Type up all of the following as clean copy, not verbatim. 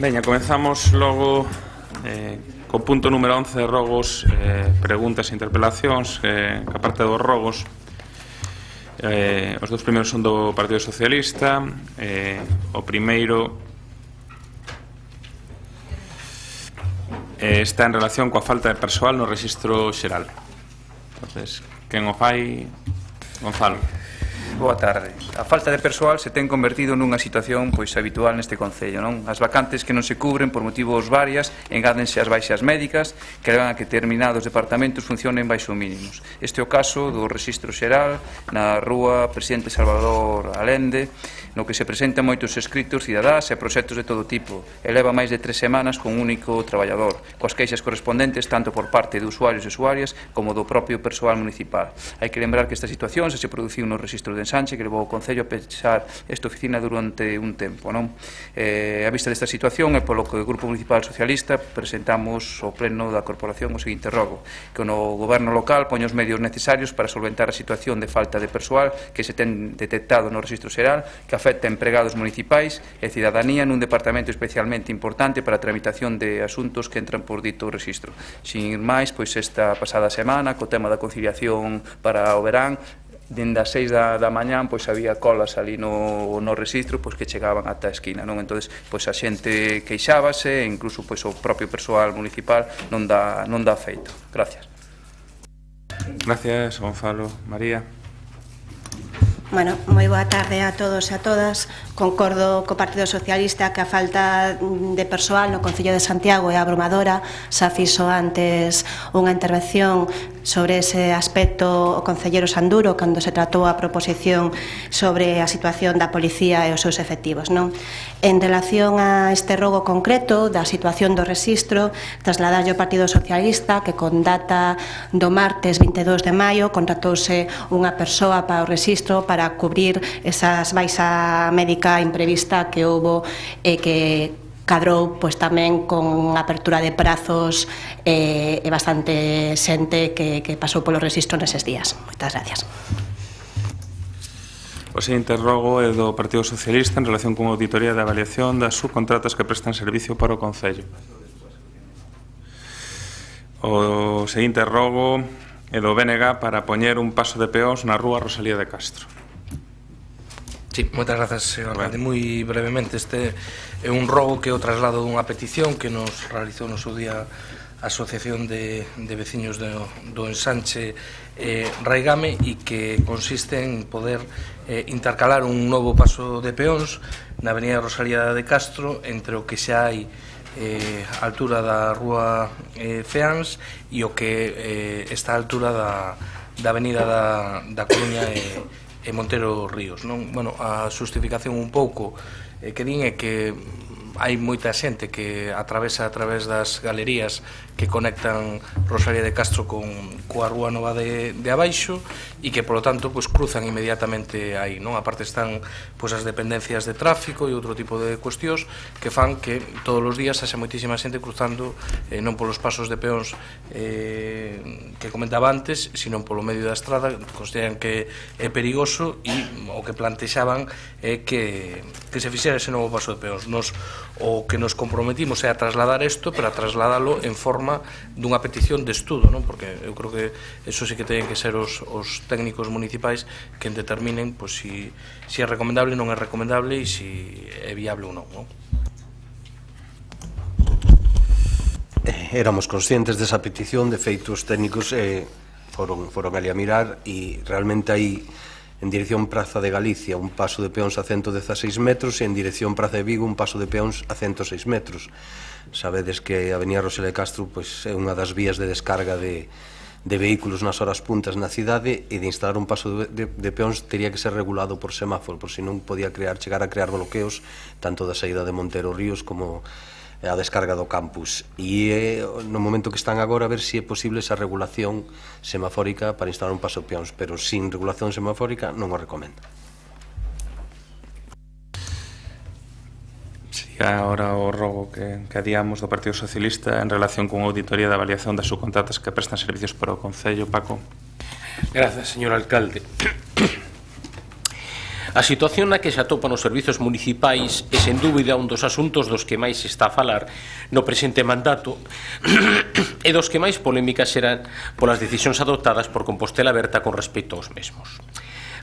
Veña, comenzamos logo co punto número 11 de rogos, preguntas e interpelacións. A parte dos rogos, os dous primeiros son do Partido Socialista. O primeiro está en relación coa falta de persoal no Rexistro Xeral. Entonces, quen o fai? Gonzalo. Boa tarde. A falta de persoal se ten convertido nunha situación habitual neste concello, non? As vacantes que non se cubren por motivos varias engádense as baixas médicas que levan a que determinados departamentos funcionen baixo mínimos. Este é o caso do Rexistro Xeral na rúa Presidente Salvador Allende, no que se presentan moitos escritos cidadás e proxectos de todo tipo. Eleva máis de 3 semanas con un único traballador, coas queixas correspondentes tanto por parte de usuarios e usuarias como do propio persoal municipal. Hai que lembrar que esta situación se produciu no Rexistro de Ensanche, que levou o Concello a pechar esta oficina durante un tempo, non? A vista desta situación e polo que o Grupo Municipal Socialista presentamos ao Pleno da Corporación o seguinte rogo: que o Goberno local poña os medios necesarios para solventar a situación de falta de persoal que se ten detectado no Rexistro Xeral, que afecta a empregados municipais e cidadanía nun departamento especialmente importante para a tramitación de asuntos que entran por dito rexistro. Sin ir máis, esta pasada semana, co tema da conciliación para o verán, dende as 6 da mañán había colas ali no rexistro que chegaban ata a esquina, non? Entón, a xente queixábase e incluso o propio persoal municipal non dá feito. Gracias. Gracias, Gonzalo. María. Bueno, moi boa tarde a todos e a todas. Concordo co Partido Socialista que a falta de persoal no Concello de Santiago é abrumadora. Xa fixo antes unha intervención sobre ese aspecto o concelleiro Sanduro cando se tratou a proposición sobre a situación da policía e os seus efectivos, non? En relación a este rogo concreto da situación do rexistro, trasladarlle ao Partido Socialista que con data do martes 22 de maio contratouse unha persoa para o rexistro para cubrir esas baixa médica imprevista que houbo e que cadrou tamén con apertura de prazos e bastante xente que pasou polo rexistro neses días. Moitas gracias. O seguinte rogo é do Partido Socialista en relación con a auditoría de avaliación das subcontratas que prestan servicio para o Concello. O seguinte rogo é do BNG para poñer un paso de peóns na rúa Rosalía de Castro. Sí, moitas grazas, señor alcalde. Moi brevemente, este é un rogo que é o traslado dunha petición que nos realizou no seu día a Asociación de Veciños do Ensanche Raigame e que consiste en poder intercalar un novo paso de peóns na avenida Rosalía de Castro entre o que xa hai a altura da rúa Feáns e o que está a altura da avenida da Coruña e Montero Ríos, non? Bueno, a xustificación un pouco que din é que hai moita xente que atravesa a través das galerías que conectan Rosalía de Castro coa Rúa Nova de abaixo e que, polo tanto, cruzan inmediatamente aí, non? A parte están as dependencias de tráfico e outro tipo de cuestións que fan que todos os días haxa moitísima xente cruzando non polos pasos de peóns que comentaba antes, sino polo medio da estrada. Consideran que é perigoso e o que plantexaban é que se fixera ese novo paso de peóns. O que nos comprometimos é a trasladar isto, pero a trasladalo en forma dunha petición de estudo, non? Porque eu creo que eso sí que teñen que ser os técnicos municipais que determinen se é recomendable ou non é recomendable e se é viable ou non, non? Éramos conscientes desa petición, de feito os técnicos foron ali a mirar e realmente hai en dirección Praza de Galicia un paso de peóns a 116 metros e en dirección Praza de Vigo un paso de peóns a 106 metros. Sabedes que a avenida Rosalía de Castro é unha das vías de descarga de vehículos nas horas puntas na cidade e de instalar un paso de peóns tería que ser regulado por semáforo, por se non podía chegar a crear bloqueos tanto da saída de Montero Ríos como a descarga do campus. E no momento que están agora a ver se é posible esa regulación semafórica para instalar un paso de peóns, pero sin regulación semafórica non o recomendo. Siga agora o rogo que adiamos do Partido Socialista en relación con a auditoría de avaliación das subcontratas que prestan servicios para o Concello. Paco. Grazas, señor alcalde. A situación na que se atopan os servizos municipais é, sen dúbida, un dos asuntos dos que máis se está a falar no presente mandato e dos que máis polémicas serán polas decisións adoptadas por Compostela Aberta con respecto aos mesmos.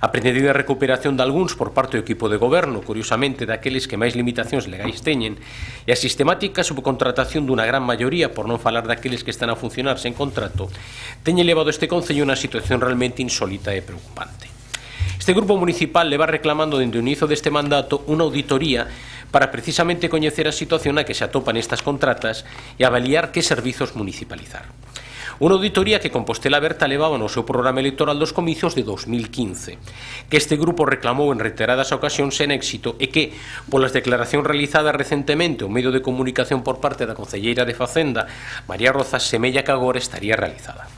A pretendida recuperación de algúns por parte do equipo de goberno, curiosamente daqueles que máis limitacións legais teñen, e a sistemática subcontratación dunha gran maioría, por non falar daqueles que están a funcionar sen contrato, teñen levado este Concello a unha situación realmente insólita e preocupante. Este grupo municipal leva reclamando dende o inicio deste mandato unha auditoría para precisamente coñecer a situación na que se atopan estas contratas e avaliar que servizos municipalizar. Unha auditoría que Compostela Aberta levaba no seu programa electoral dos comicios de 2015, que este grupo reclamou en reiteradas ocasións sen éxito e que, polas declaracións realizadas recentemente ao medio de comunicación por parte da concelleira de Facenda, María Rozas, semella que agora estaría realizada.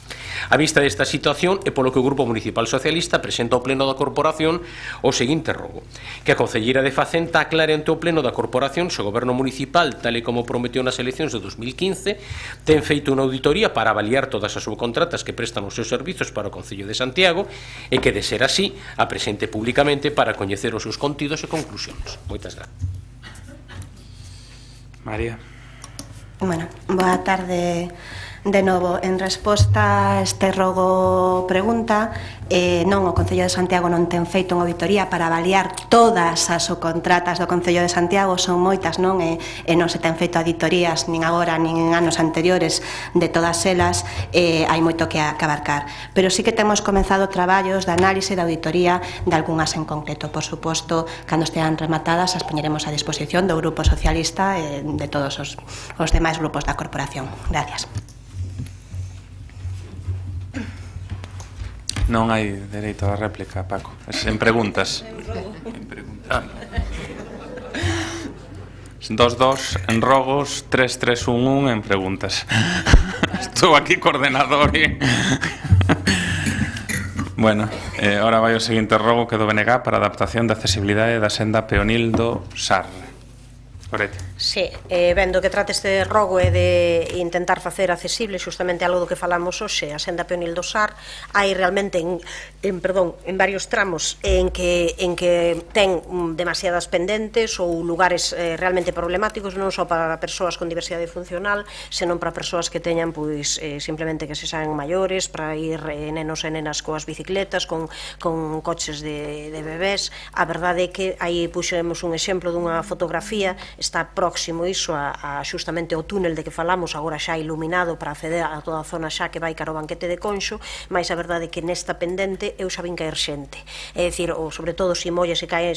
A vista desta situación é polo que o Grupo Municipal Socialista presenta ao Pleno da Corporación o seguinte rogo: que a concelleira de Facenda aclare ante o Pleno da Corporación se o Goberno Municipal, tal e como prometeu nas eleccións de 2015, ten feito unha auditoría para avaliar todas as subcontratas que prestan os seus servizos para o Concello de Santiago e que, de ser así, a presente públicamente para coñecer os seus contidos e conclusións. Moitas gracias. María. Bueno, boa tarde. De novo, en resposta a este rogo pregunta, non, o Concello de Santiago non ten feito unha auditoría para avaliar todas as subcontratas do Concello de Santiago, son moitas, non? E non se ten feito auditorías nin agora nin en anos anteriores de todas elas, hai moito que abarcar. Pero sí que temos comenzado traballos de análise de auditoría de algunhas en concreto. Por suposto, cando estean rematadas, as poñeremos a disposición do Grupo Socialista e de todos os demais grupos da corporación. Gracias. Non hai dereito á réplica, Paco. En preguntas. En preguntas. 2-2 en rogos, 3-3-1-1 en preguntas. Estou aquí coordenador e... Bueno, ahora vai o seguinte rogo que do BNG para a adaptación da accesibilidade da senda peonil do SAR. Correcto. Sí, vendo que trata este rogo é de intentar facer accesible xustamente algo do que falamos hoxe, a senda peonil do SAR. Hai realmente en varios tramos en que ten demasiadas pendentes ou lugares realmente problemáticos, non só para persoas con diversidade funcional, senón para persoas que teñan pois simplemente que se sean maiores, para ir nenos e nenas coas bicicletas, con coches de bebés. A verdade é que aí puxemos un exemplo dunha fotografía. Está próximo iso a xustamente o túnel de que falamos, agora xa iluminado para acceder a toda a zona xa que vai cara ao banquete de Conxo, mas a verdade é que nesta pendente eu xa vin caer xente. É dicir, sobre todo se molla, se caen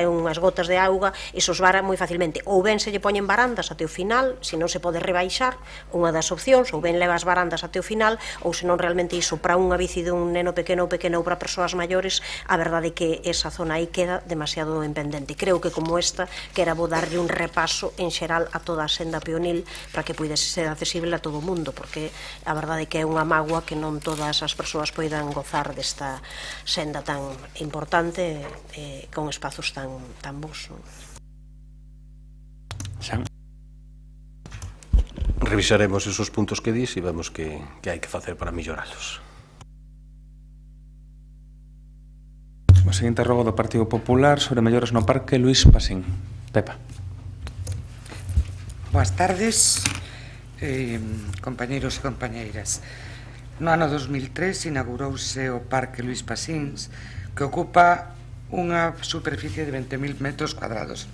unhas gotas de auga, iso esvara moi facilmente. Ou ben se lle poñen barandas até o final, se non se pode rebaixar, unha das opcións, ou ben leva as barandas até o final, ou se non realmente iso para unha bici dun neno pequeno ou para persoas maiores, a verdade é que esa zona aí queda demasiado en pendente. Creo que como esta, que era bo darlle un repaso en xeral a toda a senda peonil para que pudese ser accesible a todo o mundo, porque a verdade é que é unha mágoa que non todas as persoas poidan gozar desta senda tan importante con espazos tan bons. Revisaremos esos puntos que dis e vemos que hai que facer para melloralos. O seguinte rogo do Partido Popular sobre melloras no Parque Luís Pasín. Pepa. Boas tardes, compañeiros e compañeiras. No ano 2003 inaugurouse o Parque Luís Pasíns, que ocupa unha superficie de 20.000 metros cuadrados.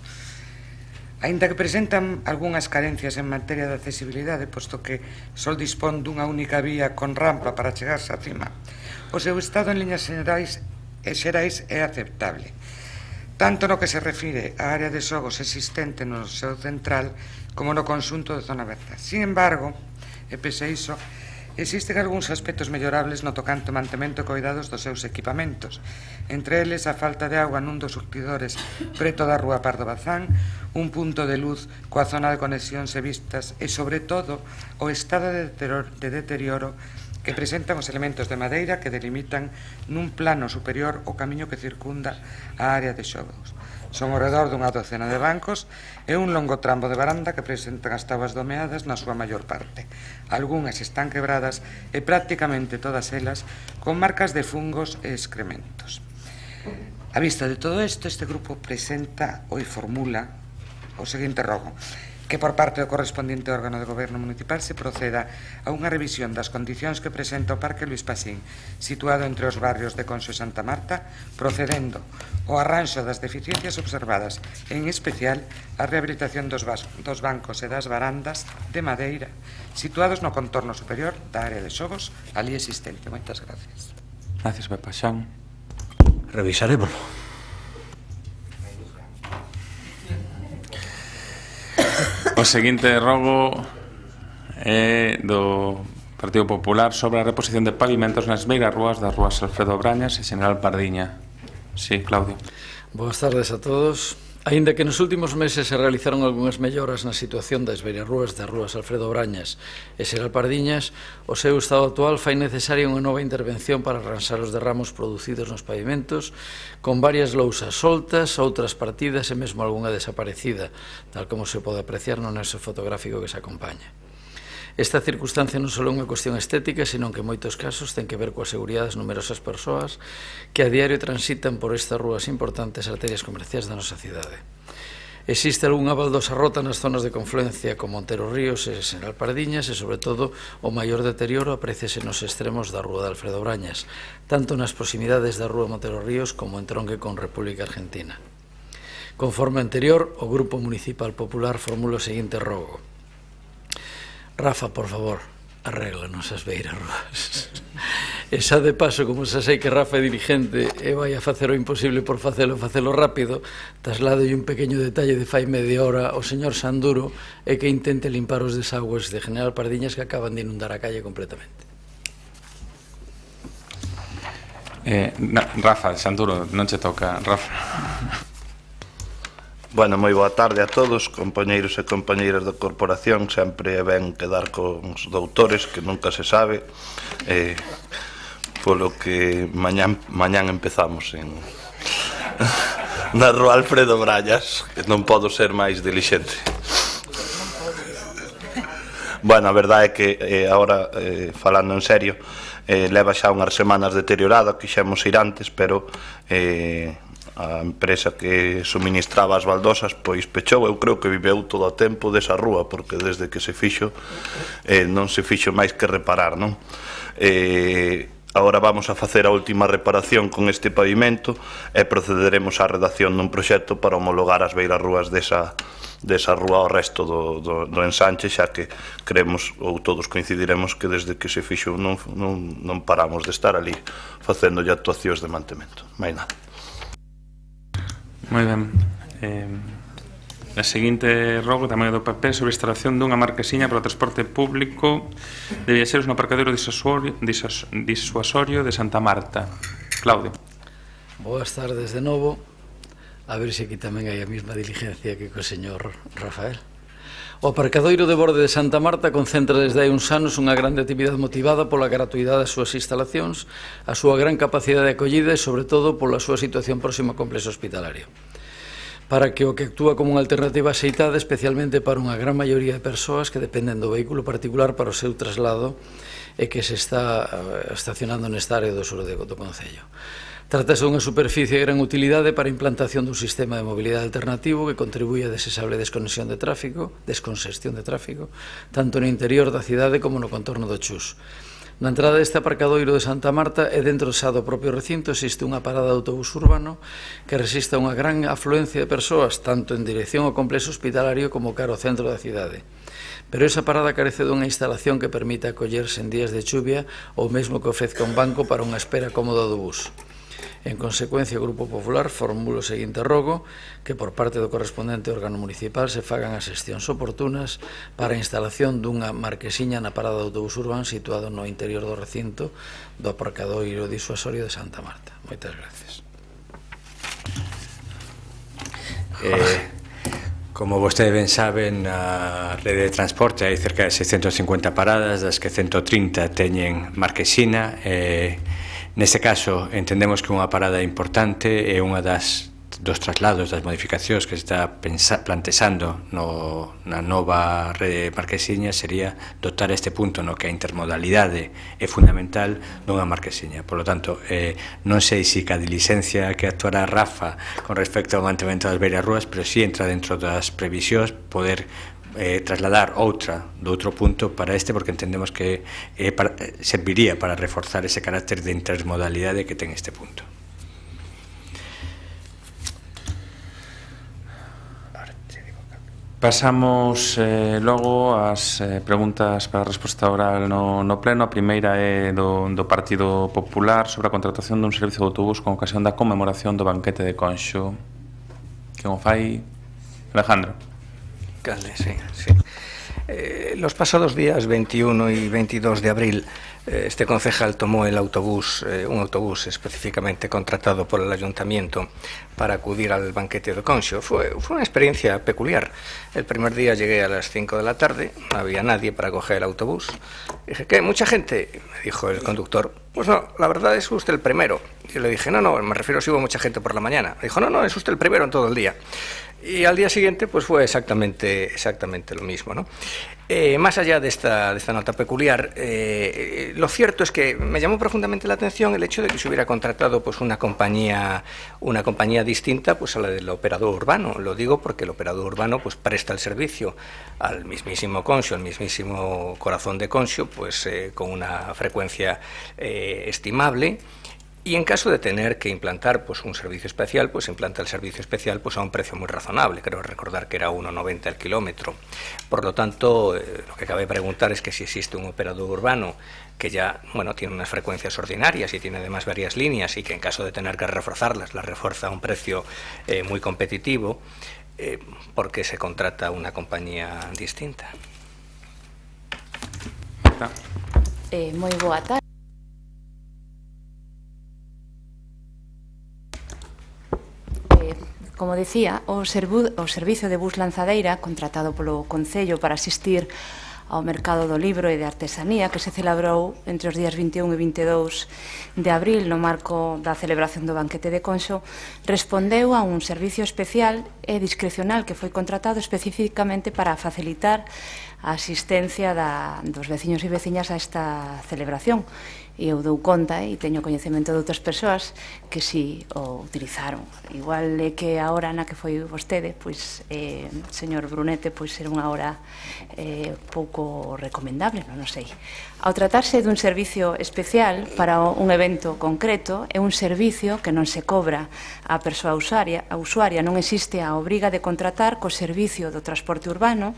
Aínda que presentan algunhas carencias en materia de accesibilidade, posto que só dispón dunha única vía con rampa para chegarse acima, o seu estado en liñas xerais é aceptable, tanto no que se refire á área de xogos existente no seu central como no conxunto de zona aberta. Sin embargo, e pese a iso, existen algúns aspectos mellorables no tocante ao mantemento e cuidados dos seus equipamentos, entre eles a falta de auga nun dos surtidores preto da rúa Pardo Bazán, un punto de luz coa zona de conexións e vistas e, sobre todo, o estado de deterioro que presentan os elementos de madeira que delimitan nun plano superior o camiño que circunda a área de xogos. Son ao redor dunha docena de bancos e un longo tramo de baranda que presentan as táboas domeadas na súa maior parte. Algúnas están quebradas e prácticamente todas elas con marcas de fungos e excrementos. A vista de todo isto, este grupo presenta ou formula o seguinte rogo: que por parte do correspondiente órgano de goberno municipal se proceda a unha revisión das condicións que presenta o Parque Luís Pasín, situado entre os barrios de Conso e Santa Marta, procedendo ao arranxo das deficiencias observadas, en especial a rehabilitación dos bancos e das barandas de madeira situados no contorno superior da área de xogos ali existente. Moitas gracias. Gracias, Pepa Xan. Revisarémoslo. O seguinte rogo é do Partido Popular sobre a reposición de pavimentos nas beirarrúas das rúas Alfredo Brañas e General Pardiña. Sí, Claudio. Boas tardes a todos. Aínda que nos últimos meses se realizaron algunhas melloras na situación das beirarrúas das rúas Alfredo Brañas e Xeral Pardiñas, o seu estado actual fai necesaria unha nova intervención para arranxar os derramos producidos nos pavimentos, con varias lousas soltas, outras partidas e mesmo algunha desaparecida, tal como se pode apreciar no anexo fotográfico que se acompaña. Esta circunstancia non só é unha cuestión estética, senón que en moitos casos ten que ver coa seguridade das numerosas persoas que a diario transitan por estas rúas importantes arterias comerciais da nosa cidade. Existe algunha baldosa rota nas zonas de confluencia con Montero Ríos e General Pardiñas e, sobre todo, o maior deterioro apréciase nos extremos da rúa de Alfredo Brañas, tanto nas proximidades da rúa Montero Ríos como en tronque con República Argentina. Conforme anterior, o Grupo Municipal Popular formula o seguinte rogo: Rafa, por favor, arréglanos as beirarrúas. E xa de paso, como xa sei que Rafa é dirigente e vai a facer o imposible por facelo rápido, traslado un pequeño detalle de fai media hora ao señor Sanduro e que intente limpar os desagües de General Pardiñas que acaban de inundar a calle completamente. Rafa, Sanduro, non che toca, Rafa. Bueno, moi boa tarde a todos, compañeiros e compañeiras da corporación. Sempre é ben quedar con os doutores, que nunca se sabe, polo que mañán empezamos na rúa Alfredo Brañas, que non podo ser máis dilixente. Bueno, a verdade é que agora, falando en serio, leva xa unhas semanas deteriorada, quixemos ir antes, pero a empresa que suministraba as baldosas pois pechou. Eu creo que viveu todo o tempo desa rúa, porque desde que se fixo non se fixo máis que reparar, non? Agora vamos a facer a última reparación con este pavimento e procederemos á redacción dun proxecto para homologar as beirarrúas desa rúa ao resto do ensanche, xa que creemos, ou todos coincidiremos, que desde que se fixo non paramos de estar ali facéndolle actuacións de mantemento. Máis nada. Moi ben. A seguinte rogo tamén do PP sobre a instalación dunha marquesiña para o transporte público de viaxeros no aparcadoiro disuasorio de Santa Marta. Claudio. Boas tardes de novo. A ver se aquí tamén hai a mesma diligencia que co señor Rafael. O aparcadoiro de Borde de Santa Marta concentra desde hai uns anos unha grande actividade motivada pola gratuidade das súas instalacións, a súa gran capacidade de acollida e, sobre todo, pola súa situación próxima ao complexo hospitalario. Para que o que actúa como unha alternativa axeitada, especialmente para unha gran maioría de persoas que dependen do vehículo particular para o seu traslado e que se está estacionando nesta área do sur do concello. Trátase dunha superficie de gran utilidade para a implantación dun sistema de mobilidade alternativo que contribuye a desexable descongestión de tráfico, tanto no interior da cidade como no contorno do Chus. Na entrada deste aparcadoiro de Santa Marta e dentro xa do propio recinto existe unha parada de autobús urbano que resiste a unha gran afluencia de persoas tanto en dirección ao complexo hospitalario como cara ao centro da cidade. Pero esa parada carece dunha instalación que permita acollerse en días de chuvia ou mesmo que ofrezca un banco para unha espera cómoda do bus. En consecuencia, o Grupo Popular formula o seguinte rogo: que por parte do correspondente órgano municipal se fagan as xestións oportunas para a instalación dunha marquesiña na parada de autobús urbano situado no interior do recinto do aparcadoiro disuasorio de Santa Marta. Moitas gracias. Como vostede ben sabe, na rede de transporte hai cerca de 650 paradas, das que 130 teñen marquesina. Neste caso, entendemos que unha parada importante é unha das dos traslados, das modificacións que se está plantexando na nova rede marquesiña sería dotar este punto no que a intermodalidade é fundamental dunha marquesiña. Por lo tanto, non sei se ca diligencia que actuará Rafa con respecto ao mantemento das beirarrúas, pero si entra dentro das previsións poder trasladar outra do outro punto para este, porque entendemos que serviría para reforzar ese carácter de intermodalidade que ten este punto. Pasamos logo ás preguntas para a resposta oral no pleno. A primeira é do Partido Popular sobre a contratación dun servicio de autobús con ocasión da conmemoración do banquete de Conxo. Que o fai Alejandro. Alcalde, sí. Los pasados días 21 y 22 de abril, este concejal tomó el autobús, un autobús específicamente contratado por el ayuntamiento para acudir al banquete de Conxo. Fue una experiencia peculiar. El primer día llegué a las 5 de la tarde, no había nadie para coger el autobús. Dije, ¿qué? ¿Mucha gente? Me dijo el conductor. Pues no, la verdad es usted el primero. Yo le dije, no, me refiero si hubo mucha gente por la mañana. Dijo, no, es usted el primero en todo el día. Y al día siguiente pues fue exactamente lo mismo, ¿no? Más allá de esta nota peculiar, lo cierto es que me llamó profundamente la atención el hecho de que se hubiera contratado pues una compañía distinta pues a la del operador urbano. Lo digo porque el operador urbano pues presta el servicio al mismísimo Conxo, al mismísimo corazón de Conxo, pues con una frecuencia estimable. Y en caso de tener que implantar pues un servicio especial, pues implanta el servicio especial pues a un precio muy razonable. Creo recordar que era 1,90 el kilómetro. Por lo tanto, lo que cabe preguntar es que si existe un operador urbano que ya, bueno, tiene unas frecuencias ordinarias y tiene además varias líneas y que en caso de tener que reforzarlas, las refuerza a un precio muy competitivo, ¿por qué se contrata una compañía distinta? Moi boa tarde. Como decía, o servicio de bus lanzadeira contratado polo Concello para asistir ao mercado do libro e de artesanía que se celebrou entre os días 21 e 22 de abril no marco da celebración do banquete de Conxo respondeu a un servicio especial e discrecional que foi contratado especificamente para facilitar a asistencia dos veciños e veciñas a esta celebración. E eu dou conta e teño coñecemento de outras persoas que si o utilizaron. Igual é que a hora na que foi vostede, pois, señor Brunete, pois era unha hora pouco recomendable, non sei. Ao tratarse dun servicio especial para un evento concreto, é un servicio que non se cobra a persoa usuaria, non existe a obriga de contratar co servicio do transporte urbano,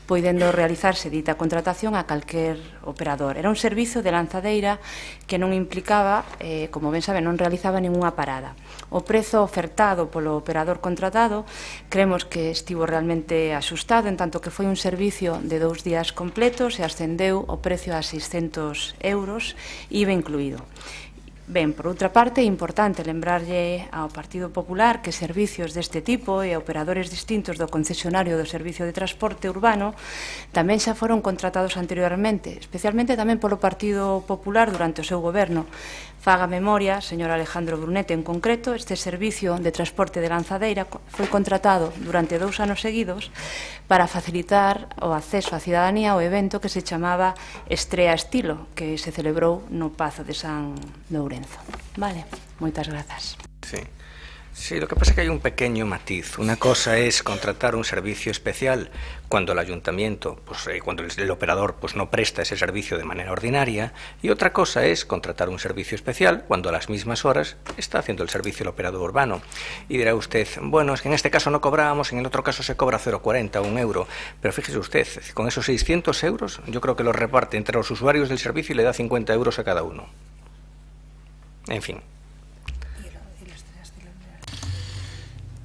podendo realizarse dita contratación a calquer operador. Era un servizo de lanzadeira que non implicaba, como ben saben, non realizaba ninguna parada. O prezo ofertado polo operador contratado creemos que estivo realmente axustado, en tanto que foi un servicio de 2 días completos e ascendeu o precio a 600 euros, IVA incluído. Ben, por outra parte, é importante lembrarlle ao Partido Popular que servicios deste tipo e operadores distintos do concesionario do Servicio de Transporte Urbano tamén xa foron contratados anteriormente, especialmente tamén polo Partido Popular durante o seu goberno. Faga memoria, señor Alejandro Brunete, en concreto, este servicio de transporte de lanzadeira foi contratado durante 2 anos seguidos para facilitar o acceso á cidadanía ao evento que se chamaba Estrea Estilo, que se celebrou no Pazo de San Lourenzo. Vale, moitas grazas. Sí, lo que pasa es que hay un pequeño matiz. Una cosa es contratar un servicio especial cuando el ayuntamiento, pues, cuando el operador pues, no presta ese servicio de manera ordinaria, y otra cosa es contratar un servicio especial cuando a las mismas horas está haciendo el servicio el operador urbano. Y dirá usted, bueno, es que en este caso no cobrábamos, en el otro caso se cobra 0,40 o 1 euro, pero fíjese usted, con esos 600 euros yo creo que los reparte entre los usuarios del servicio y le da 50 euros a cada uno. En fin.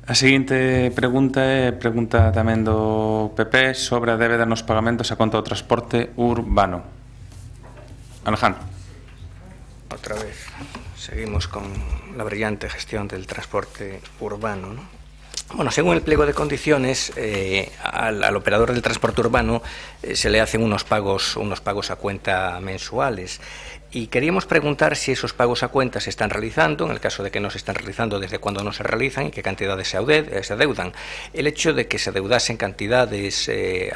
A seguinte pregunta é pregunta tamén do PP sobre a débeda nos pagamentos a conta do transporte urbano. Alejandro. Otra vez, seguimos con la brillante gestión del transporte urbano, ¿no? Bueno, según el pliego de condiciones, al operador del transporte urbano se le hacen unos pagos a cuenta mensuales. Y queríamos preguntar si esos pagos a cuenta se están realizando, en el caso de que no se están realizando, desde cuándo no se realizan y qué cantidades se adeudan. El hecho de que se adeudasen cantidades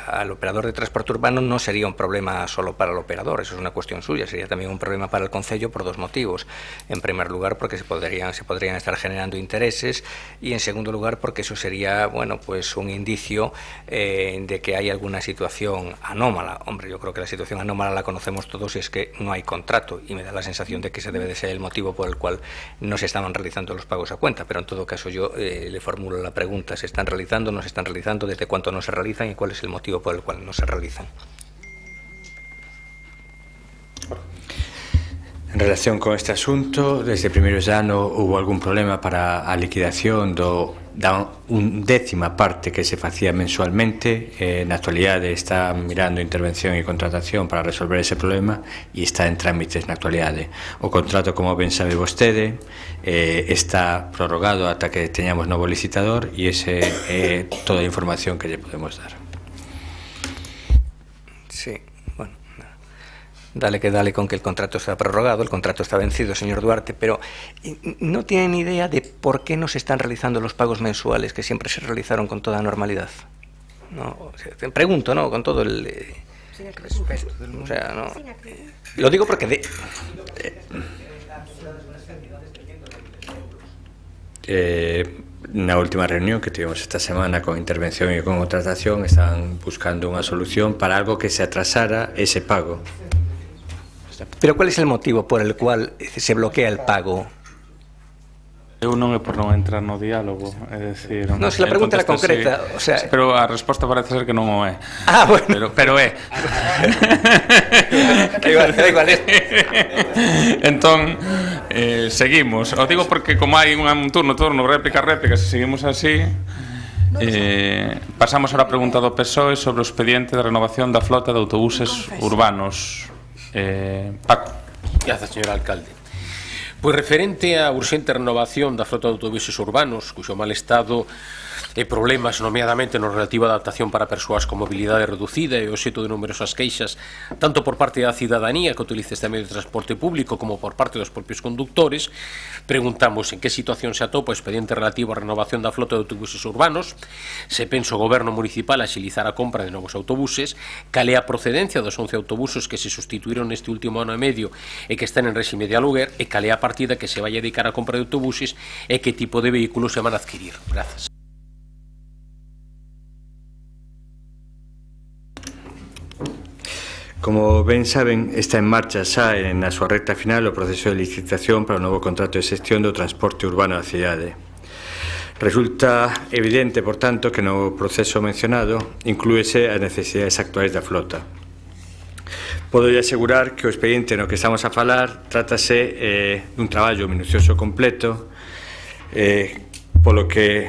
al operador de transporte urbano no sería un problema solo para el operador, eso es una cuestión suya, sería también un problema para el Concello por dos motivos. En primer lugar, porque se podrían estar generando intereses, y en segundo lugar, porque eso sería, bueno, pues un indicio de que hay alguna situación anómala. Hombre, yo creo que la situación anómala la conocemos todos y es que no hay contrato, y me da la sensación de que ese debe de ser el motivo por el cual no se estaban realizando los pagos a cuenta, pero en todo caso yo le formulo la pregunta: ¿se están realizando, no se están realizando, desde cuánto no se realizan y cuál es el motivo por el cual no se realizan? En relación con este asunto, desde primeiros de ano hubo algún problema para a liquidación da décima parte que se facía mensualmente. Na actualidade está mirando intervención e contratación para resolver ese problema e está en trámites na actualidade. O contrato, como ben sabe vostede, está prorrogado ata que teñamos novo licitador, e ese é toda a información que lle podemos dar. Sí, bueno, dale que dale con que el contrato está prorrogado, el contrato está vencido, señor Duarte, pero ¿no tienen idea de por qué no se están realizando los pagos mensuales que siempre se realizaron con toda normalidad? No, o sea, te pregunto, ¿no? Con todo el respeto, o sea, no. Lo digo porque na última reunión que tivemos esta semana con intervención e con contratación, están buscando unha solución para algo que se atrasara ese pago. Pero ¿cuál es el motivo por el cual se bloquea el pago? Eu non é por non entrar no diálogo, é dicir... No, se la pregunta era concreta, o sea... Pero a resposta parece ser que non o é. Ah, bueno. Pero é. Da igual. Entón, seguimos. O digo porque como hai un turno, réplica, se seguimos así... pasamos a la pregunta do PSOE sobre o expediente de renovación da flota de autobuses urbanos. Paco. Grazas, señor alcalde. Pois referente á urxente renovación da flota de autobuses urbanos, cuxo mal estado e problemas, nomeadamente no relativo a adaptación para persoas con mobilidade reducida e o xeito de numerosas queixas, tanto por parte da cidadanía que utiliza este medio de transporte público como por parte dos propios conductores, preguntamos en que situación se atopa o expediente relativo á renovación da flota de autobuses urbanos, se pensa o goberno municipal axilizar a compra de novos autobuses, cal é a procedencia dos 11 autobuses que se sustituíron neste último ano e medio e que están en réxime de aluguer, e cal é a partida que se vai a dedicar a compra de autobuses e que tipo de vehículos se van a adquirir. Grazas. Como ben saben, está en marcha xa na súa recta final o proceso de licitación para o novo contrato de xestión do transporte urbano da cidade. Resulta evidente, por tanto, que no proceso mencionado inclúese as necesidades actuais da flota. Podo asegurar que o expediente no que estamos a falar trátase dun traballo minucioso completo, polo que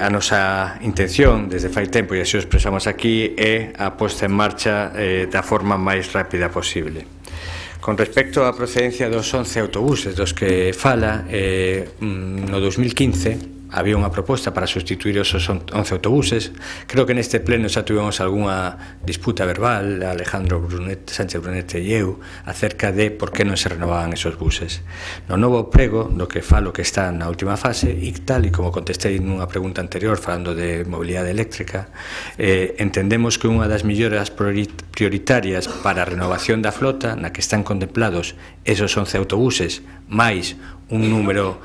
a nosa intención desde fai tempo, e así o expresamos aquí, é a posta en marcha da forma máis rápida posible. Con respecto á procedencia dos 11 autobuses dos que fala, no 2015 había unha proposta para sustituir esos 11 autobuses. Creo que neste pleno xa tuvemos algunha disputa verbal, Alejandro Sánchez Brunete e eu, acerca de por que non se renovaban esos buses. No novo prego, do que falo que está na última fase, e tal e como contestei nunha pregunta anterior falando de mobilidade eléctrica, entendemos que unha das melloras prioritarias para a renovación da flota, na que están contemplados esos 11 autobuses, máis un número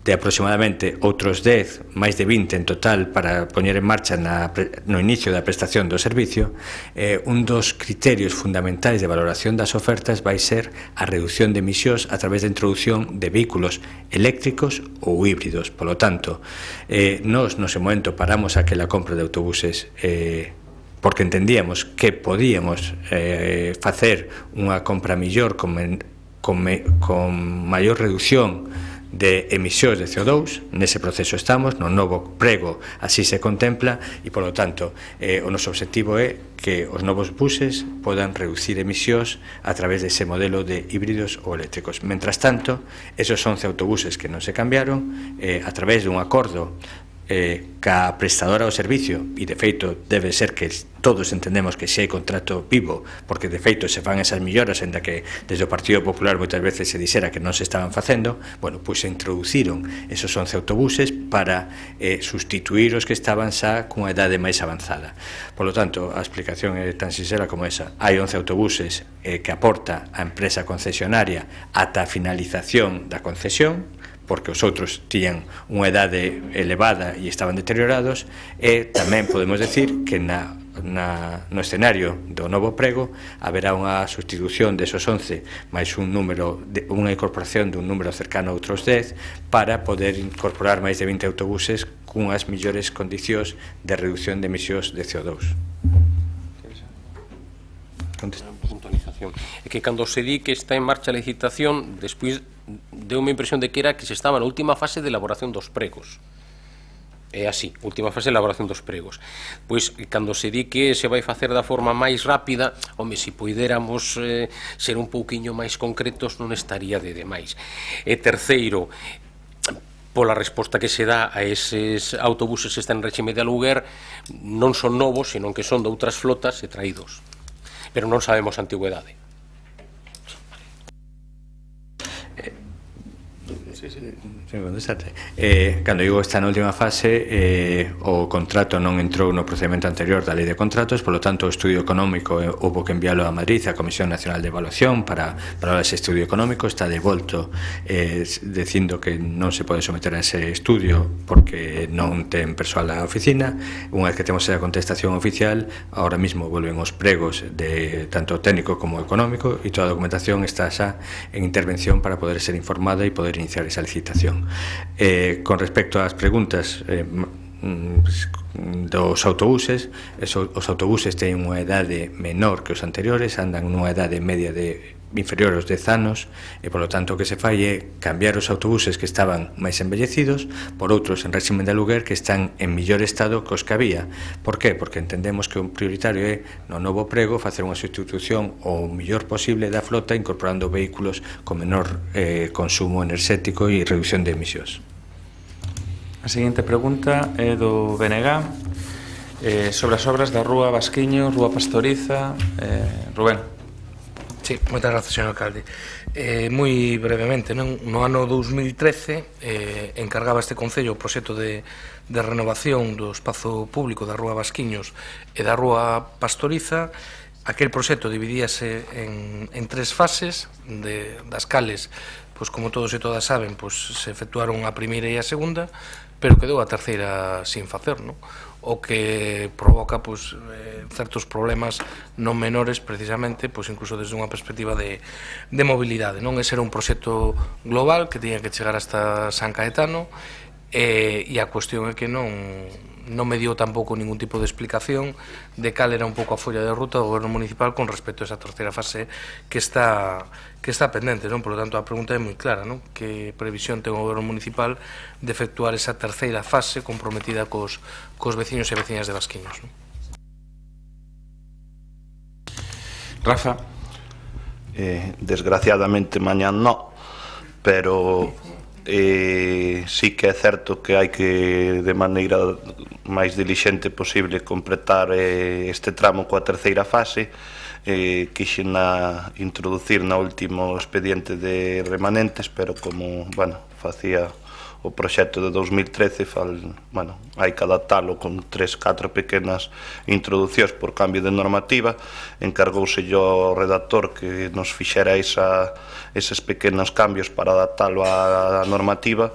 de aproximadamente outros 10, máis de 20 en total para poñer en marcha no inicio da prestación do servicio, un dos criterios fundamentais de valoración das ofertas vai ser a reducción de emisións a través da introducción de vehículos eléctricos ou híbridos. Polo tanto, nós no seu momento paramos aquela compra de autobuses porque entendíamos que podíamos facer unha compra mellor con maior reducción de emisións de CO2. Nese proceso estamos, no novo prego así se contempla, e polo tanto o noso objetivo é que os novos buses podan reducir emisións a través dese modelo de híbridos ou eléctricos. Mentras tanto, esos 11 autobuses que non se cambiaron, a través dun acordo ca prestadora do servicio, e de feito debe ser que todos entendemos que se hai contrato vivo, porque de feito se fan esas melloras, ainda que desde o Partido Popular moitas veces se dixera que non se estaban facendo, bueno, pois se introduciron esos 11 autobuses para sustituir os que estaban xa cunha idade máis avanzada. Por lo tanto, a explicación é tan sincera como esa. Hai 11 autobuses que aporta a empresa concesionaria ata a finalización da concesión, porque os outros tiñan unha idade elevada e estaban deteriorados, e tamén podemos decir que no escenario do novo prego haberá unha sustitución desos 11 máis unha incorporación dun número cercano a outros 10 para poder incorporar máis de 20 autobuses cunhas millores condicións de reducción de emisións de CO2. Puntualización. É que cando se di que está en marcha a licitación, despois deu unha impresión de que era que se estaba na última fase de elaboración dos pregos. É así, última fase de elaboración dos pregos. Pois, cando se di que se vai facer da forma máis rápida, home, se poidéramos ser un pouquiño máis concretos, non estaría de demais. E terceiro, pola resposta que se dá a eses autobuses que están en réxime de aluguer, non son novos, senón que son de outras flotas e traídos. Pero non sabemos a antigüedade. Cando digo está na última fase, o contrato non entrou no procedimento anterior da lei de contratos, polo tanto o estudio económico houve que enviálo a Madrid, a Comisión Nacional de Evaluación para ese estudio económico. Está devolto dicindo que non se pode someter a ese estudio porque non ten persoal da oficina. Unha vez que temos a contestación oficial, ahora mismo volven os pregos de tanto técnico como económico, e toda a documentación está xa en intervención para poder ser informada e poder iniciar esa licitación. Con respecto ás preguntas dos autobuses, os autobuses teñen unha idade menor que os anteriores, andan nunha idade media de inferior aos 10 anos, e polo tanto o que se fai é cambiar os autobuses que estaban máis embellecidos por outros en régimen de aluguer que están en mellor estado que os que había. Por qué? Porque entendemos que un prioritario é no novo prego facer unha sustitución o mellor posible da flota, incorporando vehículos con menor consumo enerxético e reducción de emisións. A seguinte pregunta é do BNG, sobre as obras da Rúa Basquiño, Rúa Pastoriza. Rubén. Sí, moitas gracias, señor alcalde. Moi brevemente, no ano 2013 encargaba este Concello o proxecto de renovación do espazo público da Rúa Basquiños e da Rúa Pastoriza. Aquel proxecto dividíase en 3 fases, das cales, pois como todos e todas saben, pois se efectuaron a primeira e a segunda, pero quedou a terceira sin facer, non? O que provoca pois certos problemas non menores, precisamente, pois incluso desde unha perspectiva de mobilidade, non? Ese era un proxecto global que tiña que chegar hasta San Caetano, e a cuestión é que non me dio tampouco ningún tipo de explicación de cal era un pouco a folla de ruta do goberno municipal con respecto a esa terceira fase que está pendente, non? Por lo tanto, a pregunta é moi clara, non? Que previsión ten o goberno municipal de efectuar esa terceira fase comprometida cos veciños e veciñas de Basquiños, non? Rafa. Desgraciadamente mañán no, pero sí que é certo que hai que de maneira máis dilixente posible completar este tramo coa terceira fase. Quixen introducir na último expediente de remanentes, pero como, bueno, facía o proxecto de 2013, hai que adaptalo con 3-4 pequenas introducións por cambio de normativa. Encargouse ao redactor que nos fixera eses pequenos cambios para adaptalo á normativa,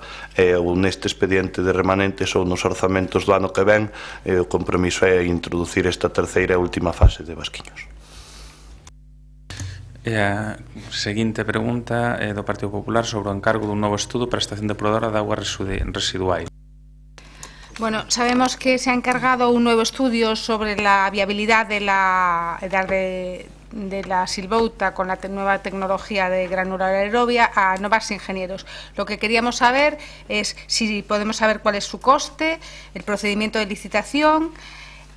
ou neste expediente de remanentes ou nos orzamentos do ano que ven, o compromiso é introducir esta terceira e última fase de Basquiños. E a seguinte pregunta é do Partido Popular sobre o encargo dun novo estudo para a estación depuradora de augas residuais. Bueno, sabemos que se ha encargado un nuevo estudio sobre la viabilidad de la silbouta con la nueva tecnología de granular aerobia a Novas Ingenieros. Lo que queríamos saber es si podemos saber cuál es su coste, el procedimiento de licitación,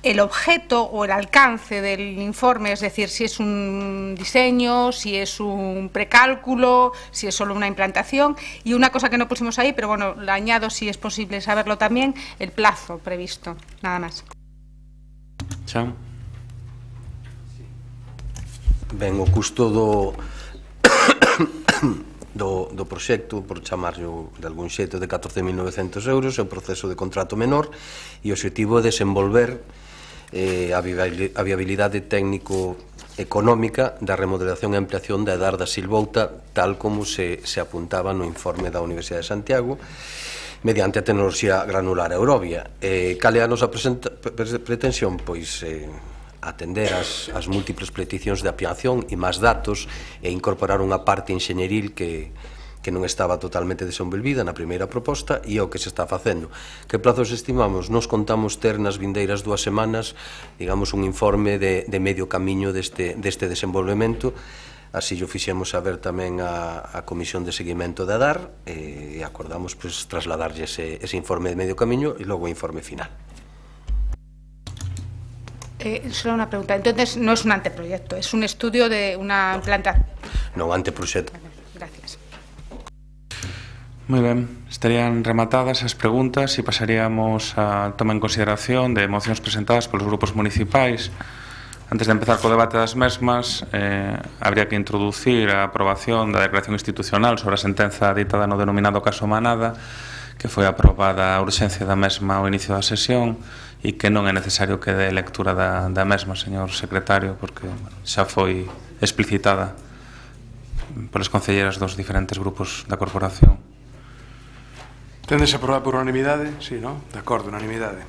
el objeto o el alcance del informe, es decir, si es un diseño, si es un precálculo, si es solo una implantación, y una cosa que no pusimos ahí, pero bueno, la añado si es posible saberlo también, el plazo previsto, nada más. Chao. Ben, o custo do proxecto, por chamarlo de algún xeito, de 14.900 euros, é o proceso de contrato menor e o objetivo é desenvolver a viabilidade técnico-económica da remodelación e ampliación da Edar da Silvouta, tal como se apuntaba no informe da Universidade de Santiago, mediante a tecnoloxía granular Eurovia. Cal é a nosa pretensión? Pois atender as múltiples peticións de ampliación e máis datos e incorporar unha parte enxeñeril que non estaba totalmente desenvolvida na primeira proposta e o que se está facendo. Que plazos estimamos? Nos contamos ter nas vindeiras 2 semanas, digamos, un informe de medio camiño deste desenvolvemento. Así o fixemos saber tamén a Comisión de Seguimento da DAR e acordamos trasladarlle ese informe de medio camiño e logo o informe final. Solo una pregunta. Entonces, no es un anteproyecto, es un estudio de una planta. Non, anteproxecto. Gracias. Moi ben, estarían rematadas as preguntas e pasaríamos a toma en consideración de mocións presentadas polos grupos municipais. Antes de empezar co debate das mesmas, habría que introducir a aprobación da declaración institucional sobre a sentenza ditada no denominado caso Manada, que foi aprobada a urxencia da mesma ao inicio da sesión e que non é necesario que dé lectura da mesma, señor secretario, porque xa foi explicitada polas concelleras dos diferentes grupos da corporación. Tendese a aprobar por unanimidade? Sí, non? De acordo, unanimidade.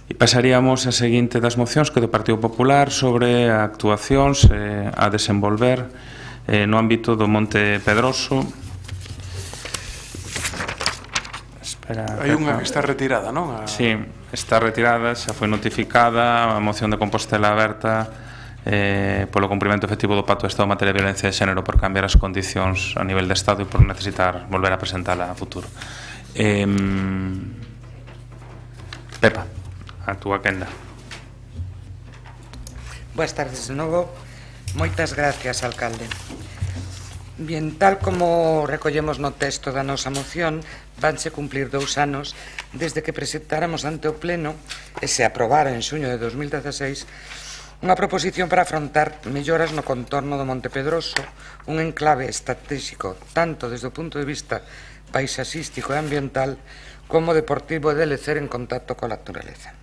E pasaríamos a seguinte das mocións, que do Partido Popular, sobre actuacións a desenvolver no ámbito do Monte Pedroso. Hai unha que está retirada, non? Sí, está retirada, xa foi notificada a moción de Compostela aberta polo cumprimento efectivo do Pacto de Estado en materia de violencia de xénero, por cambiar as condicións a nivel de Estado e por necesitar volver a presentala a futuro. Pepa, a túa quenda. Boas tardes de novo. Moitas gracias, alcalde. Bien, tal como recollemos no texto da nosa moción, vanse cumplir 2 anos desde que presentáramos ante o Pleno e se aprobara en xuño de 2016 unha proposición para afrontar melloras no contorno do Monte Pedroso, un enclave estratégico tanto desde o punto de vista paisaxístico e ambiental como deportivo e de lecer en contacto coa naturaleza.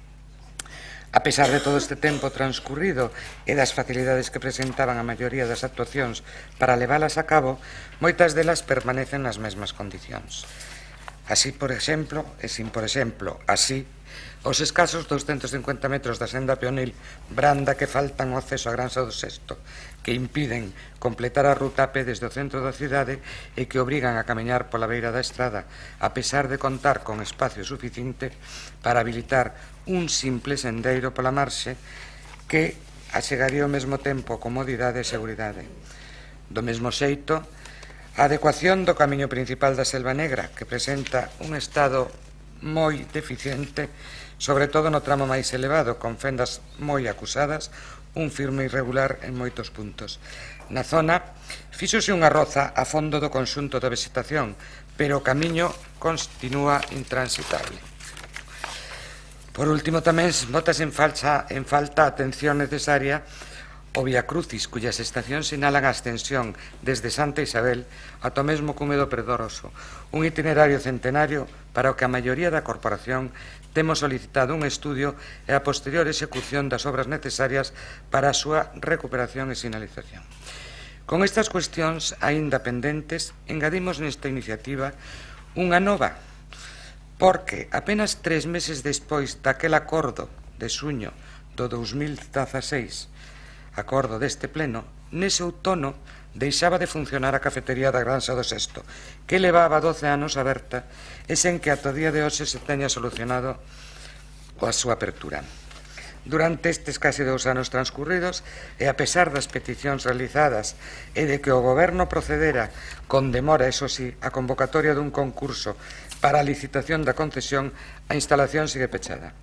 A pesar de todo este tempo transcurrido e das facilidades que presentaban a maioría das actuacións para leválas a cabo, moitas delas permanecen nas mesmas condicións. Así, por exemplo, os escasos 250 metros da senda peonil branda que faltan o acceso a Granxa do Sexto, que impiden completar a ruta a pé desde o centro da cidade e que obrigan a camiñar pola beira da estrada, a pesar de contar con espacio suficiente para habilitar un simple sendeiro pola marxe que achegaría ao mesmo tempo comodidade e seguridade. Do mesmo xeito, a adecuación do camiño principal da Selva Negra, que presenta un estado moi deficiente, sobre todo no tramo máis elevado, con fendas moi acusadas, un firme irregular en moitos puntos. Na zona, fíxose unha roza a fondo do conxunto da vegetación, pero o camiño continúa intransitable. Por último, tamén botas en falta a atención necesaria o Vía Crucis, cuyas estacións sinalan a ascensión desde Santa Isabel ata o mesmo cume do Pedroso, un itinerario centenario para o que a maioría da corporación temos solicitado un estudio e a posterior execución das obras necesarias para a súa recuperación e sinalización. Con estas cuestións aínda pendentes, engadimos nesta iniciativa unha nova, porque apenas 3 meses despois daquel acordo de xuño do 2016, acordo deste pleno, nese outono deixaba de funcionar a cafetería da Granxa do Sexto, que levaba 12 anos aberta e sen que ata o día de hoxe se teña solucionado a súa apertura. Durante estes case 2 anos transcurridos, e a pesar das peticións realizadas e de que o Goberno procedera con demora, eso sí, a convocatoria dun concurso para a licitación da concesión, a instalación sigue pechada.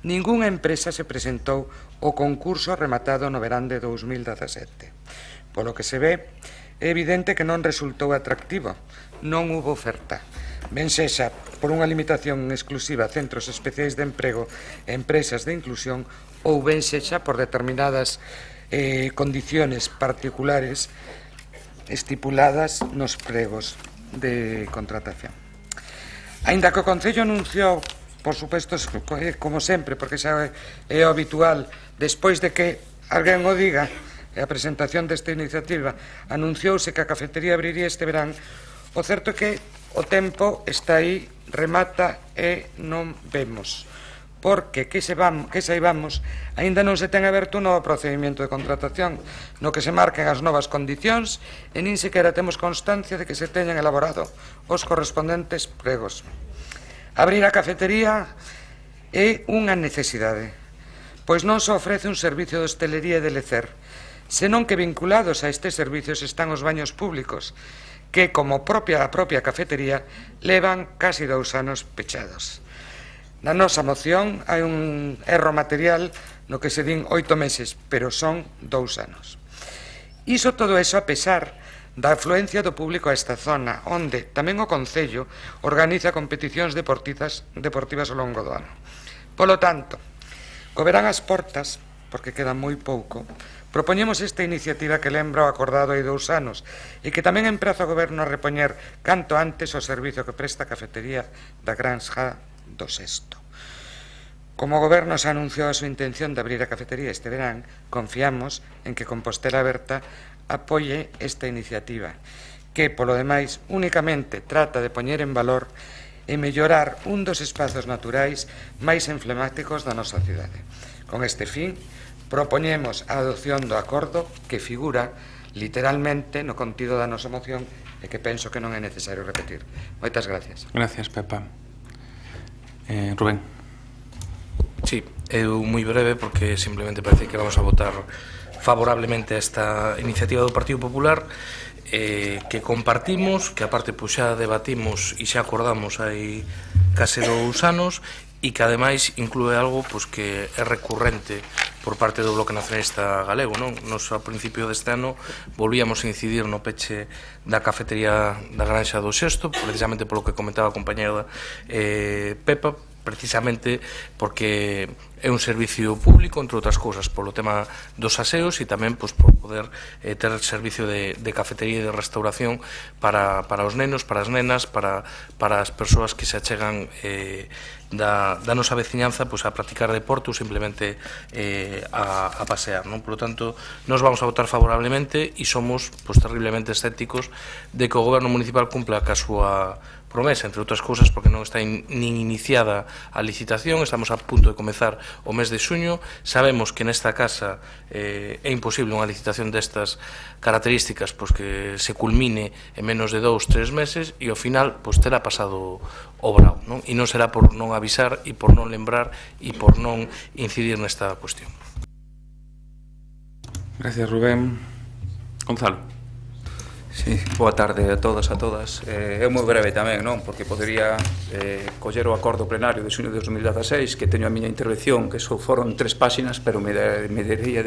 Ningunha empresa se presentou ao concurso rematado no verán de 2017. Polo que se ve, é evidente que non resultou atractivo, non hubo oferta. Ben sexa por unha limitación exclusiva a centros especiais de emprego e empresas de inclusión ou ben sexa por determinadas condiciones particulares estipuladas nos pregos de contratación. Aínda que o Concello anunciou, por suposto, como sempre, porque xa é o habitual, despois de que alguén o diga, a presentación desta iniciativa, anunciouse que a cafetería abriría este verán, o certo é que o tempo está aí, remata e non vemos. Porque, que saibamos, aínda non se ten aberto un novo procedimento de contratación no que se marquen as novas condicións e nin sequera temos constancia de que se teñan elaborado os correspondentes pregos. Abrir a cafetería é unha necesidade, pois non se ofrece un servicio de hostelería e de lecer, senón que vinculados a estes servicios están os baños públicos, que, como a propia cafetería, levan casi 2 anos pechados. Na nosa moción hai un erro material no que se din 8 meses, pero son 2 anos. Iso todo eso a pesar da afluencia do público a esta zona, onde tamén o Concello organiza competicións deportivas ao longo do ano. Polo tanto, co verán as portas, porque queda moi pouco, propoñemos esta iniciativa que lembra o acordado hai 2 anos e que tamén empraza o Goberno a repoñer canto antes o servizo que presta a cafetería da Granja do Sesto. Como o Goberno se anunciou a súa intención de abrir a cafetería este verán, confiamos en que Compostela Aberta apoie esta iniciativa, que, polo demais, únicamente trata de poñer en valor e mellorar un dos espazos naturais máis emblemáticos da nosa cidade. Con este fin, propoñemos a adopción do acordo que figura literalmente no contido da nosa moción e que penso que non é necesario repetir. Moitas gracias. Gracias, Pepa. Rubén. Sí, eu moi breve porque simplemente parece que vamos a votar favorablemente a esta iniciativa do Partido Popular que compartimos, que aparte pois xa debatimos e xa acordamos hai case 2 anos e que ademais inclúe algo pois que é recurrente por parte do Bloque Nacionalista Galego, non? Nos ao principio deste ano volvíamos a incidir no peche da cafetería da Granja do Sesto, precisamente polo que comentaba a compañera Pepa, precisamente porque é un servicio público, entre outras cousas, polo tema dos aseos e tamén por poder ter servicio de cafetería e de restauración para os nenos, para as nenas, para as persoas que se achegan da nosa veciñanza a practicar deporte ou simplemente a pasear. Por lo tanto, nos vamos a votar favorablemente e somos terriblemente escépticos de que o Goberno Municipal cumpla ca súa promesa, entre outras cousas, porque non está nin iniciada a licitación, estamos a punto de comezar o mes de xuño, sabemos que nesta casa é imposible unha licitación destas características que se culmine en menos de 2-3 meses e ao final terá pasado o brao, e non será por non avisar e por non lembrar e por non incidir nesta cuestión. Gracias, Rubén. Gonzalo. Sí, boa tarde a todos, a todas. É moi breve tamén, non? Porque podería coller o acordo plenario de xuño de 2016, que teño a miña intervención, que só foron 3 páxinas, pero me botaría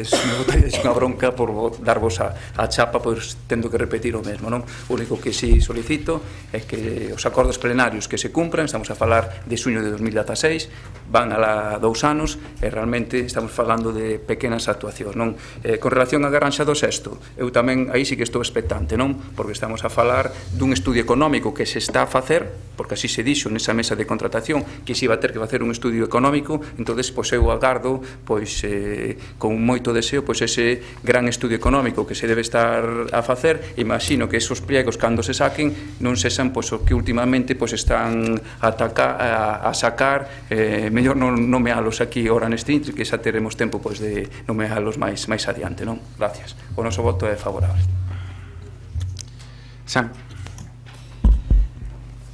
unha bronca por darvos a chapa, pois tendo que repetir o mesmo, non? O único que si solicito é que os acordos plenarios que se cumpran, estamos a falar de xuño de 2016, van a 2 anos, e realmente estamos falando de pequenas actuacións, non? Con relación á Granja do Sesto, eu tamén aí sí que estou expectante, non? Porque estamos a falar dun estudio económico que se está a facer, porque así se dixo nesa mesa de contratación que se iba a ter que facer un estudio económico, entonces eu agardo con moito deseo ese gran estudio económico que se debe estar a facer. Imagino que esos pliegos cando se saquen non sexan o que últimamente están a sacar, mellor non nomealos aquí ora neste intre, que xa teremos tempo de nomealos máis adiante, non? Gracias. O noso voto é favorable. Sam.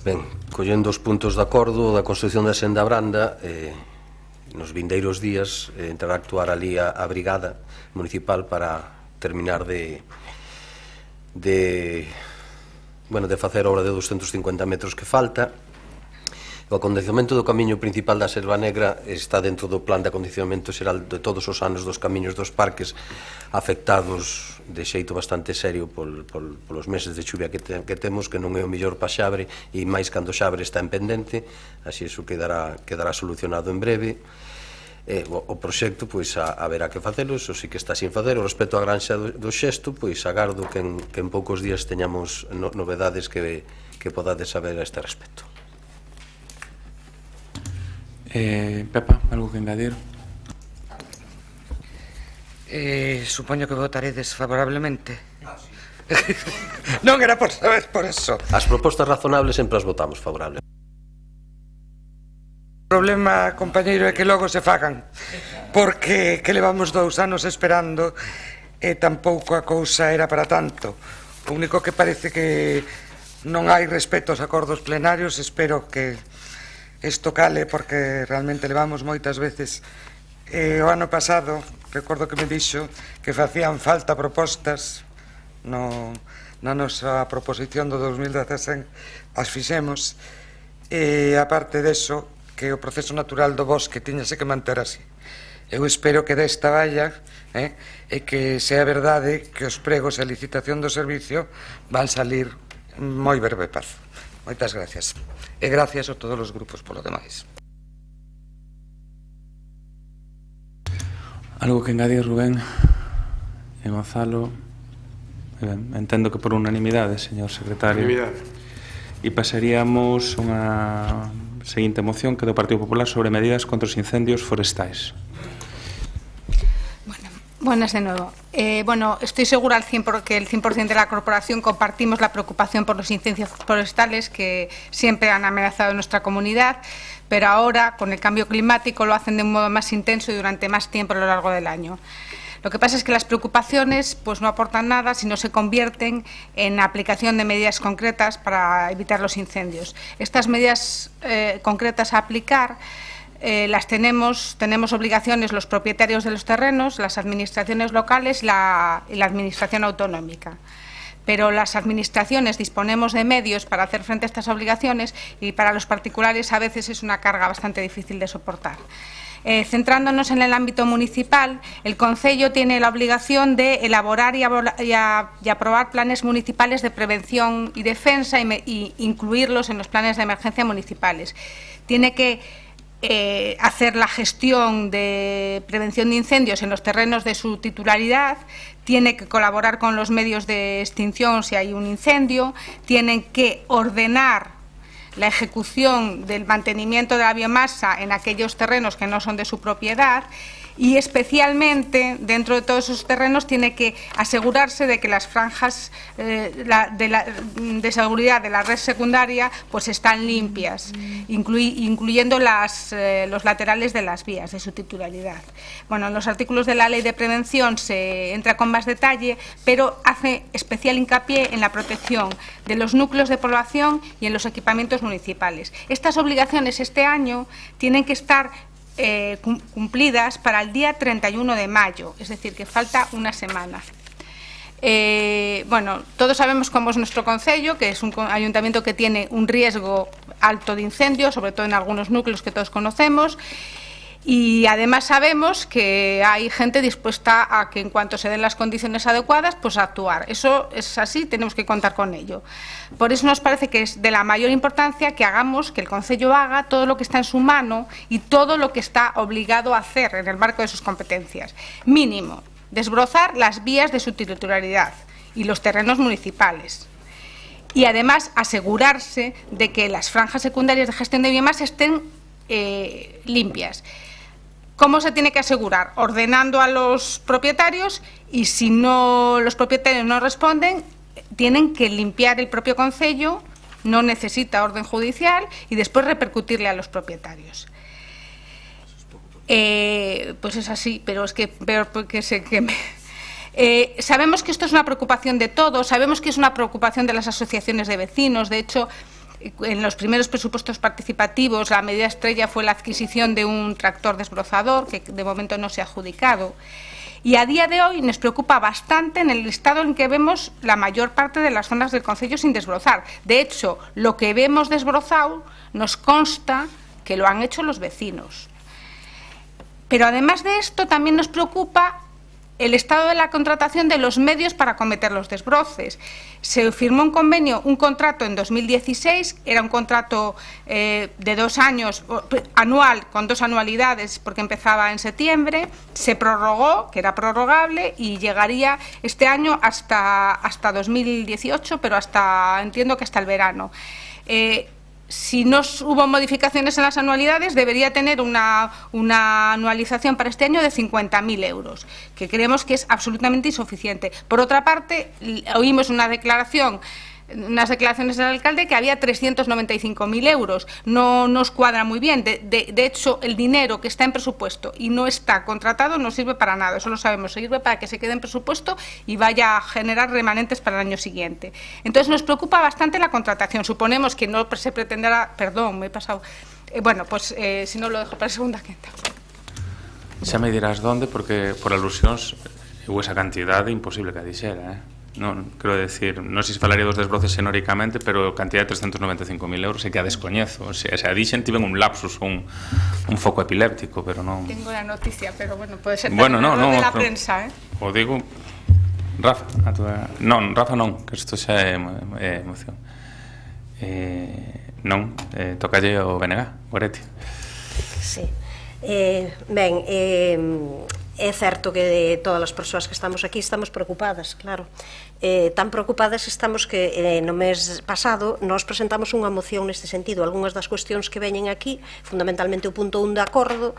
Ben, collendo os puntos de acordo da construción da Senda Branda, nos vindeiros días entrará a actuar ali a Brigada Municipal para terminar de facer a obra de 250 metros que falta. O acondicionamento do camiño principal da Selva Negra está dentro do plan de acondicionamento xeral de todos os anos dos camiños dos parques, afectados de xeito bastante serio polos meses de chuvia que temos, que non é o mellor pa Xabre, e máis cando Xabre está en pendente, así iso quedará solucionado en breve. O proxecto, pois, haberá que facelo, iso sí que está sin facer. O respecto á granxa do Xesto, pois, agardo que en poucos días teñamos novedades que podades saber a este respecto. Pepa, algo que engadir? Supoño que votaré desfavorablemente. Non era por saber por eso. As propostas razonables sempre as votamos favorables. O problema, compañeiro, é que logo se fagan, porque que levamos 2 anos esperando e tampouco a cousa era para tanto. O único que parece que non hai respeto aos acordos plenarios. Espero que isto cale, porque realmente levamos moitas veces. O ano pasado, recordo que me dixo que facían falta propostas na nosa proposición do 2016, as fixemos, e aparte deso, que o proceso natural do bosque tiñase que manter así. Eu espero que desta valla e que sea verdade que os pregos e a licitación do servicio van salir moi breve prazo. Moitas gracias. E gracias a todos os grupos polo demais. Algo que engadir, Rubén e Gonzalo? Entendo que por unanimidade, señor secretario. Unanimidade. E pasaríamos unha seguinte moción que do Partido Popular sobre medidas contra os incendios forestais. Buenas de nuevo. Estoy segura que el 100% de la corporación compartimos la preocupación por los incendios forestales que siempre han amenazado nuestra comunidad, pero ahora, con el cambio climático, lo hacen de un modo más intenso y durante más tiempo a lo largo del año. Lo que pasa es que las preocupaciones pues, no aportan nada si no se convierten en aplicación de medidas concretas para evitar los incendios. Estas medidas concretas a aplicar las tenemos obligaciones los propietarios de los terrenos, las administraciones locales y la administración autonómica. Pero las administraciones disponemos de medios para hacer frente a estas obligaciones y para los particulares a veces es una carga bastante difícil de soportar. Centrándonos en el ámbito municipal, el Concello tiene la obligación de elaborar y aprobar planes municipales de prevención y defensa y incluirlos en los planes de emergencia municipales. Tiene que hacer la gestión de prevención de incendios en los terrenos de su titularidad, tiene que colaborar con los medios de extinción si hay un incendio, tienen que ordenar la ejecución del mantenimiento de la biomasa en aquellos terrenos que no son de su propiedad y especialmente dentro de todos esos terrenos tiene que asegurarse de que las franjas de seguridad de la red secundaria pues están limpias, incluyendo los laterales de las vías de su titularidad. Bueno, en los artículos de la Ley de Prevención se entra con más detalle, pero hace especial hincapié en la protección de los núcleos de población y en los equipamientos municipales. Estas obligaciones este año tienen que estar cumplidas para el día 31 de mayo, es decir, que falta una semana. Todos sabemos cómo es nuestro concello, que es un ayuntamiento que tiene un riesgo alto de incendio, sobre todo en algunos núcleos que todos conocemos, y además sabemos que hay gente dispuesta a que en cuanto se den las condiciones adecuadas, pues a actuar. Eso es así, tenemos que contar con ello. Por eso nos parece que es de la mayor importancia que el Concello haga todo lo que está en su mano y todo lo que está obligado a hacer en el marco de sus competencias. Mínimo, desbrozar las vías de su titularidad y los terrenos municipales. Y además asegurarse de que las franjas secundarias de gestión de biomasa estén limpias. ¿Cómo se tiene que asegurar? Ordenando a los propietarios y si los propietarios no responden, tienen que limpiar el propio concello, no necesita orden judicial y después repercutirle a los propietarios. Pues es así, pero es que peor porque sé que sabemos que esto es una preocupación de todos, sabemos que es una preocupación de las asociaciones de vecinos. De hecho, en los primeros presupuestos participativos la medida estrella fue la adquisición de un tractor desbrozador que de momento no se ha adjudicado Y a día de hoy nos preocupa bastante en el estado en que vemos la mayor parte de las zonas del concello sin desbrozar. De hecho, lo que vemos desbrozado nos consta que lo han hecho los vecinos. Pero además de esto, también nos preocupa el estado de la contratación de los medios para acometer los desbroces. Se firmó un contrato en 2016, era un contrato de 2 años, anual, con 2 anualidades, porque empezaba en septiembre, se prorrogó, que era prorrogable, y llegaría este año hasta 2018, pero entiendo que hasta el verano. Si no hubo modificaciones en las anualidades, debería tener una anualización para este año de 50.000 euros, que creemos que es absolutamente insuficiente. Por otra parte, oímos unas declaraciones del alcalde que había 395.000 euros. No nos cuadra muy bien. De hecho, el dinero que está en presupuesto y no está contratado no sirve para nada. Eso lo sabemos. Sirve para que se quede en presupuesto y vaya a generar remanentes para el año siguiente. Entonces, nos preocupa bastante la contratación. Suponemos que no se pretenderá... Perdón, me he pasado. Bueno, pues si no lo dejo para la segunda quinta. Xa me dirás dónde, porque por alusións esa cantidade imposible que a dixera, Non, quero decir, non sei se falaría dos desbroces xenóricamente, pero a cantidad de 395.000 euros é que a descoñezo. O sea, a dixen tiven un lapsus, un foco epiléptico, pero non... Tengo la noticia, pero bueno, pode ser bueno, no, de la prensa, O digo... Rafa, a túa... Non, Rafa non, que isto xa é emoción. Non, tocalle o BNG, Goretti. Sí. Ben, é certo que de todas as persoas que estamos aquí estamos preocupadas, claro. Tan preocupadas estamos que no mes pasado nós presentamos unha moción neste sentido. Algúnas das cuestións que veñen aquí, fundamentalmente o punto 1 de acordo,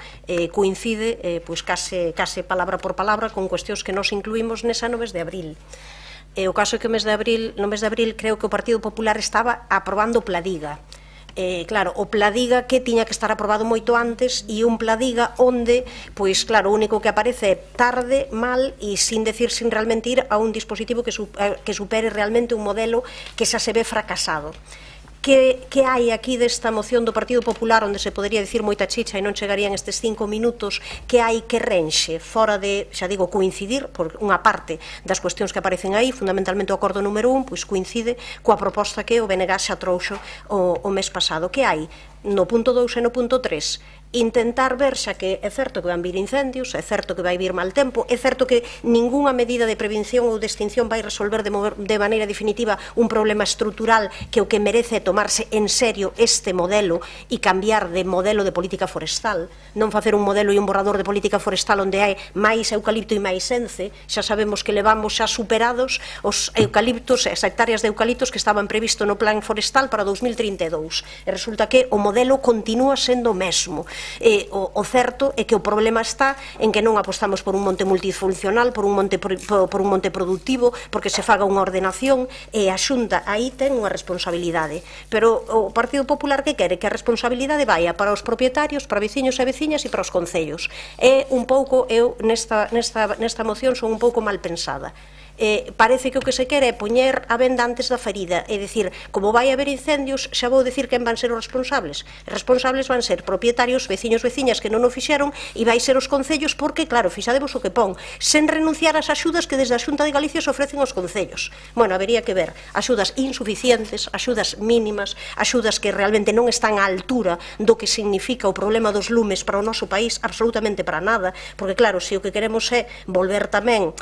coincide pois case palabra por palabra con cuestións que nós incluímos nesa no mes de abril. O caso é que no mes de abril creo que o Partido Popular estaba aprobando o Pladiga. Claro, o Pladiga que tiña que estar aprobado moito antes, e un Pladiga onde, pois claro, o único que aparece é tarde, mal e sin realmente ir a un dispositivo que supere realmente un modelo que xa se ve fracasado. Que hai aquí desta moción do Partido Popular, onde se podería dicir moita chicha e non chegarían estes 5 minutos, que hai que renxe, fora de, xa digo, coincidir, por unha parte das cuestións que aparecen aí, fundamentalmente o acordo número 1, pois coincide coa proposta que o BNG xa trouxo o mes pasado. Que hai no punto 2 e no punto 3? Intentar ver, xa que é certo que van vir incendios, é certo que vai vir mal tempo, é certo que ningunha medida de prevención ou de extinción vai resolver de maneira definitiva un problema estrutural, que o que merece é tomarse en serio este modelo e cambiar de modelo de política forestal, non facer un modelo e un borrador de política forestal onde hai máis eucalipto e máis ence. Xa sabemos que levamos xa superados os eucaliptos, as hectáreas de eucaliptos que estaban previsto no plan forestal para 2032, e resulta que o modelo continúa sendo o mesmo. O certo é que o problema está en que non apostamos por un monte multifuncional, por un monte productivo, porque se faga unha ordenación, e a Xunta aí ten unha responsabilidade. Pero o Partido Popular que quere? Que a responsabilidade vaia para os propietarios, para veciños e veciñas e para os concellos. É un pouco, eu nesta moción son un pouco mal pensada. Parece que o que se quere é poñer a venda antes da ferida, é dicir, como vai haber incendios, xa vou dicir quen van ser os responsables. Os responsables van ser propietarios, veciños, veciñas que non o fixeron, e vai ser os concellos, porque, claro, fixadevos o que pon, sen renunciar ás axudas que desde a Xunta de Galicia se ofrecen aos concellos. Bueno, habería que ver axudas insuficientes, axudas mínimas, axudas que realmente non están á altura do que significa o problema dos lumes para o noso país, absolutamente para nada, porque, claro, se o que queremos é volver tamén,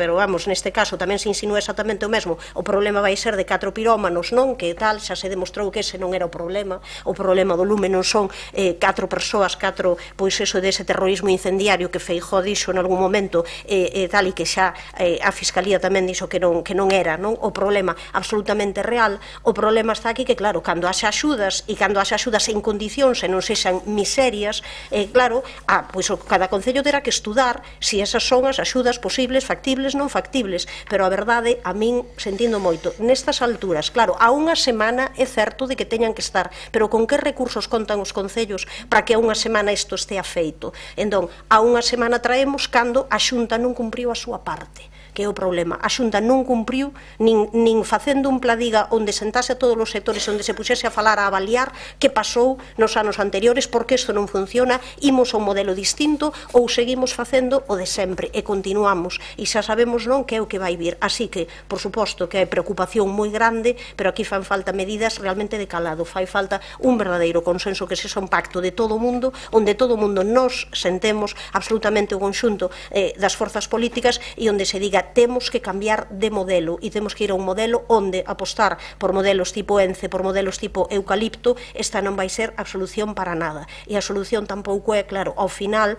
pero vamos, neste caso tamén se insinúa exactamente o mesmo, o problema vai ser de 4 pirómanos, non? Que tal, xa se demostrou que ese non era o problema do lume non son 4 persoas, pois eso dese terrorismo incendiario que Feijóo dixo en algún momento, tal, e que xa a Fiscalía tamén dixo que non era, non? O problema absolutamente real, o problema está aquí que, claro, cando haxa axudas, e cando haxa axudas en condicións e non sexan miserias, claro, pois cada concello terá que estudar se esas son as axudas posibles, factibles, non factibles, pero a verdade, a min, sentindo moito, nestas alturas, claro, a unha semana é certo de que teñan que estar, pero con que recursos contan os concellos para que a unha semana isto estea feito? Entón, a unha semana traemos cando a Xunta non cumpriu a súa parte. que é o problema. A Xunta non cumpriu, nin facendo un pladiga onde sentase a todos os sectores, onde se puxese a falar, a avaliar que pasou nos anos anteriores, porque isto non funciona, imos a un modelo distinto ou seguimos facendo o de sempre e continuamos, e xa sabemos non que é o que vai vir. Así que, por suposto, que hai preocupación moi grande, pero aquí fan falta medidas realmente de calado, fai falta un verdadeiro consenso, que sexa un pacto de todo o mundo, onde todo o mundo nos sentemos absolutamente o conxunto das forzas políticas e onde se diga temos que cambiar de modelo e temos que ir a un modelo onde apostar por modelos tipo ENCE, por modelos tipo eucalipto, esta non vai ser a solución para nada. E a solución tampouco é, claro, ao final,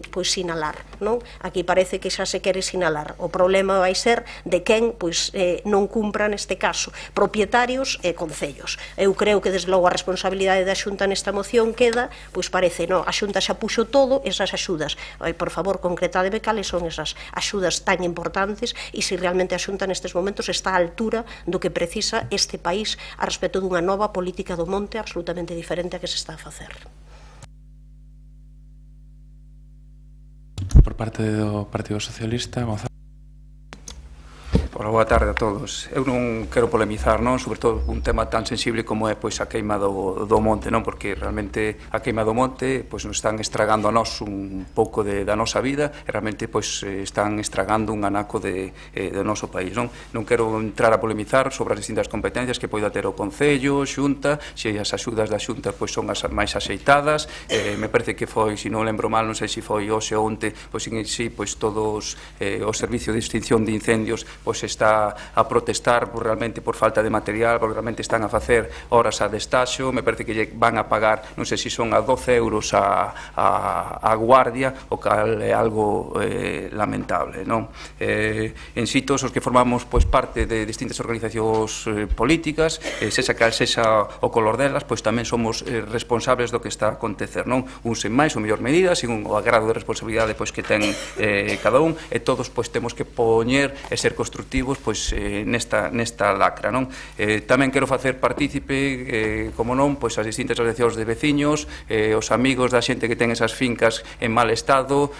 pois sinalar, non? Aquí parece que xa se quere sinalar. O problema vai ser de quen pois non cumpra neste caso, propietarios e concellos. Eu creo que desde logo a responsabilidade da Xunta nesta moción queda, pois parece, non, a Xunta xa puxo todo esas axudas. Por favor, concretademe cales son esas axudas tan importantes e se realmente a Xunta nestes momentos está á altura do que precisa este país a respecto dunha nova política do monte absolutamente diferente a que se está a facer. Por parte do Partido Socialista, Gonzalo. Hola, boa tarde a todos. Eu non quero polemizar, non, sobre todo un tema tan sensible como é pois a queima do monte, non, porque realmente a queima do monte pois nos están estragando a nós un pouco da nosa vida e realmente pois están estragando un anaco do noso país, non? Non quero entrar a polemizar sobre as distintas competencias que poida ter o Concello, Xunta, se as axudas da Xunta pois son as máis axeitadas, me parece que foi, se non lembro mal, non sei se foi hoxe ou onte, pois en si pois todos o Servicio de Extinción de Incendios pois está a protestar realmente por falta de material, porque realmente están a facer horas a destaxo, me parece que van a pagar, non sei se son a 12 euros a guardia, o cal é algo lamentable, non? En si, todos os que formamos pois parte de distintas organizacións políticas, sexa cal sexa o color delas, pois tamén somos responsables do que está a acontecer, non? Uns en máis ou mellor medida, según o agrado de responsabilidade pois que ten cada un, e todos pois temos que poñer e ser constructivos pois nesta lacra, non? Tamén quero facer partícipe, como non, pois as distintas asociacións de veciños, os amigos da xente que ten esas fincas en mal estado,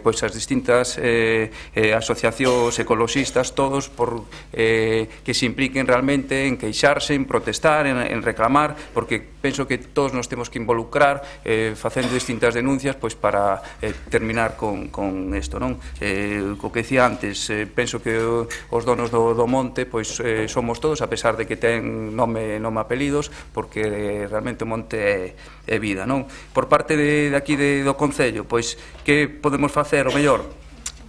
pois as distintas asociacións ecoloxistas, todos por que se impliquen realmente en queixarse, en protestar, en reclamar, porque penso que todos nos temos que involucrar facendo distintas denuncias pois para terminar con isto, non? O que decía antes, penso que os donos do monte pois somos todos, a pesar de que ten nome apelidos, porque realmente o monte é vida, non? Por parte de aquí do Concello, pois que podemos facer o mellor?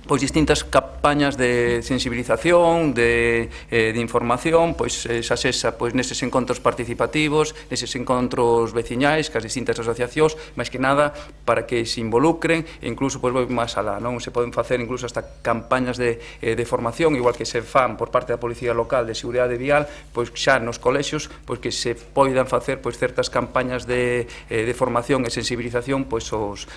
Pois distintas campañas de sensibilización, de información, pois xa sexa pois neses encontros participativos, neses encontros veciñais, cas distintas asociacións, máis que nada para que se involucren e incluso pois vou máis alá, non? Se poden facer incluso hasta campañas de formación, igual que se fan por parte da Policía Local de Seguridade Vial, pois xa nos colexios, pois que se poidan facer pois certas campañas de formación e sensibilización pois os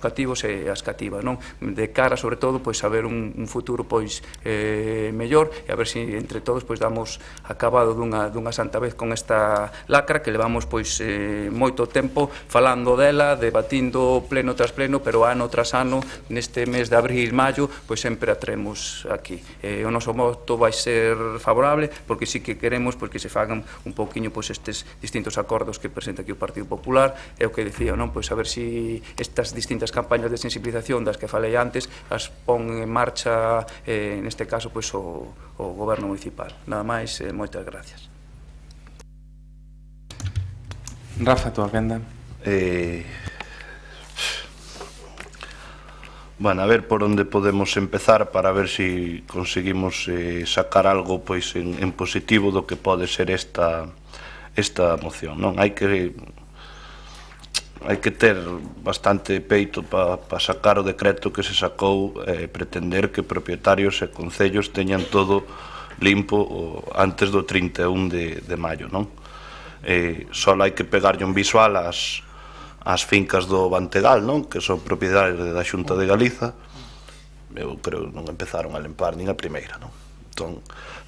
cativos e as cativas, non? De cara, sobre todo, pois a ver un futuro pois mellor e a ver se entre todos pois damos acabado dunha santa vez con esta lacra que levamos pois moito tempo falando dela, debatindo pleno tras pleno, pero ano tras ano neste mes de abril, maio, pois sempre a traemos aquí. O noso voto vai ser favorable porque sí que queremos pois que se fagan un pouquiño pois estes distintos acordos que presenta aquí o Partido Popular, é o que decía, non? Pois a ver se estas distintas campañas de sensibilización das que falei antes as pon en marcha, neste caso, pois o Goberno Municipal. Nada máis, moitas gracias. Rafa, tu quenda? Bueno, a ver por onde podemos empezar para ver se conseguimos sacar algo pois en positivo do que pode ser esta moción, non? Hai que ter bastante peito para sacar o decreto que se sacou pretender que propietarios e concellos teñan todo limpo antes do 31 de maio, non? Só hai que pegarlle un visual ás fincas do Bantegal, non? Que son propiedades da Xunta de Galiza. Eu creo que non empezaron a limpar nin a primeira, non? Entón,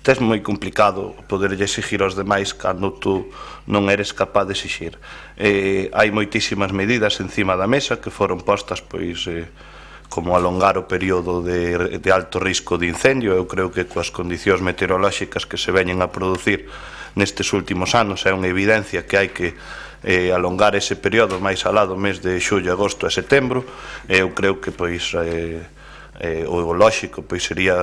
tes moi complicado poderlle exigir aos demais cando tú non eres capaz de exigir. Hai moitísimas medidas encima da mesa que foron postas pois como alongar o período de alto risco de incendio. Eu creo que coas condicións meteorolóxicas que se veñen a producir nestes últimos anos é unha evidencia que hai que alongar ese período máis alá do mes de xullo, agosto e setembro. Eu creo que pois o lóxico pois sería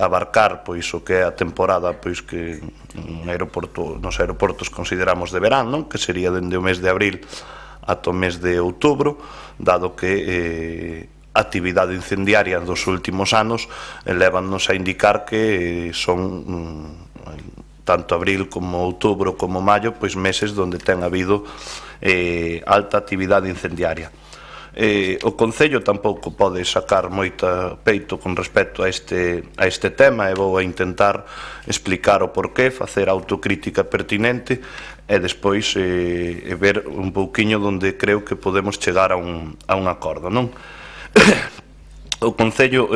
abarcar pois o que é a temporada pois que nos aeroportos consideramos de verán, non? Que sería dende o mes de abril ata o mes de outubro, dado que a actividade incendiaria dos últimos anos levannos a indicar que son tanto abril como outubro como maio pois meses onde ten habido alta actividade incendiaria. O Concello tampouco pode sacar moita peito con respecto a este tema, e vou a intentar explicar o porqué, facer autocrítica pertinente e despois ver un pouquiño onde creo que podemos chegar a un acordo, non? O Concello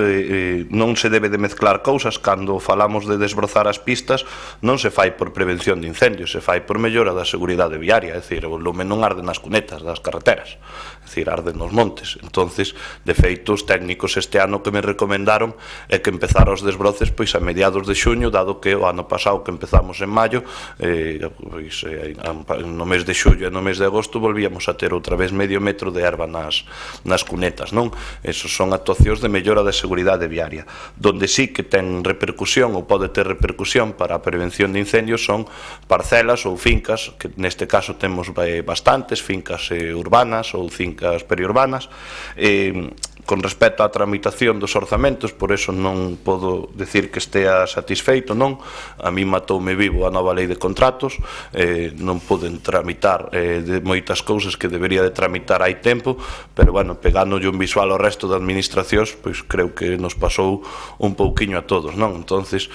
non se debe de mezclar cousas. Cando falamos de desbrozar as pistas, non se fai por prevención de incendios, se fai por mellora da seguridade viaria. É dicir, o lume non arde nas cunetas das carreteras, é dicir, arde nos montes. Entonces, de feito, os técnicos este ano que me recomendaron é que empezara os desbroces pois a mediados de xuño, dado que o ano pasado que empezamos en maio, no mes de xullo e no mes de agosto volvíamos a ter outra vez medio metro de erva nas cunetas, non? Esos son actuacións de mellora da seguridade viaria. Donde sí que ten repercusión ou pode ter repercusión para a prevención de incendios son parcelas ou fincas, que neste caso temos bastantes fincas urbanas ou fincas periurbanas. Con respecto á tramitación dos orzamentos, por eso non podo decir que estea satisfeito, non? A mí matoume vivo a nova lei de contratos, non poden tramitar de moitas cousas que debería de tramitar hai tempo, pero, bueno, pegándolle un visual ao resto de administracións, pois creo que nos pasou un pouquiño a todos, non? Entonces,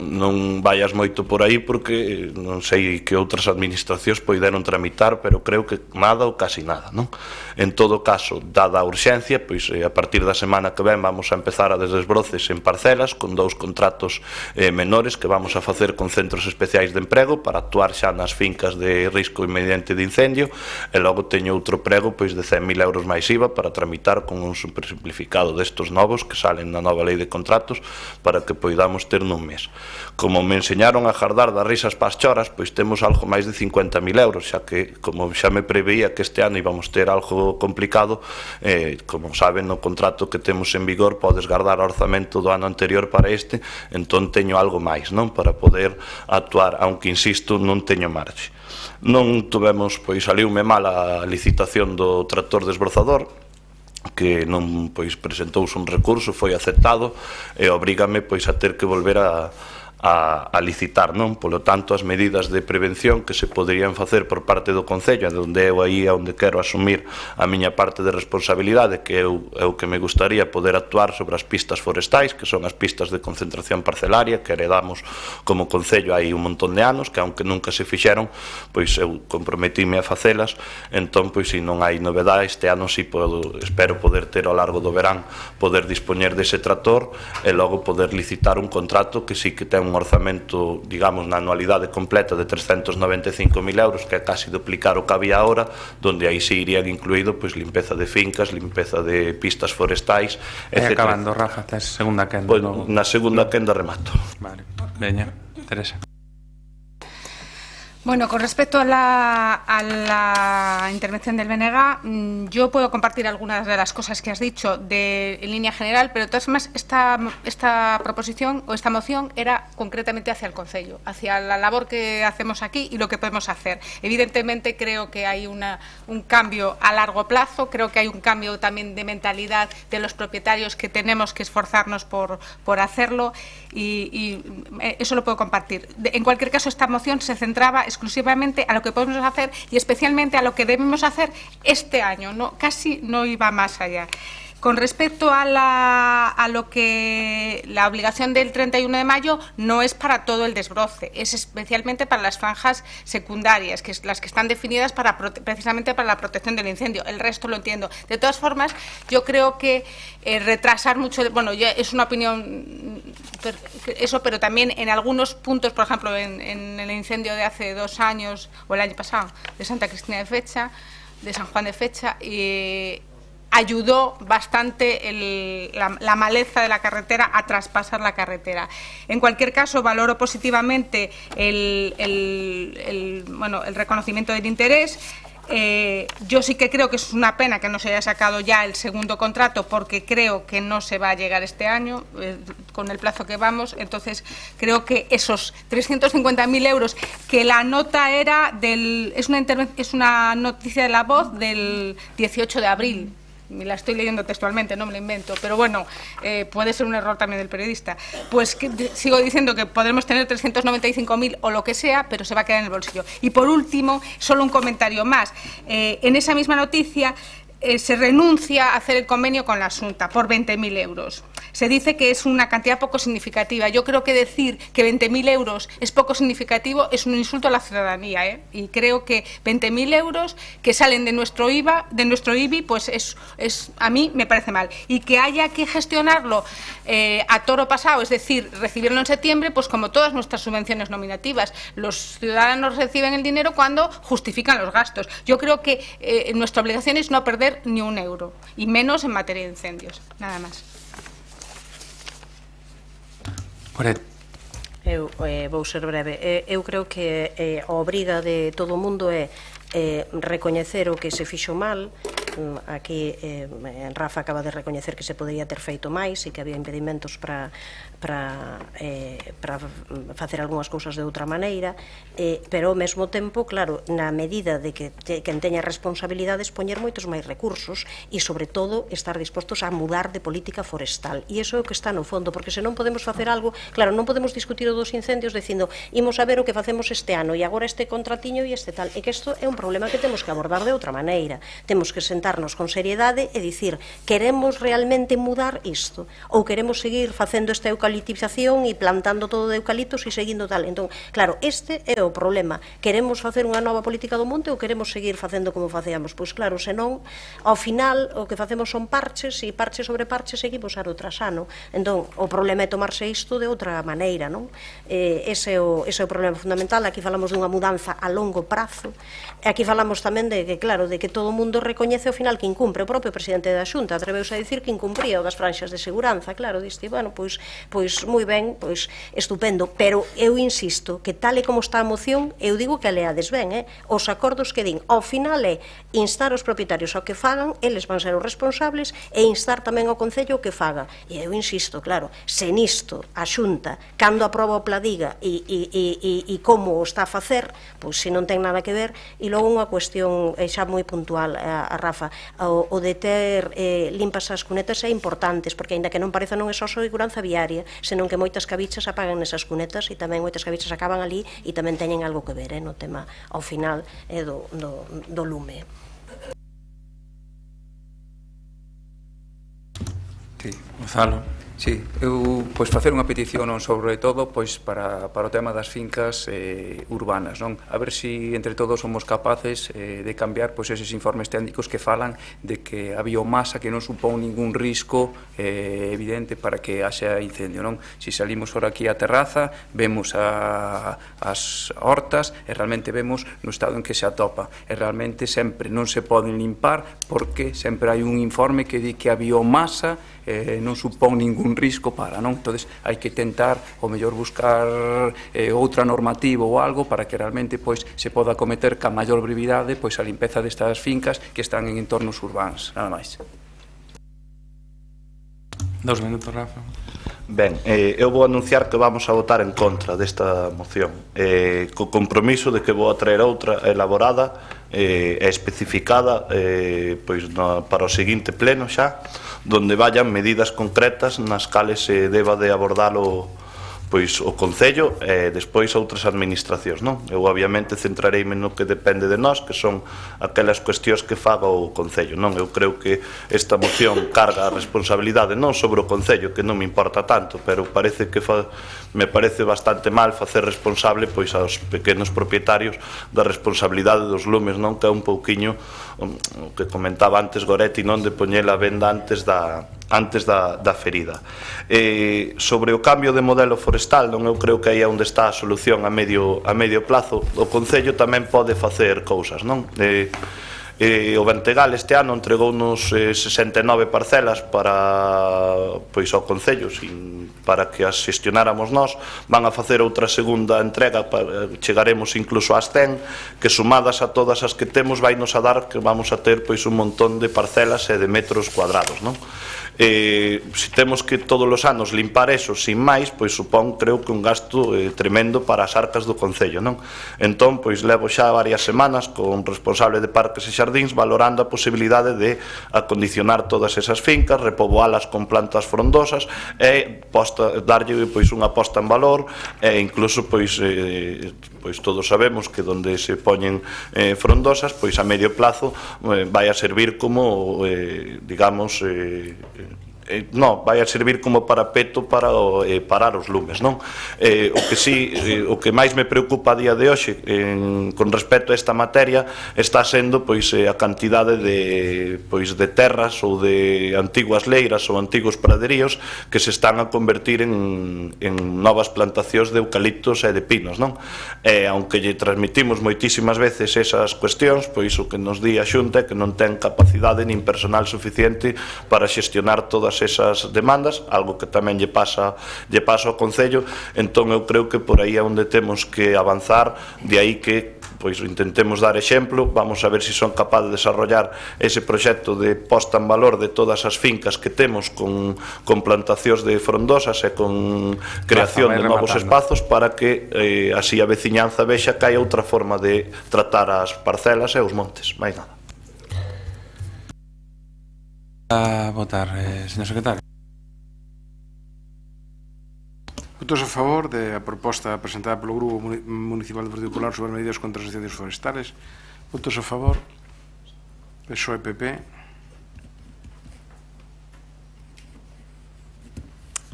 non vayas moito por aí, porque non sei que outras administracións poideron tramitar, pero creo que nada ou casi nada, non? En todo caso, dada a urxencia, pois a partir da semana que ven vamos a empezar a desbroces en parcelas con 2 contratos menores que vamos a facer con centros especiais de emprego para actuar xa nas fincas de risco inminente de incendio, e logo teño outro prego pois de 100.000 euros máis IVA para tramitar con un supersimplificado destos novos que salen na nova lei de contratos para que poidamos ter nun mes. Como me enseñaron a jardar das risas pas choras, pois temos algo máis de 50.000 euros, xa que como xa me preveía que este ano íbamos ter algo complicado, como saben, no contrato que temos en vigor podes guardar o orzamento do ano anterior para este, entón teño algo máis, non? Para poder actuar, aunque insisto, non teño marxe. Non tuvemos, pois saliume mal a licitación do tractor desbrozador, que non, pois presentouse un recurso, foi aceptado e obrígame pois a ter que volver a licitar, non? Polo tanto, as medidas de prevención que se poderían facer por parte do Concello, onde eu aí é onde quero asumir a miña parte de responsabilidade, que é o que me gustaría poder actuar sobre as pistas forestais, que son as pistas de concentración parcelaria que heredamos como Concello hai un montón de anos, que aunque nunca se fixeron, pois eu comprometíme a facelas. Entón, pois se non hai novedade, este ano si espero poder ter ao largo do verán poder dispoñer dese tractor e logo poder licitar un contrato que sí que ten un orzamento, digamos, na anualidade completa de 395.000 euros, que é casi duplicar o que había ahora, donde aí se irían incluído pois limpeza de fincas, limpeza de pistas forestais, etc. Acabando, Rafa, tes segunda quenda. Pois, na segunda quenda remato. Vale, veña, Teresa. Bueno, con respecto a la intervención del BNG, yo puedo compartir algunas de las cosas que has dicho en línea general, pero de todas formas esta proposición o esta moción era concretamente hacia el Concello, hacia la labor que hacemos aquí y lo que podemos hacer. Evidentemente creo que hay un cambio a largo plazo, creo que hay un cambio también de mentalidad de los propietarios que tenemos que esforzarnos por hacerlo y eso lo puedo compartir. En cualquier caso, esta moción se centraba exclusivamente a lo que podemos hacer y especialmente a lo que debemos hacer este año, casi no iba más allá. Con respecto a lo que la obligación del 31 de mayo no es para todo el desbroce, es especialmente para las franjas secundarias, que es las que están definidas precisamente para la protección del incendio. El resto lo entiendo. De todas formas, yo creo que retrasar mucho, bueno, ya es una opinión, eso, pero también en algunos puntos, por ejemplo, en el incendio de hace 2 años, o el año pasado, de Santa Cristina de Fecha, de San Juan de Fecha, ayudó bastante la maleza de la carretera a traspasar la carretera. En cualquier caso, valoro positivamente el reconocimiento del interés. Yo sí que creo que es una pena que no se haya sacado ya el segundo contrato, porque creo que no se va a llegar este año con el plazo que vamos. Entonces creo que esos 350.000 euros, que la nota era es una noticia de La Voz del 18 de abril, me la estoy leyendo textualmente, no me la invento, pero bueno, puede ser un error también del periodista. Pues sigo diciendo que podremos tener 395.000 o lo que sea, pero se va a quedar en el bolsillo. Y por último, solo un comentario más. En esa misma noticia se renuncia a hacer el convenio con la Xunta por 20.000 euros. Se dice que es una cantidad poco significativa. Yo creo que decir que 20.000 euros es poco significativo es un insulto a la ciudadanía, y creo que 20.000 euros que salen de nuestro IBI, pues a mí me parece mal. Y que haya que gestionarlo a toro pasado, es decir, recibirlo en septiembre, pues como todas nuestras subvenciones nominativas. Los ciudadanos reciben el dinero cuando justifican los gastos. Yo creo que nuestra obligación es no perder ni un euro, y menos en materia de incendios. Nada más. Eu vou ser breve. Eu creo que a obriga de todo o mundo é recoñecer o que se fixo mal. Aquí Rafa acaba de recoñecer que se podría ter feito máis e que había impedimentos para facer algunhas cousas de outra maneira, pero ao mesmo tempo, claro, na medida de que quen teña responsabilidades, poñer moitos máis recursos e, sobre todo, estar dispostos a mudar de política forestal. E iso é o que está no fondo, porque se non podemos facer algo, claro, non podemos discutir o dos incendios dicindo, imos a ver o que facemos este ano e agora este contratiño e este tal, e que isto é un problema que temos que abordar de outra maneira. Temos que sentarnos con seriedade e dicir, queremos realmente mudar isto? Ou queremos seguir facendo esta eucaliptización e plantando todo de eucaliptos e seguindo tal? Entón, claro, este é o problema. Queremos facer unha nova política do monte ou queremos seguir facendo como facíamos? Pois claro, senón, ao final, o que facemos son parches, e parche sobre parche seguimos ano tras ano. Entón, o problema é tomarse isto de outra maneira, non? Ese é o problema fundamental. Aquí falamos dunha mudanza a longo prazo. Aquí falamos tamén de que, claro, de que todo o mundo recoñece ao final que incumpre. O propio presidente da Xunta atreveuse a dicir que incumpría o das franxas de seguranza. Claro, diste, bueno, pois moi ben, pois estupendo, pero eu insisto que tal e como está a moción, eu digo que leades ben, os acordos que din, ao final é instar os propietarios ao que fagan, eles van ser os responsables, e instar tamén ao Concello o que faga. E eu insisto, claro, se nisto a Xunta, cando aproba o Pladiga e como o está a facer, pois se non ten nada que ver. E logo unha cuestión xa moi puntual a Rafa, o de ter limpas as cunetas é importantes, porque aínda que non pareza non é só seguranza viaria, senón que moitas cabichas apagan nesas cunetas e tamén moitas cabichas acaban ali e tamén teñen algo que ver no tema ao final do lume. Sí. Gonzalo. Sí, eu facer unha petición sobre todo para o tema das fincas urbanas, non? A ver se entre todos somos capaces de cambiar eses informes técnicos que falan de que a biomasa que non supón ningún risco evidente para que haxa incendio, non? Se salimos fora aquí á terraza, vemos as hortas e realmente vemos no estado en que se atopa, e realmente sempre non se poden limpar porque sempre hai un informe que di que a biomasa non supón ningún risco para, non? Entón, hai que tentar, o mellor, buscar outra normativa ou algo para que realmente se poda cometer ca maior brevidade a limpeza destas fincas que están en entornos urbanos, nada máis. 2 minutos, Rafa. Ben, eu vou anunciar que vamos a votar en contra desta moción, co compromiso de que vou a traer outra elaborada e especificada para o seguinte pleno xa, donde vayan medidas concretas nas cales se deba de abordalo o Concello e despois outras administracións, non? Eu obviamente centrareime no que depende de nós, que son aquelas cuestións que faga o Concello, non? Eu creo que esta moción carga a responsabilidade non sobre o Concello, que non me importa tanto, pero me parece bastante mal facer responsable aos pequenos propietarios da responsabilidade dos lumes, non? Que é un pouquiño o que comentaba antes Goretti, non? De poñer a venda antes da ferida. Sobre o cambio de modelo forestal, non, eu creo que aí é onde está a solución a medio plazo. O Concello tamén pode facer cousas, non? O Ventegal este ano entregounos 69 parcelas para ao Concello, para que as xestionáramos nós. Van a facer outra segunda entrega, chegaremos incluso ás 100, que sumadas a todas as que temos vai nos a dar que vamos a ter un montón de parcelas e de metros cuadrados, non? Se temos que todos os anos limpar eso sin máis, supón, creo que un gasto tremendo para as arcas do Concello, non? Entón, levo xa varias semanas con responsable de parques e xardíns valorando a posibilidade de acondicionar todas esas fincas, repoboalas con plantas frondosas e darlle unha posta en valor e incluso todos sabemos que donde se poñen frondosas, a medio plazo vai a servir como digamos vai a servir como parapeto para parar os lumes, non? O que máis me preocupa a día de hoxe con respecto a esta materia está sendo a cantidade de terras ou de antiguas leiras ou antigos praderíos que se están a convertir en novas plantacións de eucaliptos e de pinos, non? Aunque lle transmitimos moitísimas veces esas cuestións, o que nos di a Xunta é que non ten capacidade nin personal suficiente para xestionar todas esas demandas, algo que tamén lle pasa ao Concello. Entón eu creo que por aí é onde temos que avanzar, de aí que intentemos dar exemplo. Vamos a ver se son capaces de desarrollar ese proxecto de posta en valor de todas as fincas que temos con plantacións de frondosas e con creación de novos espazos para que así a veciñanza vexa que hai outra forma de tratar as parcelas e os montes, máis nada. A votar, señor secretario. Votos a favor da proposta presentada polo Grupo Municipal do Partido Popular sobre medidas contra os incendios forestales. Votos a favor. PSOE e PP.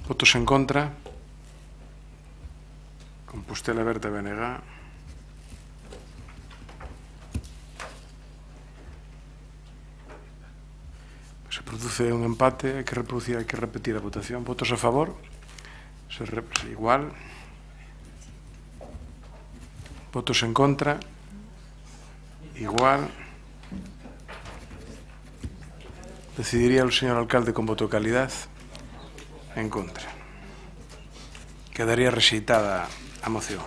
Votos en contra. Compostela Berta BNG. Se produce un empate, hai que repetir a votación. Votos a favor, igual. Votos en contra, igual. Decidiría o señor alcalde con voto de calidad, en contra. Quedaría rexeitada a moción.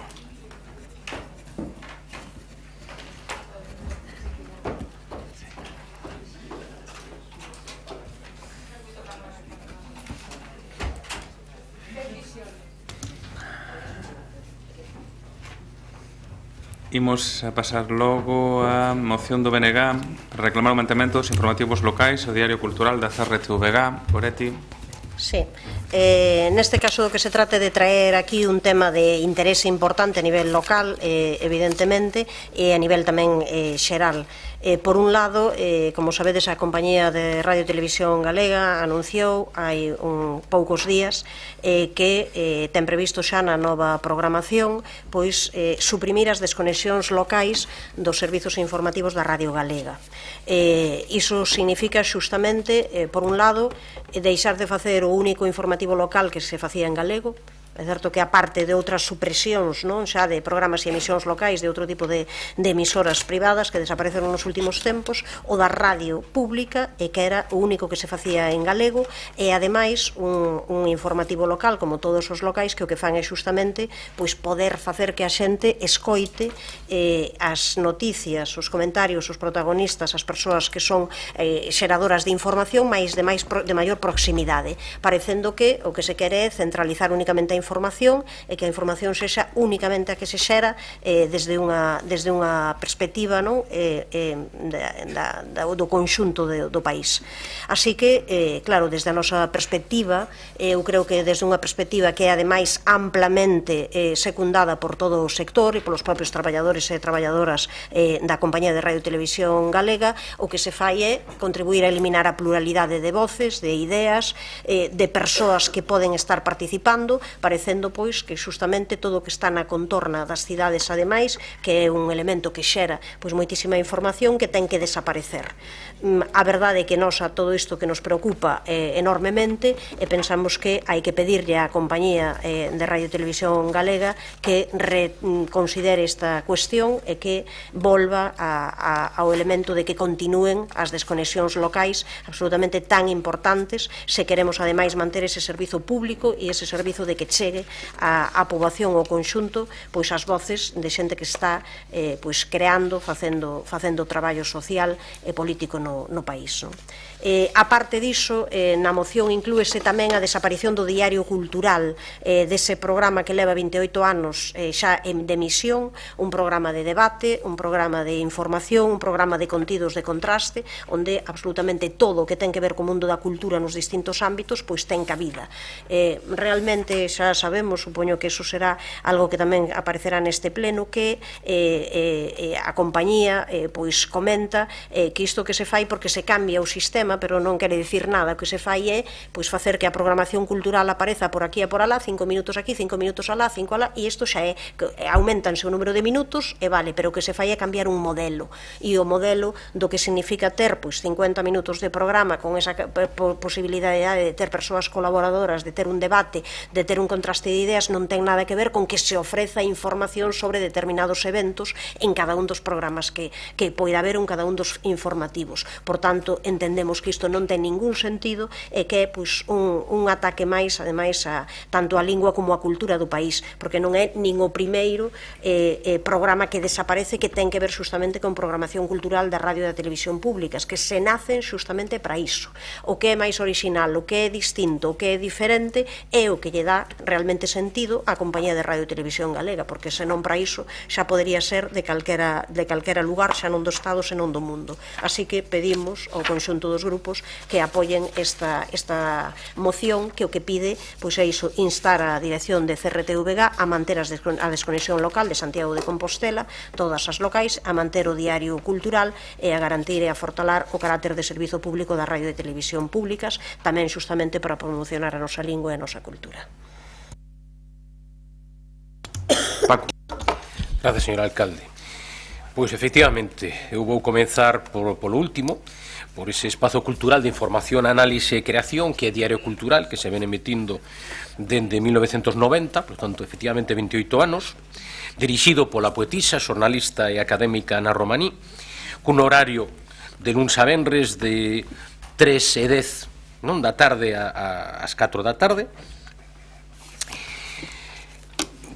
Imos a pasar logo a moción do BNG para reclamar o mantemento dos informativos locais ao Diario Cultural da CRTVG. Goretti. Sí. Neste caso do que se trate de traer aquí un tema de interese importante a nivel local, evidentemente, e a nivel tamén xeral. Por un lado, como sabedes, a compañía de Radio e Televisión Galega anunciou hai poucos días que ten previsto xa na nova programación suprimir as desconexións locais dos servizos informativos da Radio Galega. Iso significa xustamente, por un lado, deixar de facer o único informativo local que se facía en galego. É certo que a parte de outras supresións xa de programas e emisións locais de outro tipo de emisoras privadas que desapareceron nos últimos tempos, o da radio pública, e que era o único que se facía en galego, e ademais un informativo local como todos os locais que o que fan é xustamente poder facer que a xente escoite as noticias, os comentarios, os protagonistas, as persoas que son xeradoras de información de maior proximidade, parecendo que o que se quere é centralizar únicamente a información e que a información sexa únicamente a que se xera desde unha perspectiva do conxunto do país. Así que, claro, desde a nosa perspectiva, eu creo que desde unha perspectiva que é ademais amplamente secundada por todo o sector e polos propios traballadores e traballadoras da compañía de Radio e Televisión Galega, o que se fai é contribuir a eliminar a pluralidade de voces, de ideas, de persoas que poden estar participando para desaparecendo pois que xustamente todo o que está na contorna das cidades ademais, que é un elemento que xera pois moitísima información que ten que desaparecer. A verdade é que nos a todo isto que nos preocupa enormemente e pensamos que hai que pedirlle á compañía de Radio e Televisión Galega que reconsidere esta cuestión e que volva ao elemento de que continúen as desconexións locais absolutamente tan importantes se queremos ademais manter ese servizo público e ese servizo de que chegue á poboación ao conxunto pois as voces de xente que está pois creando, facendo traballo social e político no país. A parte diso, na moción inclúese tamén a desaparición do diario cultural dese programa que leva 28 anos xa de emisión, un programa de debate, un programa de información, un programa de contidos de contraste, onde absolutamente todo o que ten que ver co mundo da cultura nos distintos ámbitos pois ten cabida. Realmente xa sabemos, supoño que eso será algo que tamén aparecerá neste pleno, que a compañía pois comenta que isto que se fai porque se cambia o sistema, pero non quere dicir nada. O que se fai é pois facer que a programación cultural apareza por aquí e por alá, 5 minutos aquí, 5 minutos alá, 5 alá, e isto xa é, aumentanse o número de minutos e vale, pero o que se fai é cambiar un modelo, e o modelo do que significa ter pois 50 minutos de programa con esa posibilidade de ter persoas colaboradoras, de ter un debate, de ter un contraste de ideas, non ten nada que ver con que se ofreza información sobre determinados eventos en cada un dos programas que poida haber en cada un dos informativos. Por tanto, entendemos que isto non ten ningún sentido e que é pois, un ataque máis, ademais, tanto á lingua como á cultura do país, porque non é nin o primeiro programa que desaparece que ten que ver xustamente con programación cultural da radio e da televisión públicas, que se nacen xustamente para iso. O que é máis original, o que é distinto, o que é diferente, é o que lle dá realmente sentido á compañía de Radio e Televisión Galega, porque senón para iso xa podería ser de calquera lugar, xa non do Estado, senón do mundo. Así que pedimos ao conxunto dos grupos que apoyen esta moción que o que pide pois é iso, instar a dirección de CRTVG a manter a desconexión local de Santiago de Compostela, todas as locais, a manter o diario cultural e a garantir e a fortalar o carácter de servizo público da radio e televisión públicas, tamén xustamente para promocionar a nosa lingua e a nosa cultura. Gracias, señor alcalde. Pois, efectivamente, eu vou comenzar polo último, por ese espazo cultural de información, análise e creación, que é Diario Cultural, que se ven emitindo dende 1990, por tanto, efectivamente, 28 anos, dirixido pola poetisa, xornalista e académica Ana Romaní, cun horario de luns a venres de 3:10 da tarde ás 4 da tarde,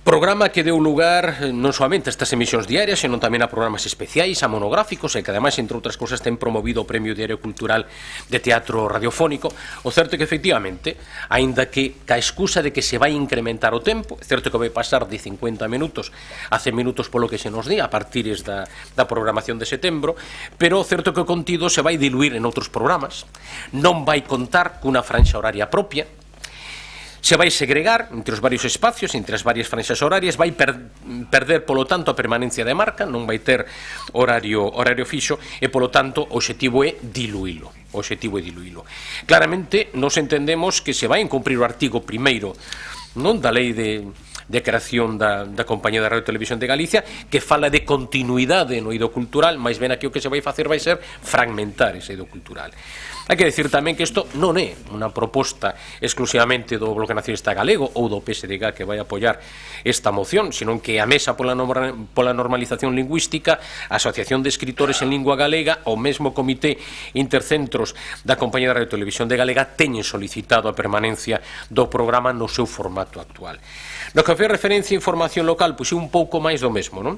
programa que deu lugar non soamente a estas emisións diarias, senón tamén a programas especiais, a monográficos, e que ademais, entre outras cousas, ten promovido o Premio Diario Cultural de Teatro Radiofónico. O certo é que, efectivamente, aínda que ca excusa de que se vai incrementar o tempo, é certo que vai pasar de 50 minutos a 100 minutos polo que se nos di a partir da programación de setembro, pero o certo é que o contido se vai diluir en outros programas, non vai contar cunha franxa horaria propia, se vai segregar entre os varios espacios, entre as varias franxas horarias, vai perder, polo tanto, a permanencia de marca, non vai ter horario fixo, e, polo tanto, o obxectivo é diluílo. Claramente, nos entendemos que se vai incumprir o artigo primeiro da lei de creación da Compañía de Radio e Televisión de Galicia, que fala de continuidade no eido cultural, máis ben aquí o que se vai facer vai ser fragmentar ese eido cultural. Hai que decir tamén que isto non é unha proposta exclusivamente do Bloque Nacionalista Galego ou do PSDG que vai apoiar esta moción, senón que a Mesa pola Normalización Lingüística, a Asociación de Escritores en Lingua Galega, o mesmo Comité Intercentros da Compañía de Radio e Televisión de Galega teñen solicitado a permanencia do programa no seu formato actual. No que fai referencia a información local, pois é un pouco máis do mesmo, non?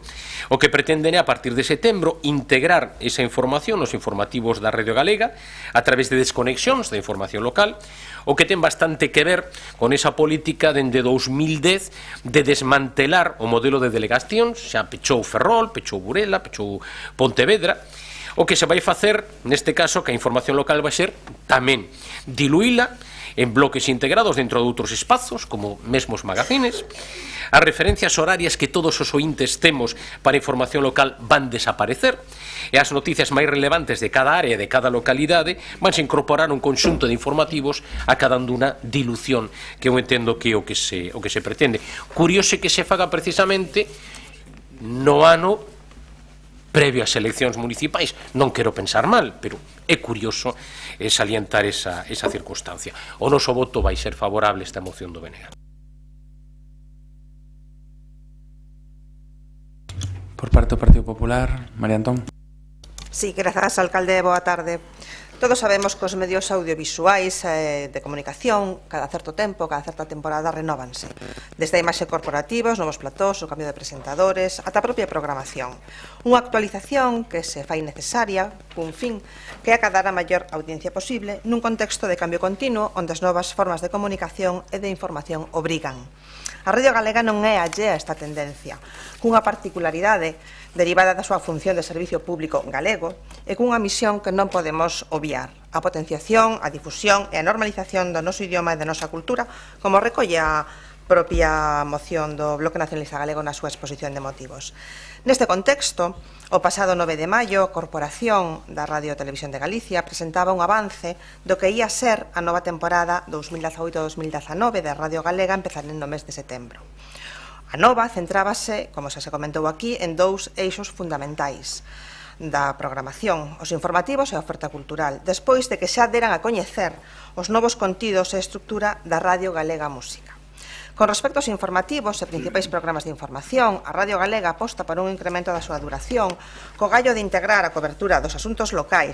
O que pretenden é, a partir de setembro, integrar esa información nos informativos da Radio Galega a través de desconexións da información local, o que ten bastante que ver con esa política dende 2010 de desmantelar o modelo de delegacións, xa pechou Ferrol, pechou Burela, pechou Pontevedra. O que se vai facer, neste caso, que a información local vai ser tamén diluíla en bloques integrados dentro de outros espazos, como mesmos magazines. As referencias horarias que todos os ointes temos para información local van desaparecer, e as noticias máis relevantes de cada área e de cada localidade vanse incorporar un conxunto de informativos a cada unha dilución, que eu entendo que é o que se pretende. Curioso que se faga precisamente no ano previo ás eleccións municipais. Non quero pensar mal, pero é curioso salientar esa circunstancia. O noso voto vai ser favorable a esta moción do BNG. Por parte do Partido Popular, María Antón. Sí, grazas, alcalde, boa tarde. Todos sabemos que os medios audiovisuais de comunicación, cada certo tempo, cada certa temporada, renóvanse. Desde a imaxe corporativa, os novos platós, o cambio de presentadores, ata a propia programación. Unha actualización que se fai necesaria, cun fin, que é acadar a maior audiencia posible nun contexto de cambio continuo onde as novas formas de comunicación e de información obrigan. A Radio Galega non é allea a esta tendencia, cunha particularidade derivada da súa función de servicio público galego e cunha misión que non podemos obviar: a potenciación, a difusión e a normalización do noso idioma e da nosa cultura, como recolle a propia moción do Bloque Nacionalista Galego na súa exposición de motivos. Neste contexto, o pasado 9 de maio, a Corporación da Radio e Televisión de Galicia presentaba un avance do que ia ser a nova temporada 2018-2019 da Radio Galega empezando no mes de setembro. A nova centrábase, como xa se comentou aquí, en dous eixos fundamentais da programación, os informativos e a oferta cultural, despois de que xa deran a coñecer os novos contidos e estructura da Radio Galega Música. Con respecto aos informativos e principais programas de información, a Radio Galega aposta por un incremento da súa duración, co gallo de integrar a cobertura dos asuntos locais,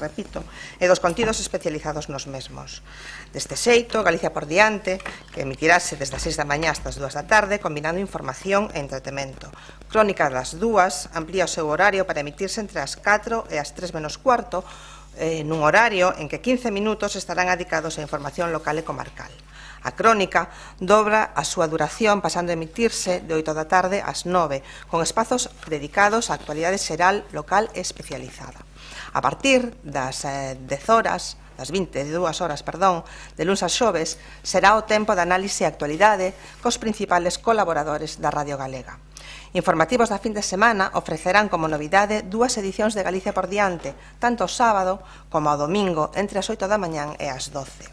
repito, e dos contidos especializados nos mesmos. Deste xeito, Galicia por diante, que emitirase desde as 6 da mañá hasta as 2 da tarde, combinando información e entretemento. Crónica das 2 amplía o seu horario para emitirse entre as 4 e as 3 menos cuarto, nun horario en que 15 minutos estarán dedicados a información local e comarcal. A crónica dobra a súa duración pasando a emitirse de 8 da tarde ás 9, con espazos dedicados á actualidade xeral, local e especializada. A partir das 22 horas, de luns a xoves, será o tempo de análise e actualidade cos principales colaboradores da Radio Galega. Informativos da fin de semana ofrecerán como novidade 2 edicións de Galicia por diante, tanto o sábado como o domingo, entre as 8 da mañán e as 12.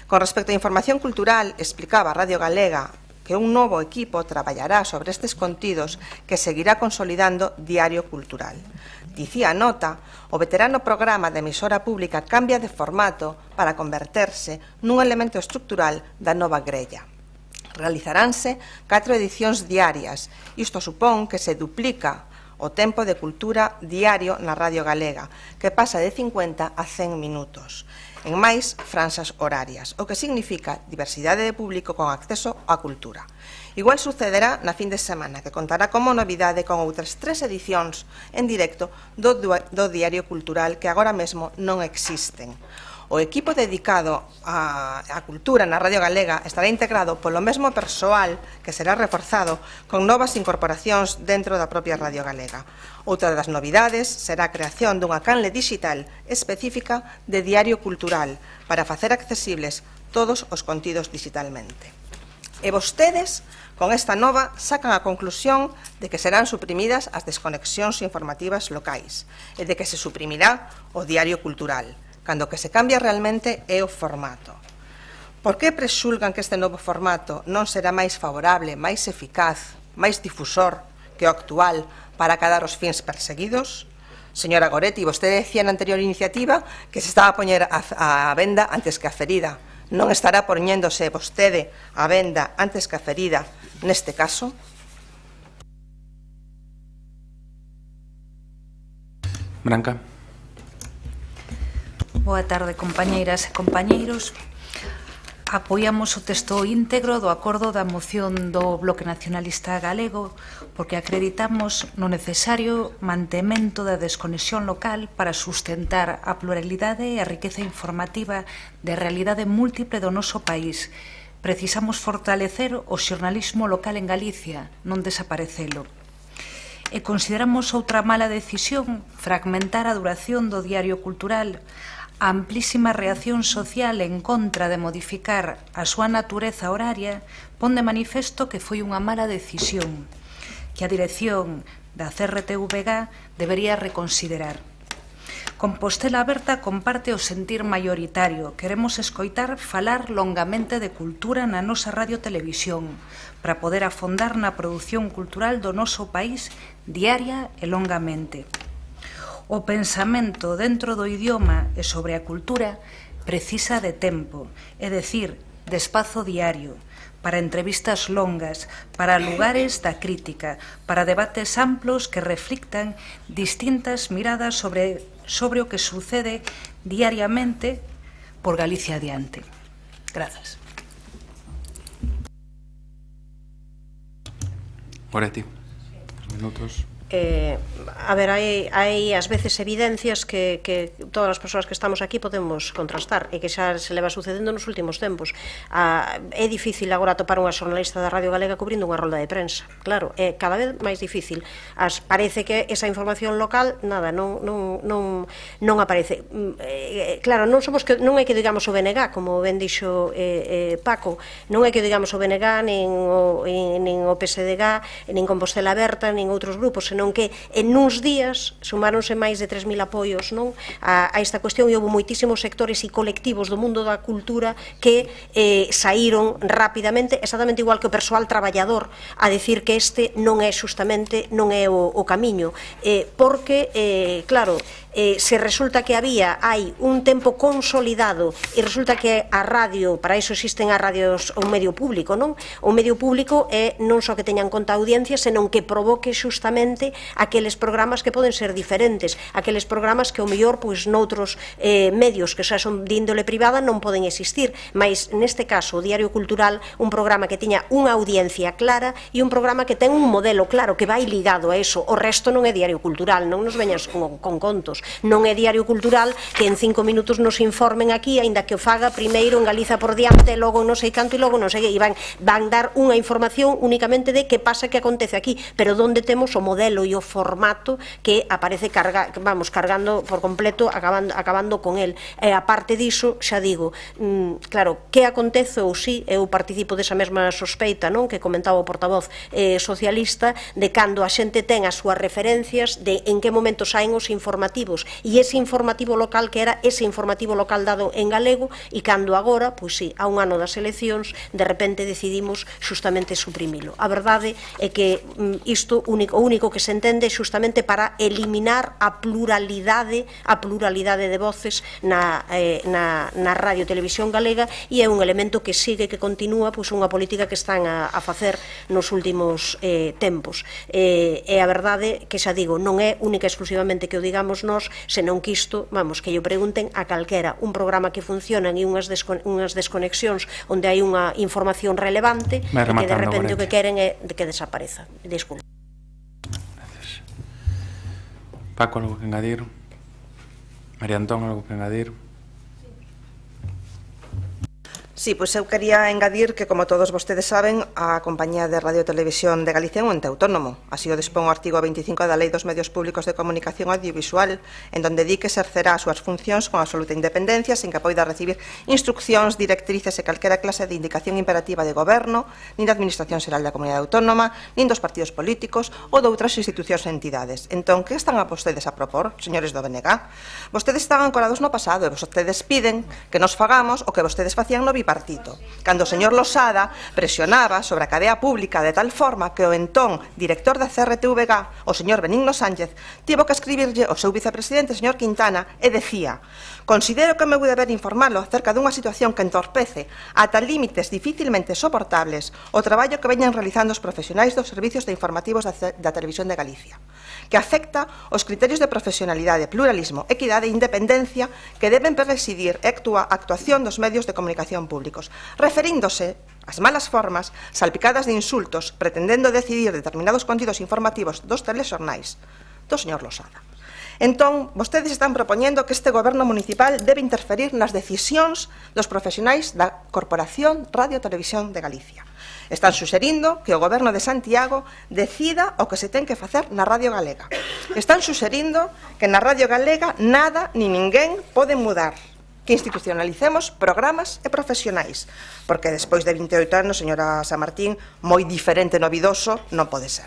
Con respecto á información cultural, explicaba a Radio Galega que un novo equipo traballará sobre estes contidos que seguirá consolidando Diario Cultural. Dicía a nota, o veterano programa de emisora pública cambia de formato para converterse nun elemento estructural da nova grella. Realizaránse 4 edicións diarias. Isto supón que se duplica o tempo de cultura diario na Radio Galega, que pasa de 50 a 100 minutos, en máis franxas horarias, o que significa diversidade de público con acceso á cultura. Igual sucederá na fin de semana, que contará como novidade con outras 3 edicións en directo do Diario Cultural que agora mesmo non existen. O equipo dedicado á cultura na Radio Galega estará integrado polo mesmo persoal que será reforzado con novas incorporacións dentro da propia Radio Galega. Outra das novidades será a creación dunha canle digital específica de Diario Cultural para facer accesibles todos os contidos digitalmente. E vostedes, con esta nova, sacan a conclusión de que serán suprimidas as desconexións informativas locais e de que se suprimirá o Diario Cultural, cando que se cambia realmente é o formato. Por que presulgan que este novo formato non será máis favorable, máis eficaz, máis difusor que o actual para acadar os fins perseguidos? Señora Goretti, vostede decía na anterior iniciativa que se estaba a poñer a venda antes que a ferida. Non estará poñéndose vostede a venda antes que a ferida neste caso? Branca. Boa tarde, compañeiras e compañeiros. Apoiamos o texto íntegro do acordo da moción do Bloque Nacionalista Galego porque acreditamos no necesario mantemento da desconexión local para sustentar a pluralidade e a riqueza informativa de realidade múltiple do noso país. Precisamos fortalecer o xornalismo local en Galicia, non desaparecelo. E consideramos outra mala decisión fragmentar a duración do Diario Cultural A amplísima reacción social en contra de modificar a súa natureza horaria pon de manifesto que foi unha mala decisión que a dirección da CRTVG debería reconsiderar. Compostela Aberta comparte o sentir maioritario. Queremos escoitar falar longamente de cultura na nosa radio-televisión para poder afondar na produción cultural do noso país diaria e longamente. O pensamento dentro do idioma e sobre a cultura precisa de tempo, é dicir, de espazo diario, para entrevistas longas, para lugares da crítica, para debates amplos que reflictan distintas miradas sobre o que sucede diariamente por Galicia adiante. Grazas. Moretti, minutos. A ver, hai ás veces evidencias que todas as persoas que estamos aquí podemos contrastar e que xa se leva sucedendo nos últimos tempos. É difícil agora atopar unha xornalista da Radio Galega cubrindo unha rolda de prensa, claro, é cada vez máis difícil. Parece que esa información local, nada, non aparece. Claro, non é que digamos o BNG, como ben dixo Paco, non é que digamos o BNG, nin o PSDG, nin Compostela Aberta, nin outros grupos, senón que en uns días sumáronse máis de 3.000 apoios a esta cuestión e houve moitísimos sectores e colectivos do mundo da cultura que saíron rapidamente, exactamente igual que o persoal traballador, a decir que este non é xustamente non é o camiño, porque, claro, se resulta que hai un tempo consolidado e resulta que a radio, para iso existen as radios, un medio público, non? O medio público é non só que teñan conta audiencia, senón que provoque xustamente aqueles programas que poden ser diferentes, aqueles programas que o mellor noutros medios que xa son de índole privada non poden existir, mas neste caso o Diario Cultural, un programa que tiña unha audiencia clara e un programa que ten un modelo claro que vai ligado a eso. O resto non é Diario Cultural, non nos veñas con contos. Non é Diario Cultural que en 5 minutos nos informen aquí, aínda que o faga primeiro en Galiza por diante, logo non sei canto e logo non sei que, e van dar unha información únicamente de que pasa que acontece aquí, pero onde temos o modelo e o formato que aparece cargando por completo, acabando con el. E aparte diso, xa digo, claro, que acontece ou si, eu participo desa mesma sospeita, non, que comentaba o portavoz socialista, de cando a xente ten as súas referencias de en que momento saen os informativos e ese informativo local que era ese informativo local dado en galego e cando agora, pois si, a un ano das eleccións, de repente decidimos xustamente suprimilo. A verdade é que isto o único que se entende xustamente para eliminar a pluralidade de voces na radio e televisión galega e é un elemento que sigue, que continúa unha política que están a facer nos últimos tempos. E a verdade que xa digo, non é única exclusivamente que o digamos nós, senón que isto, que lle pregunten a calquera un programa que funcionan e unhas desconexións onde hai unha información relevante e que de repente o que queren é que desapareza. Disculpe. Paco, algo que engadir? María Antón, algo que engadir? Sí, pois eu quería engadir que, como todos vostedes saben, a Compañía de Radio e Televisión de Galicia é un ente autónomo. Así o dispón o artigo 25 da Lei dos Medios Públicos de Comunicación Audiovisual, en donde di que exercerá as súas funcións con absoluta independencia, sin que poida recibir instruccións, directrices e calquera clase de indicación imperativa de goberno, nin da Administración Xeral da Comunidade Autónoma, nin dos partidos políticos ou de outras institucións e entidades. Entón, que están a vostedes a propor, señores do BNG? Vostedes están ancorados no pasado e vostedes piden que nos fagamos o que vostedes facían no bipartito, cando o señor Losada presionaba sobre a cadea pública de tal forma que o entón director da CRTVG, o señor Benigno Sánchez, tivo que escribirlle ao seu vicepresidente, o señor Quintana, e decía: considero que é meu deber informarlo acerca dunha situación que entorpece ata límites dificilmente soportables o traballo que veñan realizando os profesionais dos servicios de informativos da Televisión de Galicia, que afecta os criterios de profesionalidade, pluralismo, equidade e independencia que deben presidir a actuación dos medios de comunicación públicos, referíndose ás malas formas salpicadas de insultos pretendendo decidir determinados contidos informativos dos telexornais do señor Losada. Entón, vostedes están propoñendo que este goberno municipal debe interferir nas decisións dos profesionais da Corporación Radio e Televisión de Galicia. Están suxerindo que o Goberno de Santiago decida o que se ten que facer na Radio Galega. Están suxerindo que na Radio Galega nada ni ninguén pode mudar, que institucionalicemos programas e profesionais, porque despois de 28 anos, señora Samartín, moi diferente e novidoso non pode ser.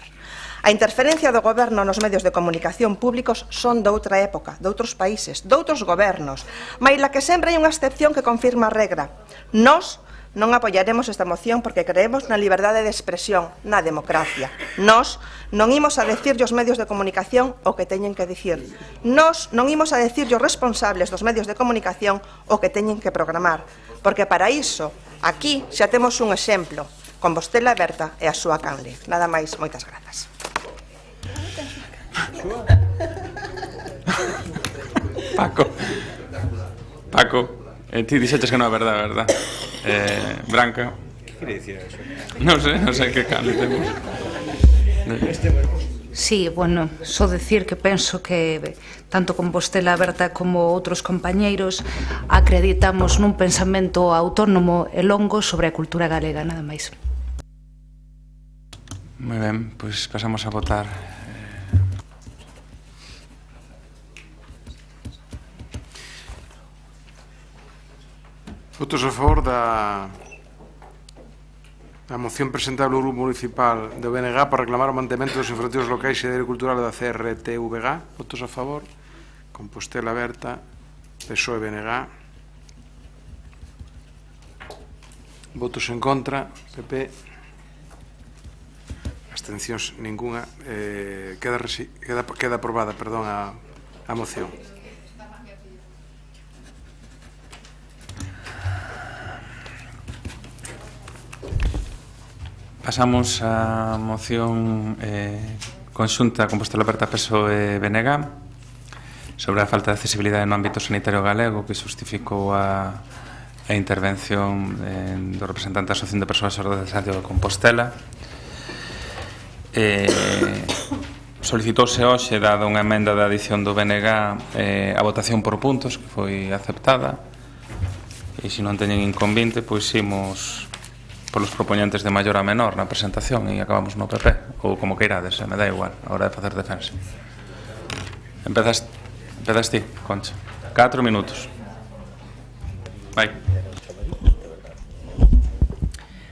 A interferencia do Goberno nos medios de comunicación públicos son de outra época, de outros países, de outros gobernos, maila que sempre hai unha excepción que confirma a regra. Nós non apoiaremos esta moción porque creemos na liberdade de expresión, na democracia. Nós non imos a decirlle aos medios de comunicación o que teñen que dicir. Nós non imos a decirlle aos responsables dos medios de comunicación o que teñen que programar. Porque para iso, aquí xa temos un exemplo, Compostela Aberta e a súa canle. Nada máis, moitas grazas. Paco, ti dixeches que non é verdad? Branca. Que quere dicir eso? Non sei que canle temos. Sí, bueno, só decir que penso que tanto Compostela Aberta como outros compañeiros acreditamos nun pensamento autónomo e longo sobre a cultura galega, nada máis. Moi ben, pois pasamos a votar. Votos a favor da moción presentada polo Grupo Municipal do BNG para reclamar o mantemento dos informativos locais e de cultural da CRTVG. Votos a favor. Compostela Aberta, PSOE, BNG. Votos en contra, PP. Abstencións ninguna. Queda aprobada, perdón, a moción. Pasamos á moción conxunta Compostela Aberta, PSOE e BNG sobre a falta de accesibilidade no ámbito sanitario galego que justificou a intervención do representante da Asociación de Persoas Sordas de Santiago de Compostela. Solicitouse hoxe, dada unha emenda de adición do BNG, a votación por puntos, que foi aceptada, e se non teñen inconvinte, pois imos polos propoñentes de maior a menor na presentación e acabamos no PP, ou como queirades, me dá igual, a hora de facer defensa. Empezas ti, Concha. 4 minutos. Vai.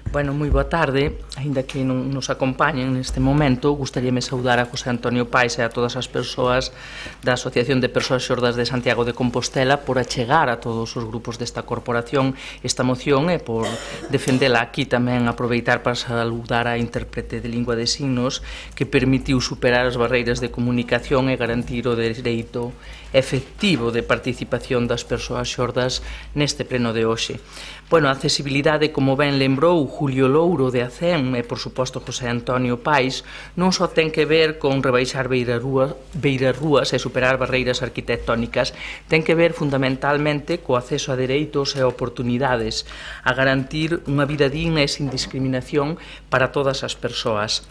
Bueno, moi boa tarde, aínda que non nos acompañen neste momento, gustaríame saudar a José Antonio Pais e a todas as persoas da Asociación de Persoas Xordas de Santiago de Compostela por achegar a todos os grupos desta corporación esta moción e por defendela aquí. Tamén aproveitar para saludar a intérprete de lingua de signos que permitiu superar as barreiras de comunicación e garantir o dereito efectivo de participación das persoas xordas neste pleno de hoxe. Bueno, a accesibilidade, como ben lembrou Julio Louro de ACEM e, por suposto, José Antonio Pais, non só ten que ver con rebaixar beirarrúas e superar barreiras arquitectónicas, ten que ver fundamentalmente co acceso a dereitos e oportunidades, a garantir unha vida digna e sin discriminación para todas as persoas.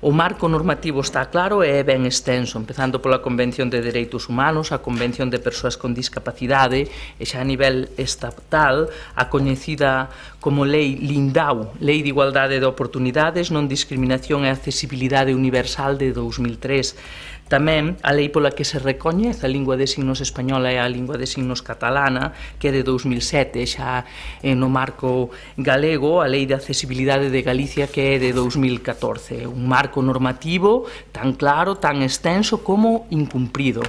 O marco normativo está claro e é ben extenso, empezando pola Convención de Dereitos Humanos, a Convención de Persoas con Discapacidade e xa a nivel estatal a coñecida como Lei Lindau, Lei de Igualdade de Oportunidades, Non Discriminación e Accesibilidade Universal de 2003. Tamén a lei pola que se recoñece a lingua de signos española e a lingua de signos catalana, que é de 2007, xa no marco galego, a Lei de Accesibilidade de Galicia, que é de 2014. Un marco normativo tan claro, tan extenso como incumprido.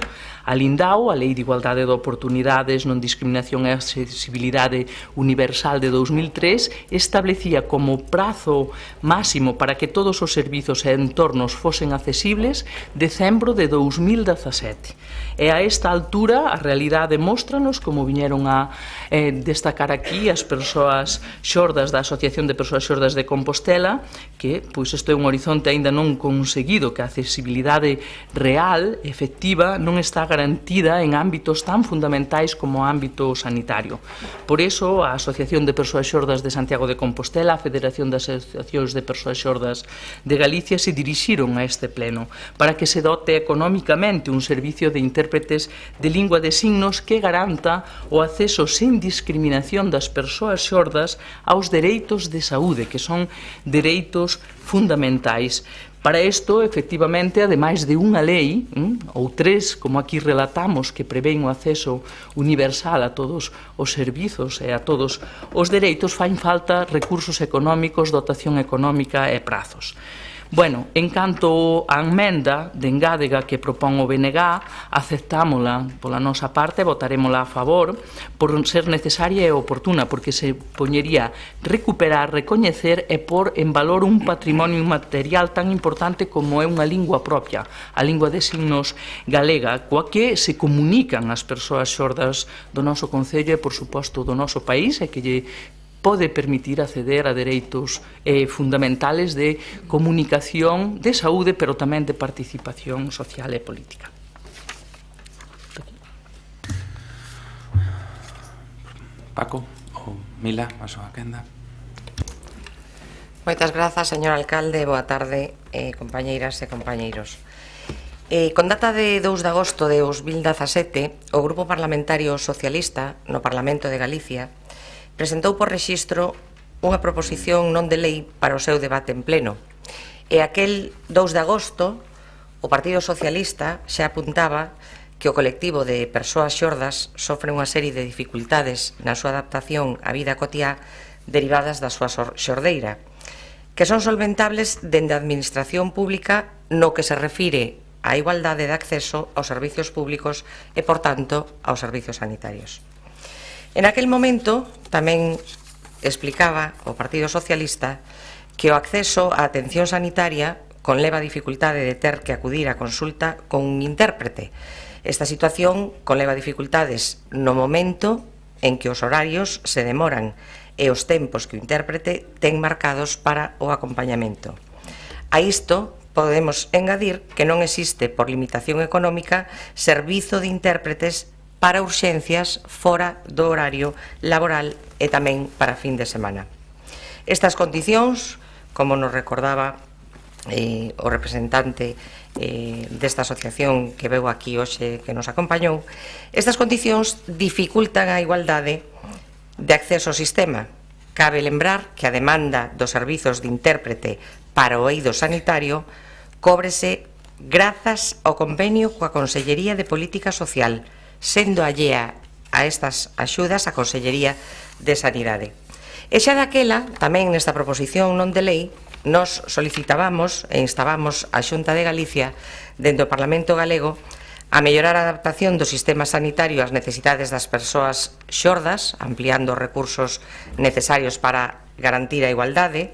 A Lindau, a Lei de Igualdade de Oportunidades, Non Discriminación e Accesibilidade Universal de 2003, establecía como prazo máximo para que todos os servizos e entornos fosen accesibles decembro de 2017. E a esta altura a realidade móstranos, como viñeron a destacar aquí as persoas xordas da Asociación de Persoas Xordas de Compostela, que pois isto é un horizonte aínda non conseguido, que a accesibilidade real, efectiva, non está garantida en ámbitos tan fundamentais como o ámbito sanitario. Por iso, a Asociación de Persoas Xordas de Santiago de Compostela, a Federación das Asociacións de Persoas Xordas de Galicia, se dirixiron a este pleno para que se dote e económicamente un servicio de intérpretes de lingua de signos que garanta o acceso sen discriminación das persoas xordas aos dereitos de saúde, que son dereitos fundamentais. Para isto, efectivamente, ademais de unha lei, ou tres, como aquí relatamos, que prevén o acceso universal a todos os servizos e a todos os dereitos, fan falta recursos económicos, dotación económica e prazos. Bueno, en canto á emenda de engádega que propón o BNG, aceptámola pola nosa parte, votarémola a favor, por ser necesaria e oportuna, porque se poñería recuperar, recoñecer e pôr en valor un patrimonio inmaterial tan importante como é unha lingua propia, a lingua de signos galega, coa que se comunican as persoas xordas do noso concello e, por suposto, do noso país, e que lle pode permitir acceder a dereitos fundamentales de comunicación, de saúde, pero tamén de participación social e política. Paco ou Mila, a súa quenda. Moitas grazas, señor alcalde. Boa tarde, compañeiras e compañeiros. Con data de 2 de agosto de 2017, o Grupo Parlamentario Socialista no Parlamento de Galicia presentou por rexistro unha proposición non de lei para o seu debate en pleno. E aquel 2 de agosto, o Partido Socialista xa apuntaba que o colectivo de persoas xordas sofre unha serie de dificultades na súa adaptación á vida cotiá derivadas da súa xordeira, que son solventables dende a administración pública no que se refire á igualdade de acceso aos servizos públicos e, por tanto, aos servizos sanitarios. En aquel momento tamén explicaba o Partido Socialista que o acceso á atención sanitaria conleva a dificultade de ter que acudir á consulta con un intérprete. Esta situación conleva dificultades no momento en que os horarios se demoran e os tempos que o intérprete ten marcados para o acompañamento. A isto podemos engadir que non existe, por limitación económica, servizo de intérpretes para urxencias fora do horario laboral e tamén para fin de semana. Estas condicións, como nos recordaba o representante desta asociación que veu aquí hoxe que nos acompañou, estas condicións dificultan a igualdade de acceso ao sistema. Cabe lembrar que a demanda dos servizos de intérprete para o eido sanitario cóbrese grazas ao convenio coa Consellería de Política Social, sendo allea a estas axudas a Consellería de Sanidade. E xa daquela, tamén nesta proposición non de lei, nos solicitábamos e instábamos a Xunta de Galicia, dentro do Parlamento Galego, a mellorar a adaptación do sistema sanitario ás necesidades das persoas xordas, ampliando os recursos necesarios para garantir a igualdade.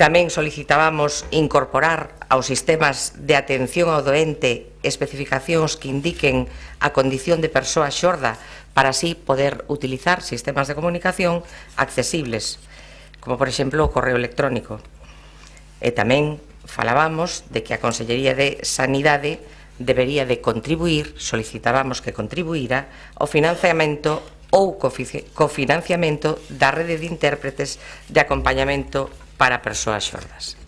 Tamén solicitábamos incorporar aos sistemas de atención ao doente especificacións que indiquen a condición de persoa xorda para así poder utilizar sistemas de comunicación accesibles, como por exemplo o correo electrónico. E tamén falábamos de que a Consellería de Sanidade debería de contribuir, solicitábamos que contribuíra ao financiamento ou cofinanciamento da rede de intérpretes de acompañamento para persoas xordas.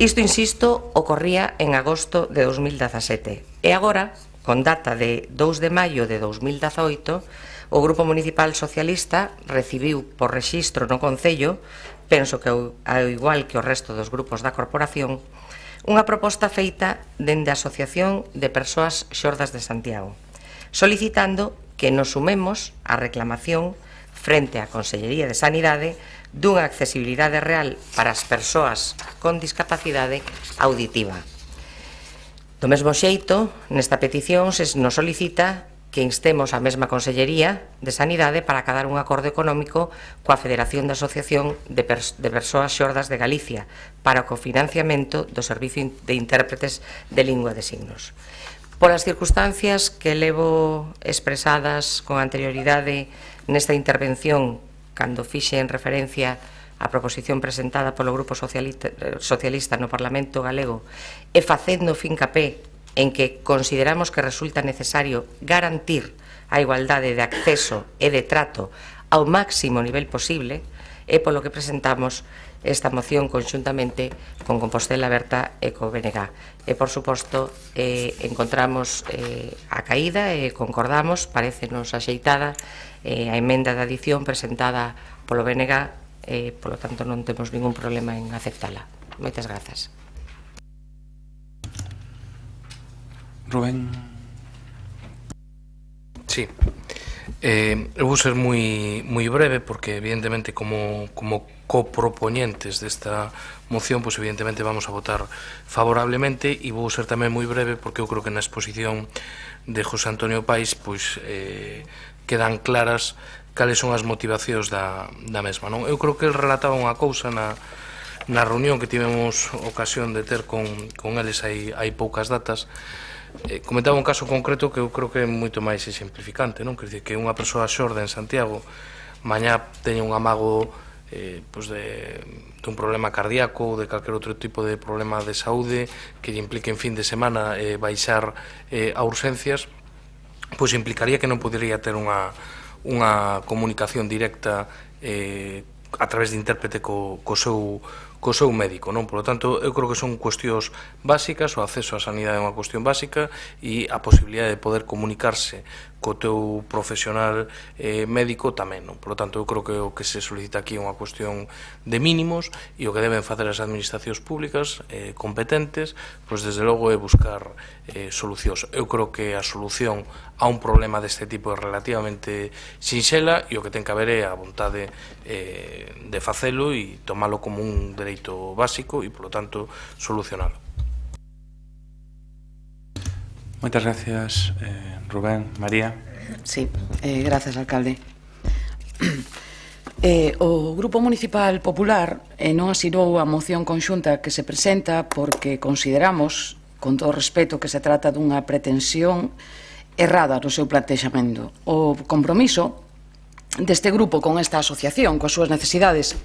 Isto, insisto, ocorría en agosto de 2017 e agora, con data de 2 de maio de 2018, o Grupo Municipal Socialista recibiu por rexistro no Concello, penso que ao igual que o resto dos grupos da corporación, unha proposta feita dende a Asociación de Persoas Xordas de Santiago, solicitando que nos sumemos á reclamación frente á Consellería de Sanidade dunha accesibilidade real para as persoas con discapacidade auditiva. Do mesmo xeito, nesta petición se nos solicita que instemos a mesma Consellería de Sanidade para acadar un acordo económico coa Federación de Asociación de Persoas Xordas de Galicia para o cofinanciamento do servicio de intérpretes de lingua de signos. Polas circunstancias que levo expresadas con anterioridade nesta intervención, cando fixe en referencia a proposición presentada polo Grupo Socialista no Parlamento Galego e facendo fincapé en que consideramos que resulta necesario garantir a igualdade de acceso e de trato ao máximo nivel posible, e polo que presentamos esta moción conxuntamente con Compostela Aberta e co BNG. E, por suposto, encontramos a caída e concordamos, parecenos axeitada a emenda de adición presentada polo BNG, polo tanto non temos ningún problema en aceptala. Moitas grazas. Rubén. Sí. Eu vou ser moi breve porque evidentemente como copropoñentes desta moción, pois evidentemente vamos a votar favorablemente, e vou ser tamén moi breve porque eu creo que na exposición de José Antonio Pais pois quedan claras cales son as motivacións da mesma, non? Eu creo que el relataba unha cousa na reunión que tivemos ocasión de ter con eles hai poucas datas. Comentaba un caso concreto que eu creo que é moito máis exemplificante, non? Quer dizer, que unha persoa xorda en Santiago mañá teña un amago dun problema cardíaco ou de calquer outro tipo de problema de saúde que lle implique en fin de semana baixar a urxencias, pois implicaría que non podería ter unha comunicación directa a través de intérprete co seu médico, non? Por lo tanto, eu creo que son cuestións básicas, o acceso á sanidade é unha cuestión básica e a posibilidade de poder comunicarse co teu profesional médico tamén, non? Por lo tanto, eu creo que o que se solicita aquí é unha cuestión de mínimos e o que deben facer as administracións públicas competentes, pois desde logo é buscar solucións. Eu creo que a solución a un problema deste tipo é relativamente sinxela e o que ten que haber é a vontade de facelo e tomalo como un dereito básico e, por lo tanto, solucionalo. Moitas gracias, Rubén. María. Sí, gracias, alcalde. O Grupo Municipal Popular non asinou a moción conxunta que se presenta porque consideramos, con todo respeto, que se trata dunha pretensión errada no seu plantexamento. O compromiso deste grupo con esta asociación, coas súas necesidades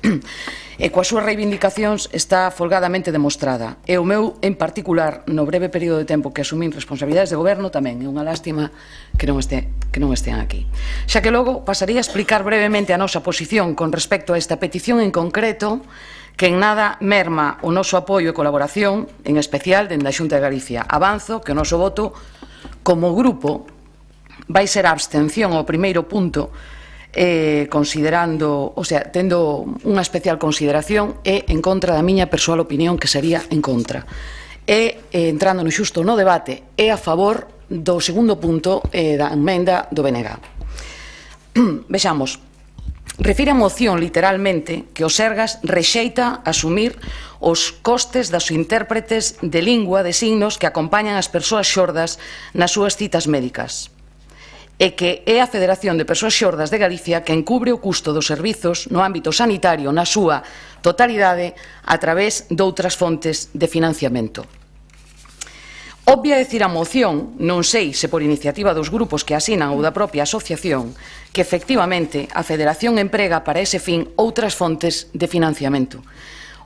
e coas súas reivindicacións está folgadamente demostrada. E o meu, en particular, no breve período de tempo que asumín responsabilidades de goberno, tamén é unha lástima que non estean aquí. Xa que logo pasaría a explicar brevemente a nosa posición con respecto a esta petición en concreto, que en nada merma o noso apoio e colaboración, en especial dende a Xunta de Galicia. Avanzo que o noso voto como grupo vai ser a abstención ao primeiro punto, considerando, o sea, tendo unha especial consideración e en contra da miña persoal opinión, que sería en contra. E entrando no xusto no debate, é a favor do segundo punto da emenda do BNG. Vexamos, refire a moción literalmente que o Sergas rexeita asumir os costes das intérpretes de lingua de signos que acompañan as persoas xordas nas súas citas médicas, e que é a Federación de Persoas Xordas de Galicia quen cubre o custo dos servizos no ámbito sanitario na súa totalidade a través doutras fontes de financiamento. Obvia decir a moción, non sei se por iniciativa dos grupos que asinan ou da propia asociación, que efectivamente a Federación emprega para ese fin outras fontes de financiamento.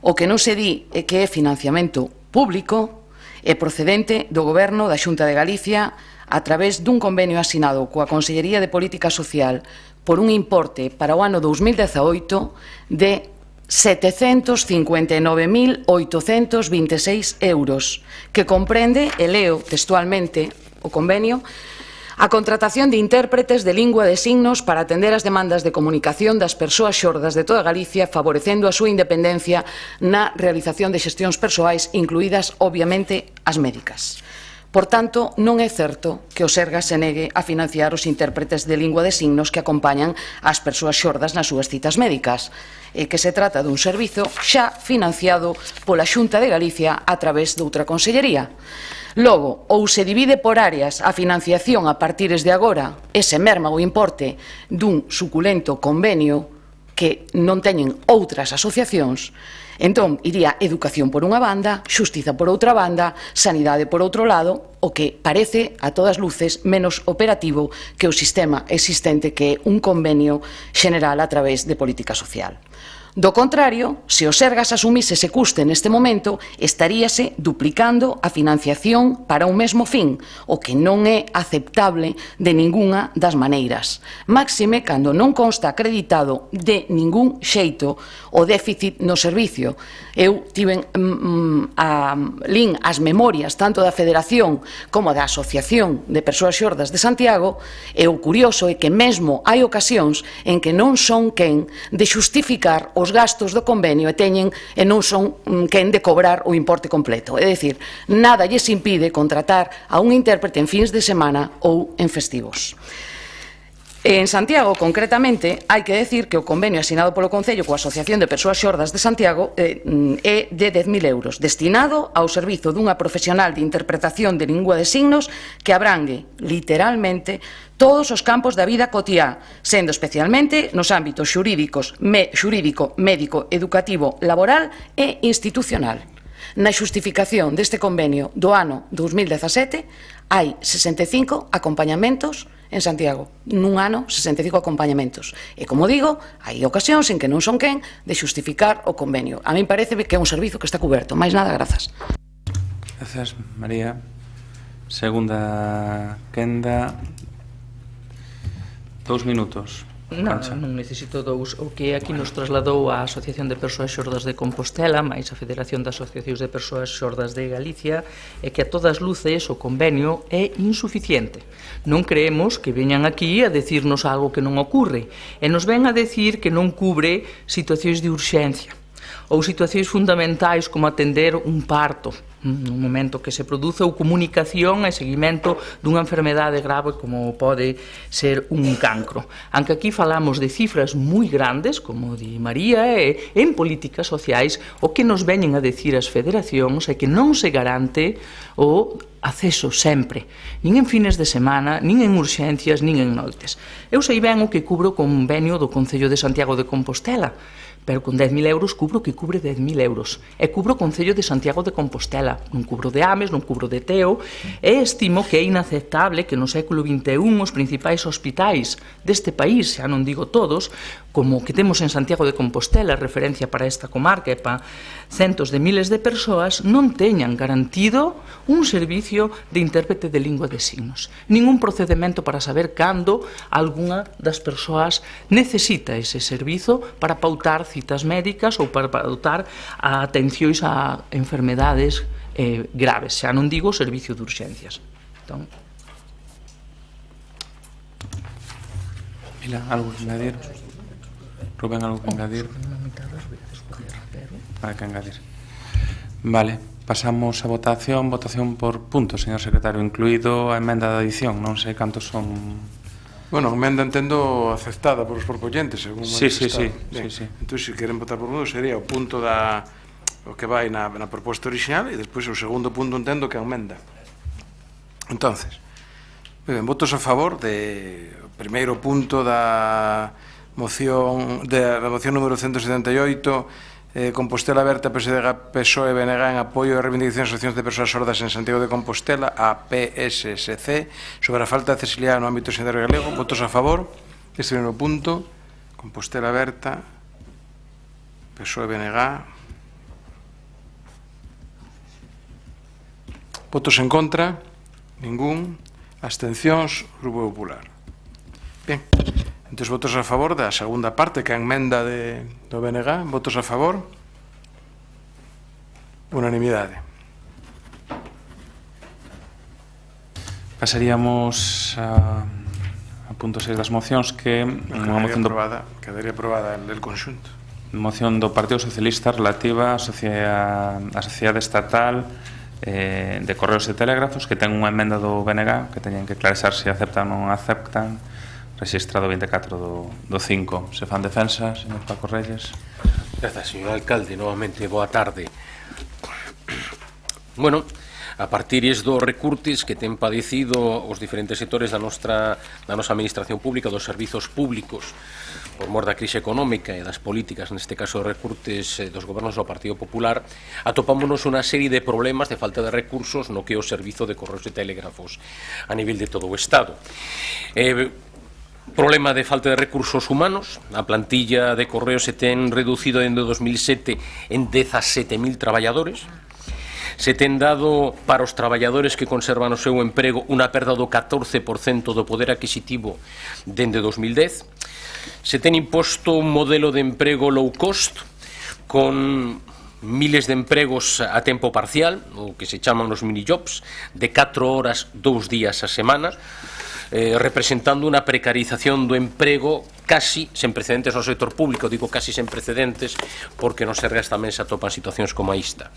O que non se di é que é financiamento público e procedente do Goberno da Xunta de Galicia a través dun convenio asinado coa Consellería de Política Social por un importe para o ano 2018 de 759.826 euros, que comprende, e leo textualmente o convenio, a contratación de intérpretes de lingua de signos para atender as demandas de comunicación das persoas xordas de toda Galicia, favorecendo a súa independencia na realización de xestións persoais, incluídas, obviamente, as médicas. Por tanto, non é certo que o Sergas se negue a financiar os intérpretes de lingua de signos que acompañan as persoas xordas nas súas citas médicas, e que se trata dun servizo xa financiado pola Xunta de Galicia a través doutra consellería. Logo, ou se divide por áreas a financiación a partires de agora e se merma o importe dun suculento convenio que non teñen outras asociacións, entón iría educación por unha banda, xustiza por outra banda, sanidade por outro lado, o que parece a todas luces menos operativo que o sistema existente, que é un convenio xeneral a través de política social. Do contrario, se o Sergas asumise ese custe neste momento, estaríase duplicando a financiación para un mesmo fin, o que non é aceptable de ningunha das maneiras. Máxime cando non consta acreditado de ningún xeito o déficit no servicio. Eu lin as memorias tanto da Federación como da Asociación de Persoas Xordas de Santiago, e o curioso é que mesmo hai ocasións en que non son quen de xustificar os gastos do convenio e non son quen de cobrar o importe completo. É dicir, nada lles impide contratar a un intérprete en fins de semana ou en festivos. En Santiago, concretamente, hai que decir que o convenio asinado polo Concello coa Asociación de Persoas Xordas de Santiago é de 10.000 euros, destinado ao servizo dunha profesional de interpretación de lingua de signos que abrangue, literalmente, todos os campos da vida cotiá, sendo especialmente nos ámbitos xurídico, médico, educativo, laboral e institucional. Na xustificación deste convenio do ano 2017 hai 65 acompañamentos en Santiago. Nun ano, 65 acompañamentos. E, como digo, hai ocasións en que non son quen de xustificar o convenio. A min parece que é un servizo que está cuberto. Mais nada, grazas. Grazas, María. Segunda quenda. 2 minutos. Non necesito dous. O que aquí nos trasladou a Asociación de Persoas Xordas de Compostela, máis a Federación de Asociacións de Persoas Xordas de Galicia, é que a todas luces o convenio é insuficiente. Non creemos que veñan aquí a decirnos algo que non ocurre, e nos ven a decir que non cubre situacións de urxencia ou situacións fundamentais como atender un parto no momento que se produce, ou comunicación e seguimento dunha enfermedade grave como pode ser un cancro. Aunque aquí falamos de cifras moi grandes, como di María, e en políticas sociais o que nos veñen a decir as federacións é que non se garante o acceso sempre, nin en fines de semana, nin en urxencias, nin en noites. Eu sei ben o que cubro o convenio do Concello de Santiago de Compostela, pero con 10.000 euros cubro que cubre 10.000 euros. E cubro o Concello de Santiago de Compostela. Non cubro de Ames, non cubro de Teo, e estimo que é inaceptable que no século XXI os principais hospitais deste país, xa non digo todos, como que temos en Santiago de Compostela, referencia para esta comarca e para centos de miles de persoas, non teñan garantido un servicio de intérprete de lingua de signos. Ningún procedimento para saber cando algunha das persoas necesita ese servizo para pautar citas médicas ou para pautar a atencións a enfermedades graves. Xa non digo servicio de urxencias. Entón... Mila, algo que engadir? Rubén, algo que engadir? Para que engadir. Vale, pasamos a votación. Votación por puntos, señor secretario, incluído a emenda de adición. Non sei cantos son... Bueno, a emenda entendo aceptada por os propoñentes, según sí. Entón, se queren votar por uno, sería o punto o que vai na proposta original, e despois o segundo punto entendo que é a emenda. Entonces, votos a favor do primeiro punto da moción número 178, Compostela Aberta, PSDG, PSOE, BNG en apoio e reivindicacións de asociacións de persoas sordas en Santiago de Compostela, a PSSC, sobre a falta de accesibilidade no ámbito sanitario galego. Votos a favor deste primeiro punto. Compostela Aberta, PSOE, BNG. Votos en contra? Ningún. Abstencións? Grupo Popular. Bien. Entón, votos a favor da segunda parte, que é a emenda do BNG. Votos a favor? Unanimidade. Pasaríamos a punto 6 das mocións, que quedaría aprobada el conxunto. Moción do Partido Socialista relativa á Sociedade Estatal de Correos e Telégrafos, que ten unha emenda do BNG que teñen que clarizar se aceptan ou non aceptan, registrado 24 do 5. Se fan defensa, señor Paco Reyes. Grazas, señor alcalde, novamente boa tarde. Bueno, a partires dos recurtes que ten padecido os diferentes sectores da nosa administración pública, dos servizos públicos, por mor da crise económica e das políticas, neste caso recurtes dos gobernos do Partido Popular, atopámonos unha serie de problemas de falta de recursos no que é o servizo de correos e telégrafos a nivel de todo o Estado. Problema de falta de recursos humanos. A plantilla de Correos se ten reducido dende 2007 en 17.000 traballadores. Se ten dado para os traballadores que conservan o seu emprego unha perda do 14% do poder adquisitivo dende 2010. Se ten imposto un modelo de emprego low cost con miles de empregos a tempo parcial, o que se chaman os minijobs, de 4 horas 2 días a semana, representando unha precarización do emprego casi sen precedentes no sector público. Digo casi sen precedentes porque nos sergas tamén se atopan situacións como esta.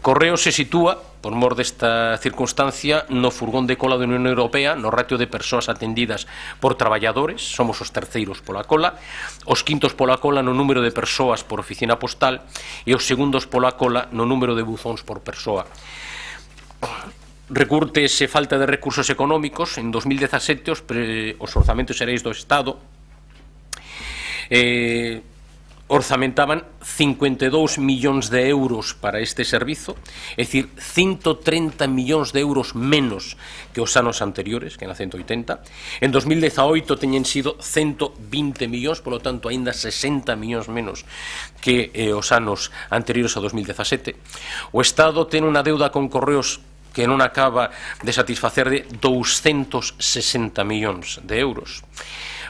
Correos se sitúa, por mor desta circunstancia, no furgón de cola da Unión Europea, no ratio de persoas atendidas por traballadores. Somos os terceiros pola cola, os quintos pola cola no número de persoas por oficina postal e os segundos pola cola no número de buzóns por persoa. Recurtes e falta de recursos económicos. En 2017 os orzamentos xerais do Estado orzamentaban 52 millóns de euros para este servizo, é dicir, 130 millóns de euros menos que os anos anteriores, que na 180. En 2018 teñen sido 120 millóns, polo tanto, aínda 60 millóns menos que os anos anteriores a 2017. O Estado ten unha deuda con Correos que non acaba de satisfacer de 260 millóns de euros.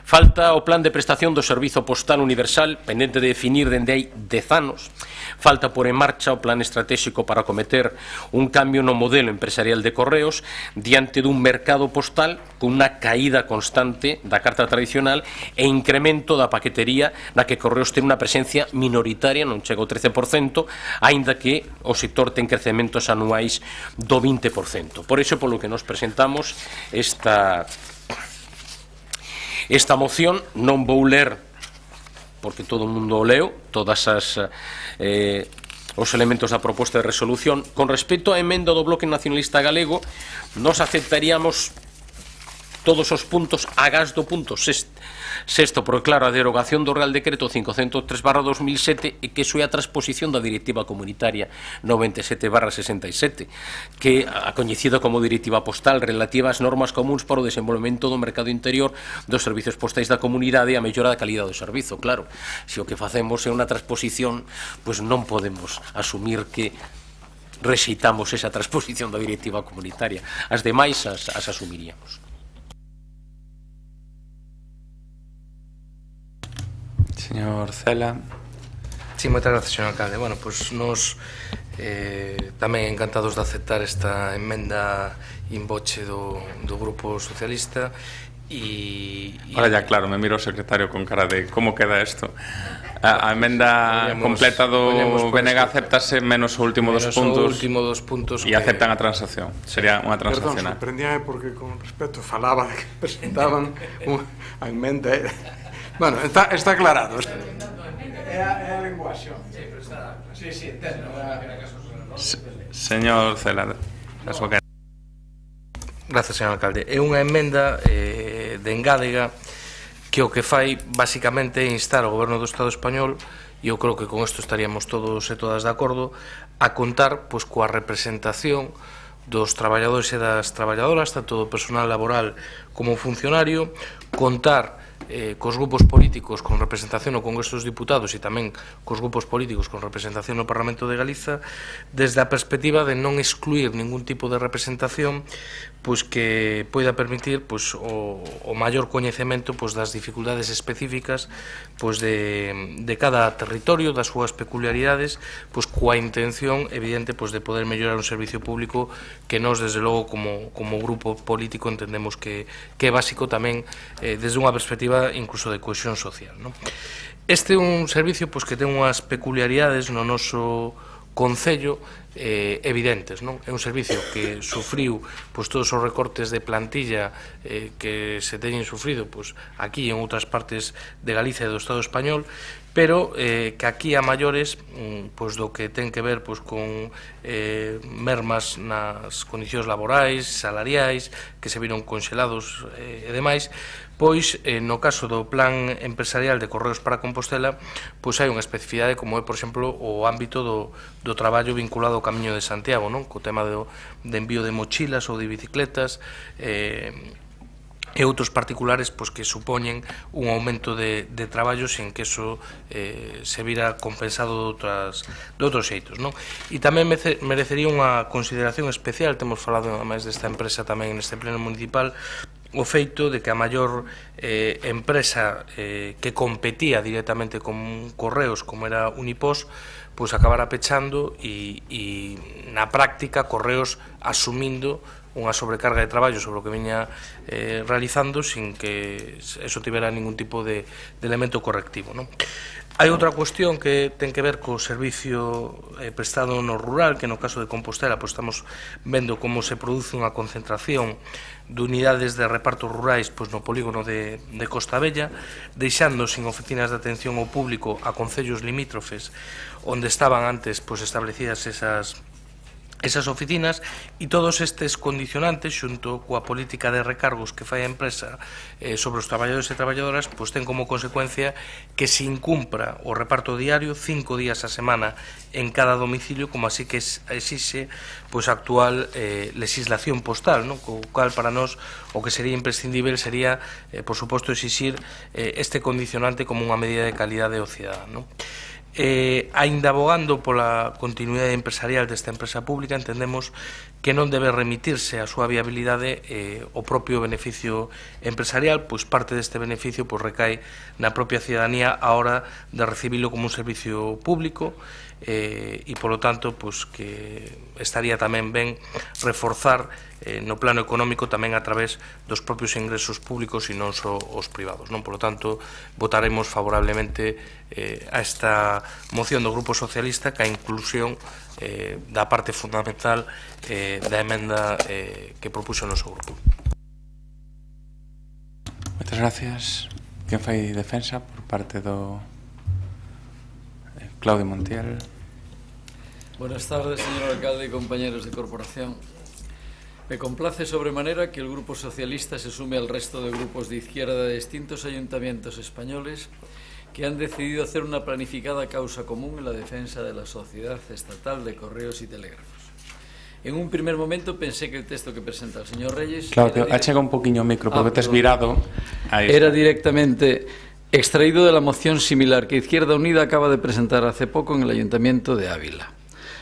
Falta o plan de prestación do Servizo Postal Universal, pendente de definir dende hai 10 anos. Falta pôr en marcha o plan estratégico para acometer un cambio no modelo empresarial de Correos diante dun mercado postal con unha caída constante da carta tradicional e incremento da paquetería na que Correos ten unha presencia minoritaria, non chega ao 13%, aínda que o sector ten crecementos anuais do 20%. Por iso, polo que nos presentamos esta moción. Non vou ler, porque todo o mundo o leu, todas os elementos da proposta de resolución. Con respecto á emenda do Bloque Nacionalista Galego, nos aceptaríamos todos os puntos agás do punto sexto, porque claro, a derogación do Real Decreto 503/2007 e que iso é a transposición da Directiva Comunitaria 97/67, que a coñecida como Directiva Postal, relativa ás normas comuns para o desenvolvemento do mercado interior dos servizos postais da comunidade e a mellora da calidad do servizo. Claro, se o que facemos é unha transposición, pois non podemos asumir que rexeitamos esa transposición da Directiva Comunitaria. As demais as asumiríamos. Señor Cela. Sí, moitas gracias, señor alcalde. Bueno, pois nos tamén encantados de aceptar esta emenda in voce do Grupo Socialista e... Ahora ya, claro, me miro o secretario con cara de como queda isto. A emenda completa do BNG aceptase menos o último dos puntos e aceptan a transacción. Sería unha transaccional. Perdón, sorprendíame porque con respecto falaba de que presentaban a emenda. Bueno, está aclarado. É a lenguaxe. Sí, entendo. Señor Cela, gracias, señor alcalde. É unha emenda de engádega que o que fai basicamente é instar ao Goberno do Estado español, e eu creo que con isto estaríamos todos e todas de acordo, a contar pois coa representación dos traballadores e das traballadoras, tanto do personal laboral como funcionario, contar cos grupos políticos con representación no Congreso dos Diputados e tamén cos grupos políticos con representación no Parlamento de Galiza, desde a perspectiva de non excluir ningún tipo de representación pois que poida permitir pois o maior coñecemento pois das dificultades específicas pois de cada territorio, das súas peculiaridades, pois coa intención evidente pois de poder mellorar un servicio público que nós desde logo como grupo político entendemos que é básico tamén desde unha perspectiva incluso de cohesión social, non? Este é un servicio pois que ten unhas peculiaridades no noso concello evidentes, non? É un servicio que sufriu pois todos os recortes de plantilla que se teñen sufrido pois aquí e en outras partes de Galicia e do Estado español, pero que aquí a maiores pois do que ten que ver pois con mermas nas condicións laborais, salariais, que se viron conxelados e demais, pois no caso do plan empresarial de Correos para Compostela pois hai unha especificidade como é, por exemplo, o ámbito do traballo vinculado ao Camiño de Santiago, non? Co tema de envío de mochilas ou de bicicletas, e outros particulares pois, que supoñen un aumento de traballo sen que eso se vira compensado de outros xeitos, non? E tamén merecería unha consideración especial, temos falado máis desta empresa tamén neste pleno municipal, o feito de que a maior empresa que competía directamente con Correos, como era Unipos, pois acabara pechando e na práctica Correos asumindo unha sobrecarga de traballo sobre o que viña realizando sin que eso tivera ningún tipo de elemento correctivo, non? Hai outra cuestión que ten que ver co servicio prestado no rural, que no caso de Compostela pois estamos vendo como se produce unha concentración de unidades de reparto rurais pois, no polígono de Costa Bella, deixando sin oficinas de atención ao público a concellos limítrofes onde estaban antes pois, establecidas esas oficinas, e todos estes condicionantes xunto coa política de recargos que fai a empresa sobre os traballadores e traballadoras pois ten como consecuencia que se incumpra o reparto diario 5 días a semana en cada domicilio, como así que exixe pois, a actual legislación postal, non? Co cal para nós o que sería imprescindible sería, por suposto, exixir este condicionante como unha medida de calidade ao cidadán, non? Aínda abogando pola continuidade empresarial desta empresa pública, entendemos que non debe remitirse a súa viabilidade o propio beneficio empresarial, pois parte deste beneficio pois, recae na propia cidadanía a hora de recibilo como un servicio público e, polo tanto, pois, que estaría tamén ben reforzar no plano económico tamén a través dos propios ingresos públicos e non só os privados, non? Por lo tanto, votaremos favorablemente a esta moción do Grupo Socialista que a inclusión da parte fundamental da emenda que propuxo o noso grupo. Moitas gracias. Quen fai defensa por parte do Claudio Montiel? Buenas tardes, señor alcalde y compañeros de corporación. Me complace sobremanera que el Grupo Socialista se sume al resto de grupos de izquierda de distintos ayuntamientos españoles que han decidido hacer una planificada causa común en la defensa de la Sociedad Estatal de Correos y Telégrafos. En un primer momento pensé que el texto que presenta el señor Reyes... Claudio, achega un poquinho o micro porque te has virado. Era directamente extraído de la moción similar que Izquierda Unida acaba de presentar hace poco en el Ayuntamiento de Ávila.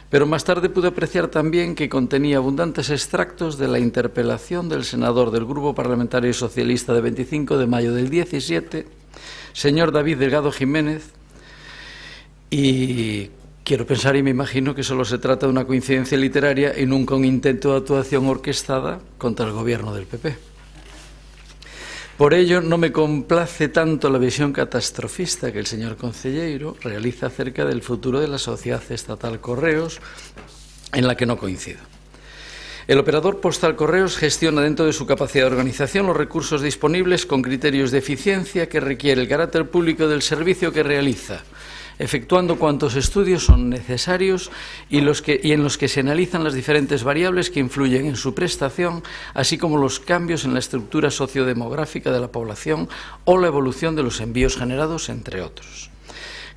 Pero más tarde pude apreciar también que contenía abundantes extractos de la interpelación del senador del Grupo Parlamentario Socialista de 25 de mayo del 17, señor David Delgado Jiménez, y quiero pensar y me imagino que solo se trata de una coincidencia literaria y nunca un intento de actuación orquestada contra el gobierno del PP. Por ello, no me complace tanto la visión catastrofista que el señor concelleiro realiza acerca del futuro de la Sociedad Estatal Correos, en la que no coincido. El operador postal Correos gestiona dentro de su capacidad de organización los recursos disponibles con criterios de eficiencia que requiere el carácter público del servicio que realiza, efectuando cuantos estudios son necesarios y en los que se analizan las diferentes variables que influyen en su prestación, así como los cambios en la estructura sociodemográfica de la población o la evolución de los envíos generados, entre otros.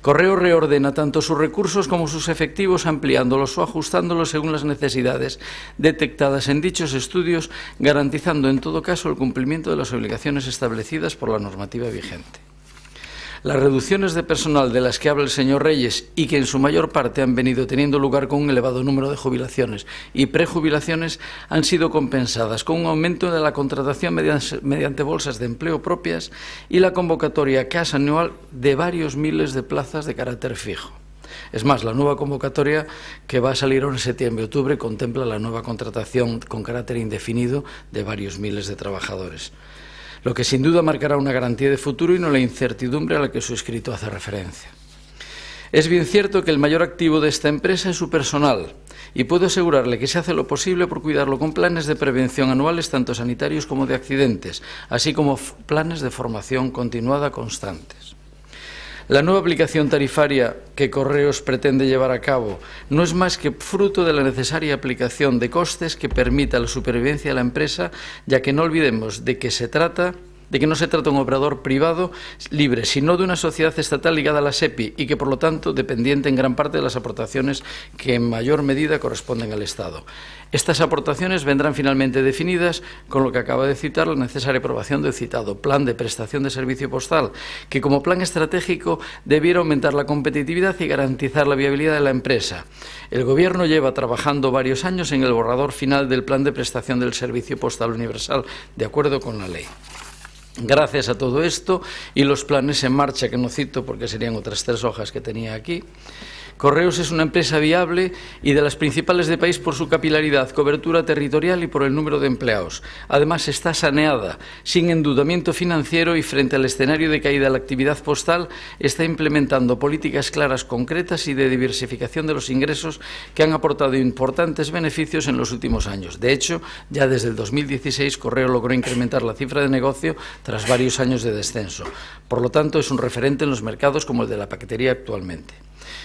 Correo reordena tanto sus recursos como sus efectivos, ampliándolos o ajustándolos según las necesidades detectadas en dichos estudios, garantizando en todo caso el cumplimiento de las obligaciones establecidas por la normativa vigente. Las reducciones de personal de las que habla el señor Reyes y que en su mayor parte han venido teniendo lugar con un elevado número de jubilaciones y prejubilaciones han sido compensadas con un aumento de la contratación mediante bolsas de empleo propias y la convocatoria casi anual de varios miles de plazas de carácter fijo. Es más, la nueva convocatoria que va a salir ahora en septiembre-octubre contempla la nueva contratación con carácter indefinido de varios miles de trabajadores, lo que sin duda marcará una garantía de futuro y no la incertidumbre a la que su escrito hace referencia. Es bien cierto que el mayor activo de esta empresa es su personal, y puedo asegurarle que se hace lo posible por cuidarlo con planes de prevención anuales, tanto sanitarios como de accidentes, así como planes de formación continuada constantes. La nueva aplicación tarifaria que Correos pretende llevar a cabo no es más que fruto de la necesaria aplicación de costes que permita la supervivencia de la empresa, ya que no olvidemos de que se trata de que no se trata de un operador privado libre, sino de una sociedad estatal ligada a la SEPI y que, por lo tanto, dependiente en gran parte de las aportaciones que en mayor medida corresponden al Estado. Estas aportaciones vendrán finalmente definidas con lo que acaba de citar la necesaria aprobación del citado Plan de Prestación de Servicio Postal, que como plan estratégico debiera aumentar la competitividad y garantizar la viabilidad de la empresa. El Gobierno lleva trabajando varios años en el borrador final del Plan de Prestación del Servicio Postal Universal, de acuerdo con la ley. Gracias a todo esto y los planes en marcha, que no cito porque serían otras 3 hojas que tenía aquí, Correos es una empresa viable y de las principales del país por su capilaridad, cobertura territorial y por el número de empleados. Además, está saneada, sin endeudamiento financiero y frente al escenario de caída de la actividad postal, está implementando políticas claras, concretas y de diversificación de los ingresos que han aportado importantes beneficios en los últimos años. De hecho, ya desde el 2016, Correo logró incrementar la cifra de negocio tras varios años de descenso. Por lo tanto, es un referente en los mercados como el de la paquetería actualmente.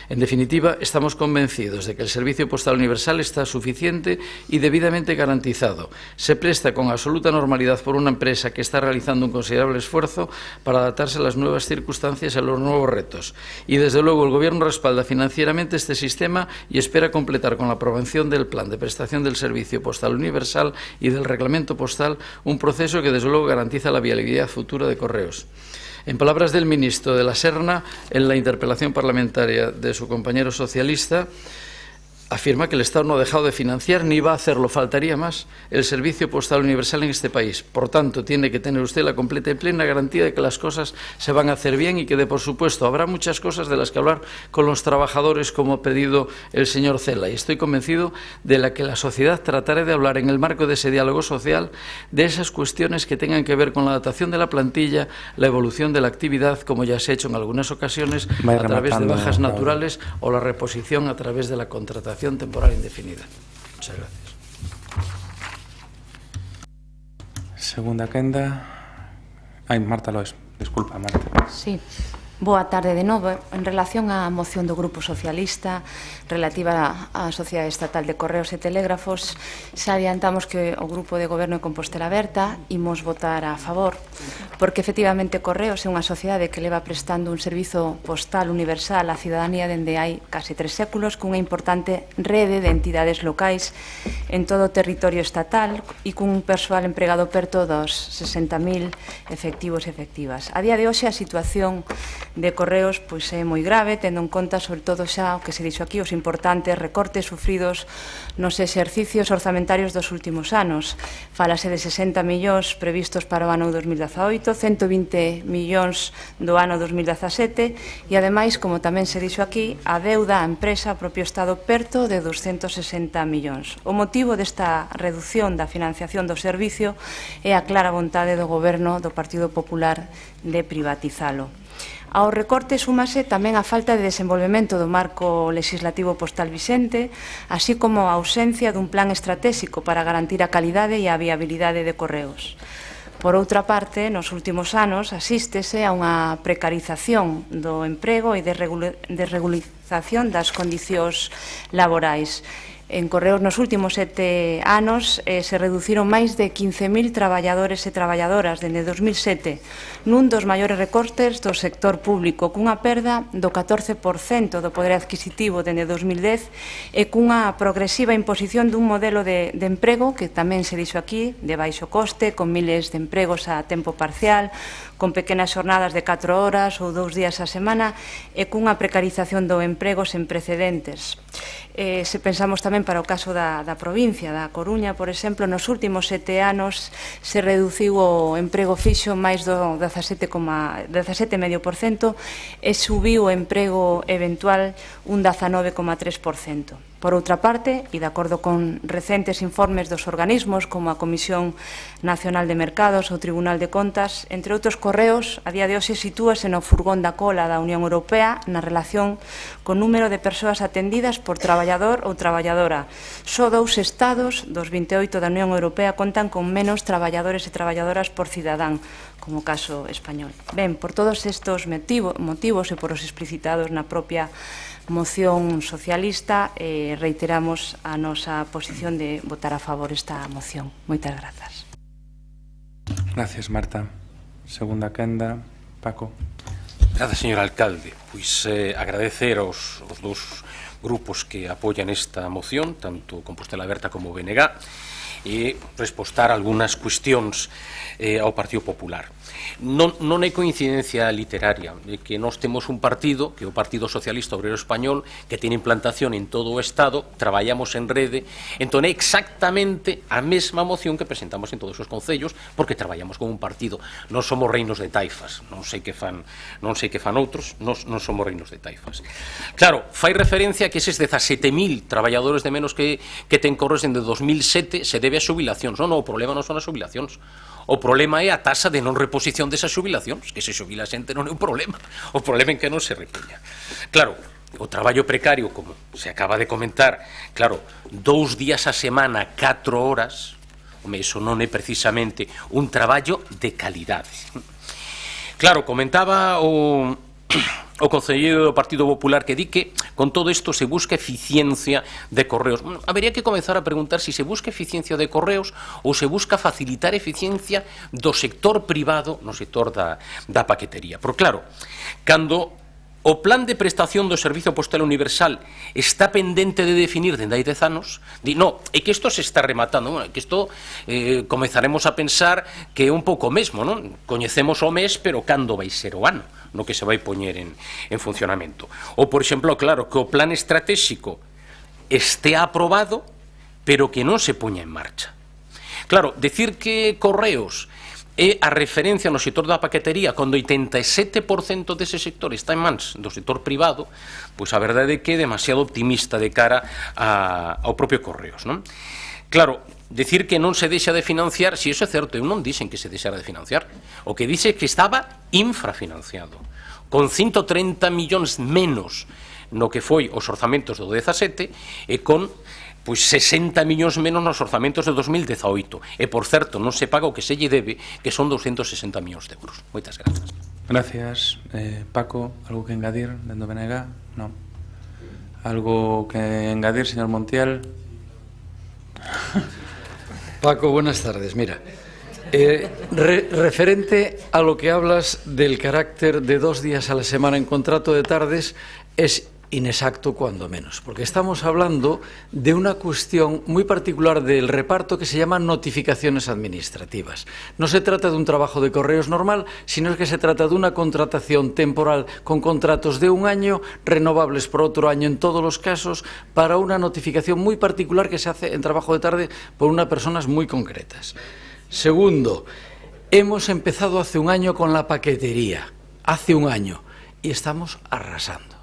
En definitiva, estamos convencidos de que el Servicio Postal Universal está suficiente y debidamente garantizado. Se presta con absoluta normalidad por una empresa que está realizando un considerable esfuerzo para adaptarse a las nuevas circunstancias y a los nuevos retos. Y, desde luego, el Gobierno respalda financieramente este sistema y espera completar con la aprobación del Plan de Prestación del Servicio Postal Universal y del Reglamento Postal un proceso que, desde luego, garantiza la viabilidad futura de Correos. En palabras del ministro de la Serna, en la interpelación parlamentaria de su compañero socialista, afirma que el Estado no ha dejado de financiar ni va a hacerlo, faltaría más, el Servicio Postal Universal en este país. Por tanto, tiene que tener usted la completa y plena garantía de que las cosas se van a hacer bien y que, por supuesto, habrá muchas cosas de las que hablar con los trabajadores, como ha pedido el señor Cela. Y estoy convencido de que la sociedad tratará de hablar en el marco de ese diálogo social de esas cuestiones que tengan que ver con la adaptación de la plantilla, la evolución de la actividad, como ya se ha hecho en algunas ocasiones, a través de bajas naturales o la reposición a través de la contratación temporal indefinida. Muchas gracias. Segunda quenda. Ai, Marta Lois. Disculpa, Marta. Sí. Boa tarde de novo. En relación á moción do Grupo Socialista relativa á Sociedade Estatal de Correos e Telégrafos, xa adiantamos que o Grupo de Goberno de Compostela Aberta imos votar a favor, porque efectivamente Correos é unha sociedade que leva prestando un servizo postal universal á cidadanía dende hai case 3 séculos, cunha importante rede de entidades locais en todo o territorio estatal e cun persoal empregado perto dos 60.000 efectivos e efectivas. A día de hoxe a situación de Correos pois é moi grave, tendo en conta sobre todo xa o que se dixo aquí, os importantes recortes sufridos nos exercicios orzamentarios dos últimos anos. Fálase de 60 millóns previstos para o ano 2018, 120 millóns do ano 2017 e, ademais, como tamén se dixo aquí, a deuda á empresa ao propio Estado perto de 260 millóns. O motivo desta reducción da financiación do servicio é a clara vontade do Goberno do Partido Popular de privatizalo. Ao recorte súmase tamén a falta de desenvolvemento do marco legislativo postal vixente, así como a ausencia dun plan estratégico para garantir a calidade e a viabilidade de Correos. Por outra parte, nos últimos anos asístese a unha precarización do emprego e de regularización das condicións laborais. En Correos nos últimos 7 anos se reduciron máis de 15.000 traballadores e traballadoras dende 2007, nun dos maiores recortes do sector público, cunha perda do 14% do poder adquisitivo dende 2010 e cunha progresiva imposición dun modelo de emprego que tamén se dixo aquí, de baixo coste, con miles de empregos a tempo parcial, con pequenas xornadas de 4 horas ou 2 días a semana e cunha precarización do emprego sen precedentes. Se pensamos tamén para o caso da provincia da Coruña, por exemplo, nos últimos 7 anos se reduciu o emprego fixo máis do 17,5% e subiu o emprego eventual un 19,3%. Por outra parte, e de acordo con recentes informes dos organismos como a Comisión Nacional de Mercados ou Tribunal de Contas, entre outros, Correos, a día de hoxe sitúase no furgón da cola da Unión Europea na relación con número de persoas atendidas por traballador ou traballadora. Só 2 estados dos 28 da Unión Europea contan con menos traballadores e traballadoras por cidadán, como o caso español. Ben, por todos estes motivos e por os explicitados na propia moción socialista, reiteramos a nosa posición de votar a favor esta moción. Moitas grazas. Gracias, Marta. Segunda quenda, Paco. Gracias, señor alcalde. Pois agradecer aos dous grupos que apoian esta moción, tanto Compostela Aberta como BNG, e respostar algunhas cuestións ao Partido Popular. Non é coincidencia literaria de que nós temos un partido, que é o Partido Socialista Obrero Español, que tiene implantación en todo o Estado, traballamos en rede, entón é exactamente a mesma moción que presentamos en todos os concellos, porque traballamos con un partido. Non somos reinos de taifas, non sei que fan outros, non somos reinos de taifas. Claro, fai referencia que eses 17.000 traballadores de menos que ten Correos dende 2007 se debe a xubilacións. Non, o problema non son as xubilacións. O problema é a tasa de non reposición desas xubilacións, que se xubila a xente non é un problema. O problema é que non se repoña. Claro, o traballo precario, como se acaba de comentar, claro, 2 días a semana, 4 horas, iso non é precisamente un traballo de calidade. Claro, comentaba o concelleiro do Partido Popular que di que con todo isto se busca eficiencia de Correos. Bueno, habería que comenzar a preguntar si se busca eficiencia de Correos ou se busca facilitar eficiencia do sector privado no sector da paquetería. Pero claro, cando o plan de prestación do Servizo Postal Universal está pendente de definir dende hai 10 anos, di, no, é que isto se está rematando, bueno, que isto comezaremos a pensar que é un pouco mesmo, non? Coñecemos o mes, pero cando vai ser o ano no que se vai poñer en funcionamento. Ou, por exemplo, claro, que o plan estratégico este aprobado, pero que non se poña en marcha. Claro, decir que Correos é a referencia no sector da paquetería, cando 87% dese sector está en mans do sector privado, pois a verdade é que é demasiado optimista de cara ao propio Correos, non? Claro, decir que non se deixa de financiar, si iso é certo, eu non dixen que se deixara de financiar, o que dixe é que estaba infrafinanciado, con 130 millóns menos no que foi os orzamentos do 17 e con 60 millóns menos nos orzamentos de 2018. E, por certo, non se paga o que se lle debe, que son 260 millóns de euros. Moitas grazas. Gracias. Paco, algo que engadir dentro do BNG? Non. Algo que engadir, señor Montiel? Paco, buenas tardes. Mira, referente a lo que hablas del carácter de 2 días a la semana en contrato de tardes, es inexacto cuando menos, porque estamos hablando de una cuestión muy particular del reparto que se llama notificaciones administrativas. No se trata de un trabajo de Correos normal, sino que se trata de una contratación temporal con contratos de 1 año, renovables por otro año en todos los casos, para una notificación muy particular que se hace en trabajo de tarde por unas personas muy concretas. Segundo, hemos empezado hace 1 año con la paquetería, hace 1 año, y estamos arrasando.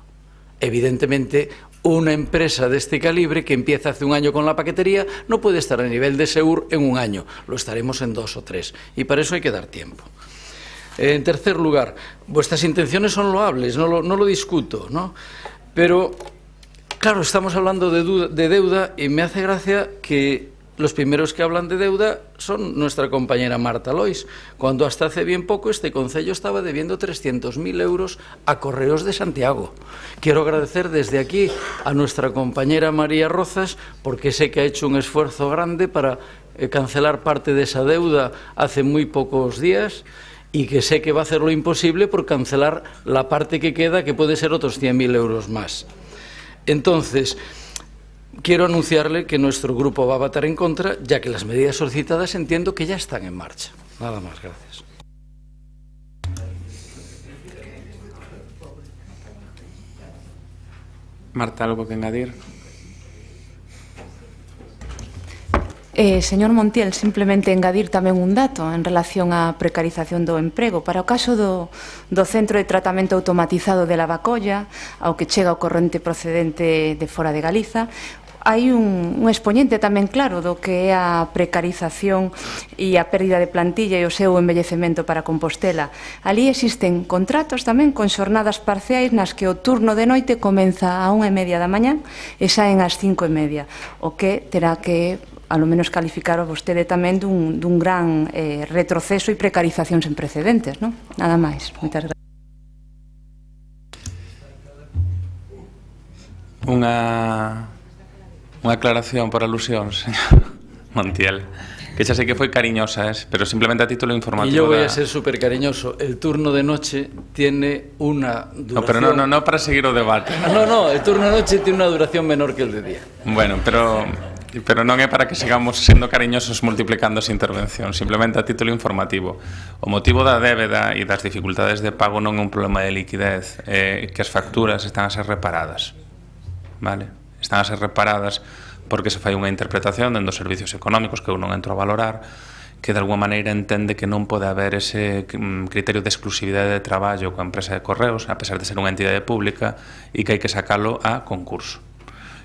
Evidentemente, una empresa de este calibre que empieza hace 1 año con la paquetería no puede estar a nivel de SEUR en 1 año, lo estaremos en 2 o 3, y para eso hay que dar tiempo. En tercer lugar, vuestras intenciones son loables, no lo discuto, ¿no? Pero, claro, estamos hablando de deuda y me hace gracia que los primeros que hablan de deuda son nuestra compañera Marta Lois, cuando hasta hace bien poco este concello estaba debiendo 300.000 euros a Correos de Santiago. Quiero agradecer desde aquí a nuestra compañera María Rozas, porque sé que ha hecho un esfuerzo grande para cancelar parte de esa deuda hace muy pocos días, y que sé que va a hacer lo imposible por cancelar la parte que queda, que puede ser otros 100.000 euros más. Entonces, quiero anunciarle que nuestro grupo va a votar en contra, ya que las medidas solicitadas entiendo que ya están en marcha. Nada más, gracias. Marta, ¿algo que añadir? Señor Montiel, simplemente engadir tamén un dato en relación á precarización do emprego. Para o caso do Centro de Tratamento Automatizado de Lavacolla, ao que chega o corrente procedente de fora de Galiza, hai un expoñente tamén claro do que é a precarización e a pérdida de plantilla e o seu envellecemento para Compostela. Ali existen contratos tamén con xornadas parciais nas que o turno de noite comeza a 1:30 da mañá e saen ás 5:30, o que terá que a lo menos calificar a vostede tamén dun gran retroceso e precarización sen precedentes, non? Nada máis. Moitas gracias. Unha aclaración por alusión, señor Montiel. que xa sei que foi cariñosa, pero simplemente a título informativo. Y yo voy a ser súper cariñoso. El turno de noche tiene una duración... No, pero no para seguir o debate. No, el turno de noche tiene una duración menor que el de día. Bueno, pero non é para que sigamos sendo cariñosos multiplicando esa intervención, simplemente a título informativo. O motivo da débeda e das dificultades de pago non é un problema de liquidez, que as facturas están a ser reparadas, vale? Están a ser reparadas porque se fai unha interpretación dentro dos servicios económicos que eu non entro a valorar, que de alguma maneira entende que non pode haber ese criterio de exclusividade de traballo coa empresa de correos, a pesar de ser unha entidade pública, e que hai que sacalo a concurso.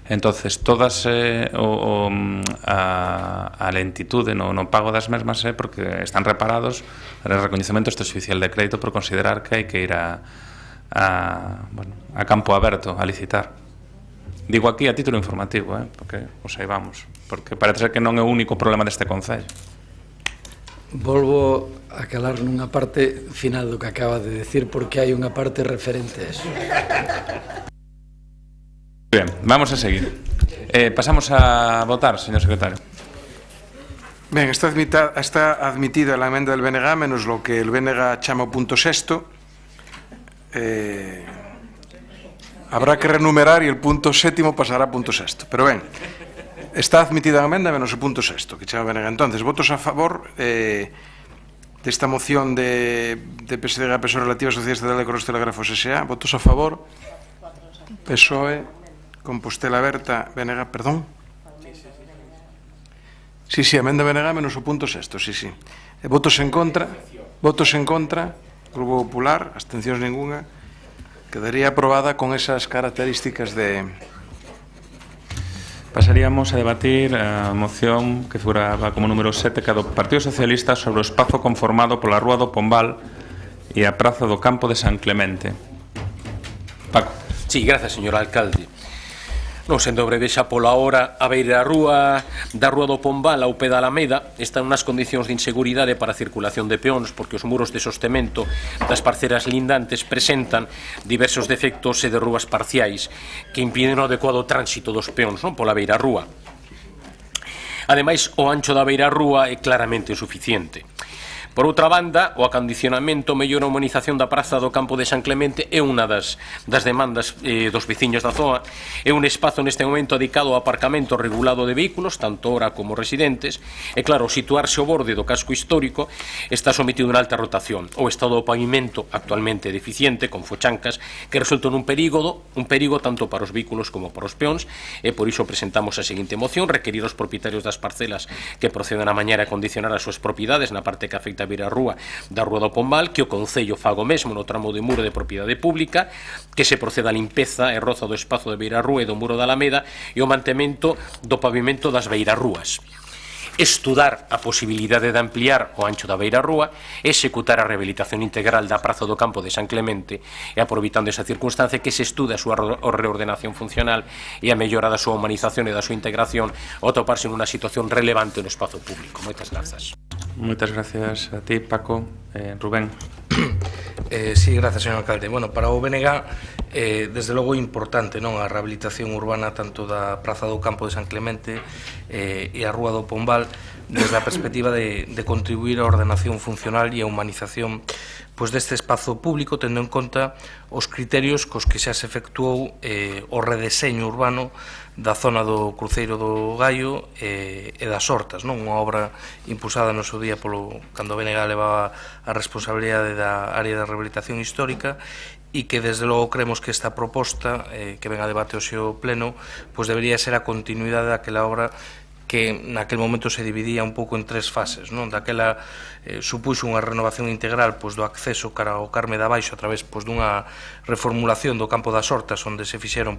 Entonces, todas a lentitude no pago das mesmas é porque están reparados para o recoñecemento este oficial de crédito por considerar que hai que ir a campo aberto a licitar. Digo aquí a título informativo, porque os saibamos, porque parece ser que non é o único problema deste concello. Volvo a calar nunha parte final do que acaba de decir, porque hai unha parte referente a eso. Bien, vamos a seguir. Pasamos a votar, señor secretario. Ben, está admitida la emenda del BNG, menos lo que el BNG chama o punto sexto. Habrá que renumerar e el punto sétimo pasará a punto sexto. Pero ben, está admitida a emenda menos o punto sexto, que chama BNG. Entonces, votos a favor desta moción de PSDG PSOE relativa a Sociedade Estatal de Correos Telégrafos S.A. Votos a favor. PSOE, Compostela Aberta, BNG, perdón. Sí, emenda BNG menos o punto sexto, sí. Votos en contra, Grupo Popular, abstencións ninguna, quedaría aprobada con esas características de... Pasaríamos a debatir a moción que figuraba como número 7, que é do Partido Socialista sobre o espazo conformado pola Rúa do Pombal e a Praza do Campo de San Clemente. Paco. Sí, gracias, señor alcalde. Non sendo breve xa pola hora, a beira da Rúa do Pombal ao pé da Alameda están unhas condicións de inseguridade para a circulación de peóns, porque os muros de sostemento das parcelas lindantes presentan diversos defectos e derrubas parciais que impiden o adecuado tránsito dos peóns pola beira rúa. Ademais, o ancho da beira rúa é claramente insuficiente. Por outra banda, o acondicionamento mellor a humanización da praza do Campo de San Clemente é unha das demandas dos veciños da zona. É un espazo neste momento dedicado ao aparcamento regulado de vehículos, tanto ora como residentes, e claro, situarse ao borde do casco histórico está sometido a unha alta rotación. O estado do pavimento actualmente é deficiente, con fochancas, que resultan un perigo tanto para os vehículos como para os peóns, e por iso presentamos a seguinte moción: requerir aos propietarios das parcelas que procedan a mañar a condicionar as súas propiedades na parte que afecta a beira rúa da Rúa do Pombal, que o Concello faga o mesmo no tramo de muro de propiedade pública, que se proceda a limpeza e roza do espazo de beira rúa e do muro da Alameda e o mantemento do pavimento das beira rúas. Estudar a posibilidade de ampliar o ancho da beira rúa, executar a rehabilitación integral da Praza do Campo de San Clemente e, aproveitando esa circunstancia, que se estude a súa reordenación funcional e a mellora da súa humanización e da súa integración ao toparse nunha situación relevante no espazo público. Moitas grazas. Moitas gracias a ti, Paco. Rubén. Sí, gracias, señor alcalde. Bueno, para o BNG, desde logo importante, non, a rehabilitación urbana tanto da Praza do Campo de San Clemente e a Rúa do Pombal, desde a perspectiva de contribuir á ordenación funcional e a humanización deste espazo público, tendo en conta os criterios cos que xa se efectuou o redeseño urbano da zona do Cruceiro do Gallo e das Hortas, unha obra impulsada no seu día cando BNG levaba a responsabilidade da área de rehabilitación histórica, e que desde logo creemos que esta proposta que ven a debate hoxe ao pleno debería ser a continuidade daquela obra que naquel momento se dividía un pouco en tres fases, non? Daquela supuxo unha renovación integral do acceso cara ao Carme de Abaixo a través dunha reformulación do Campo das Hortas, onde se fixeron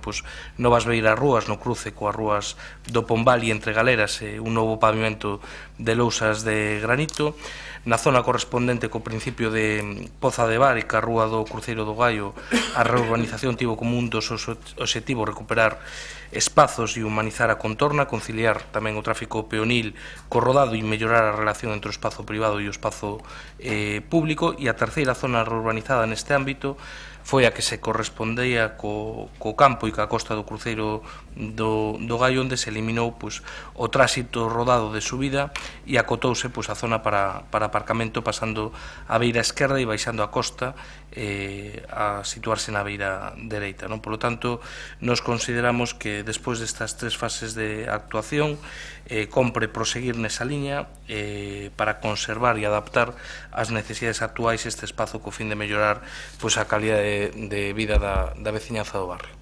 novas beiras rúas no cruce coas rúas do Pombal e entre galeras, un novo pavimento de lousas de granito. Na zona correspondente co principio de Poza de Bar e ca Rúa do Cruceiro do Gallo, a reurbanización tivo como un dos obxectivos recuperar espazos e humanizar a contorna, conciliar tamén o tráfico peonil co rodado e mellorar a relación entre o espazo privado e o espazo público. E a terceira zona reurbanizada neste ámbito foi a que se correspondía co campo e ca costa do cruceiro do Gallo, onde se eliminou o tránsito rodado de subida e acotouse a zona para aparcamento, pasando a beira esquerda e baixando a costa a situarse na beira dereita. Por lo tanto, nos consideramos que despois destas 3 fases de actuación compre proseguir nesa liña para conservar e adaptar as necesidades actuais este espazo co fin de mellorar a calidade de vida da veciñanza do barrio.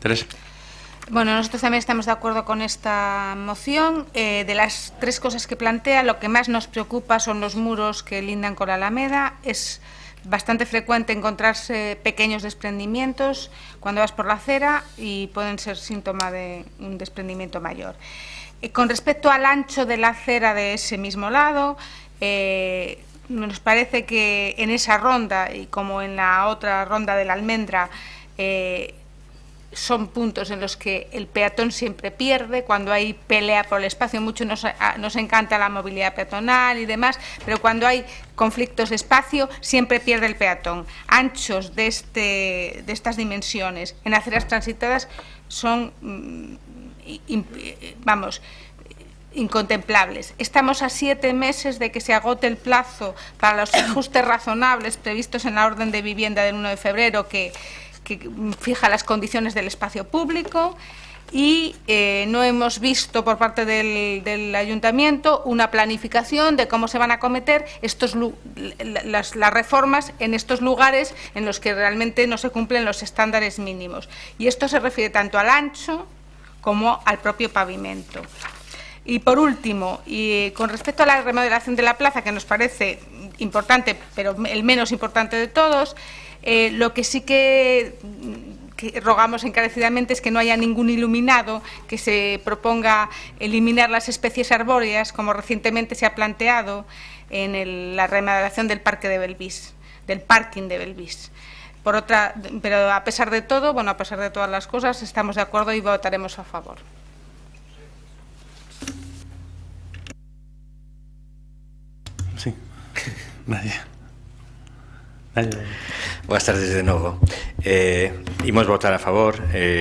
Teresa. Bueno, nosotros también estamos de acuerdo con esta moción. De las 3 cosas que plantea, lo que más nos preocupa son los muros que lindan con la Alameda. Es bastante frecuente encontrarse pequeños desprendimientos cuando vas por la acera y pueden ser síntoma de un desprendimiento mayor. Con respecto al ancho de la acera de ese mismo lado, nos parece que en esa ronda y como en la otra ronda de la Almendra son puntos en los que el peatón siempre pierde cuando hay pelea por el espacio. Mucho nos encanta la movilidad peatonal y demás, pero cuando hay conflictos de espacio siempre pierde el peatón. Anchos de estas dimensiones en aceras transitadas son incontemplables. Estamos a 7 meses de que se agote el plazo para los ajustes razonables previstos en la orden de vivienda del 1 de febrero que fija las condiciones del espacio público y no hemos visto por parte del Ayuntamiento una planificación de cómo se van a acometer las reformas en estos lugares en los que realmente no se cumplen los estándares mínimos. Y esto se refiere tanto al ancho como al propio pavimento. Y por último, y con respecto a la remodelación de la plaza, que nos parece importante, pero el menos importante de todos, lo que sí que rogamos encarecidamente es que no haya ningún iluminado, que se proponga eliminar las especies arbóreas, como recientemente se ha planteado en la remodelación del parque de Belvís, del parking de Belvís. Pero a pesar de todo, a pesar de todas las cosas, estamos de acuerdo y votaremos a favor. Sí, Nadia. Boas tardes de novo. Imos votar a favor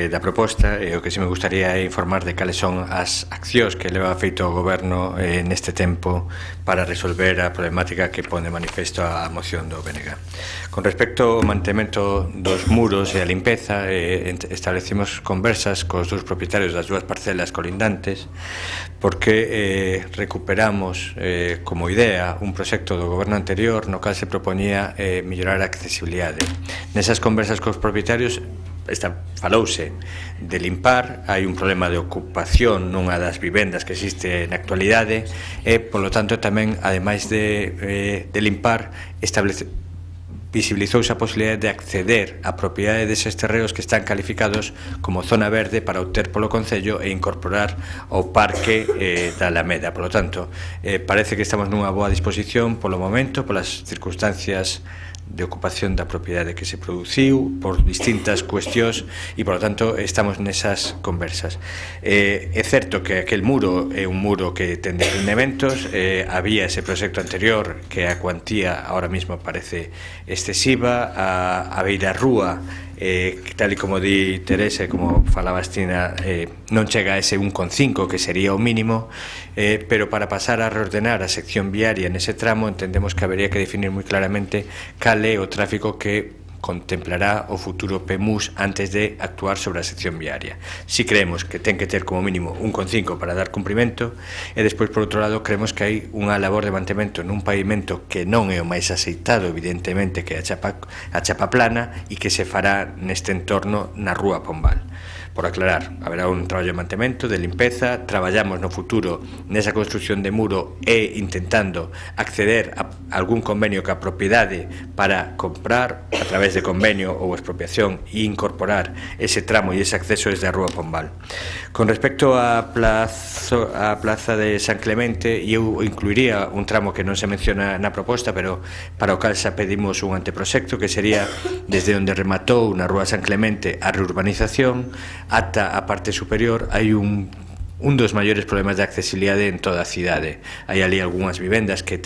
da proposta e o que si me gustaría é informar de cales son as accións que leva feito o Goberno neste tempo para resolver a problemática que pone manifesto a moción do BNG. Con respecto ao mantemento dos muros e a limpeza, establecimos conversas cos dous propietarios das 2 parcelas colindantes porque recuperamos como idea un proxecto do Goberno anterior no cal se propoñía mellorar a accesibilidade. Nesas conversas cos propietarios falouse de limpar, hai un problema de ocupación nunha das vivendas que existe na actualidade e, polo tanto, tamén, ademais de limpar, visibilizouse a posibilidade de acceder á propiedade deses terreos que están calificados como zona verde para obter polo Concello e incorporar ao parque da Alameda. Por lo tanto, parece que estamos nunha boa disposición polo momento, polas circunstancias de ocupación da propiedade que se produciu por distintas cuestións e, por lo tanto, estamos nesas conversas. É certo que aquel muro é un muro que ten desprendementos, había ese proxecto anterior que a cuantía ahora mismo parece excesiva, a beira rúa, tal e como di Teresa e como falaba Estina, non chega a ese 1,5 que sería o mínimo, pero para pasar a reordenar a sección viaria nese tramo entendemos que habería que definir moi claramente cal é o tráfico que contemplará o futuro PEMUS antes de actuar sobre a sección viaria. Si creemos que ten que ter como mínimo 1,5 para dar cumprimento e despois, por outro lado, creemos que hai unha labor de mantemento nun pavimento que non é o máis aceitado, evidentemente, que a chapa plana e que se fará neste entorno na Rúa Pombal. Por aclarar, haberá un traballo de mantemento, de limpeza, traballamos no futuro nesa construcción de muro e intentando acceder a algún convenio ca propiedade para comprar a través de convenio ou expropiación e incorporar ese tramo e ese acceso desde a Rúa Pombal. Con respecto á plaza de San Clemente, eu incluiría un tramo que non se menciona na proposta, pero para o cal xa pedimos un anteproxecto que sería desde onde rematou na Rúa San Clemente a reurbanización ata a parte superior hai un un dos maiores problemas de accesibilidade en toda a cidade. Hai ali algunhas vivendas que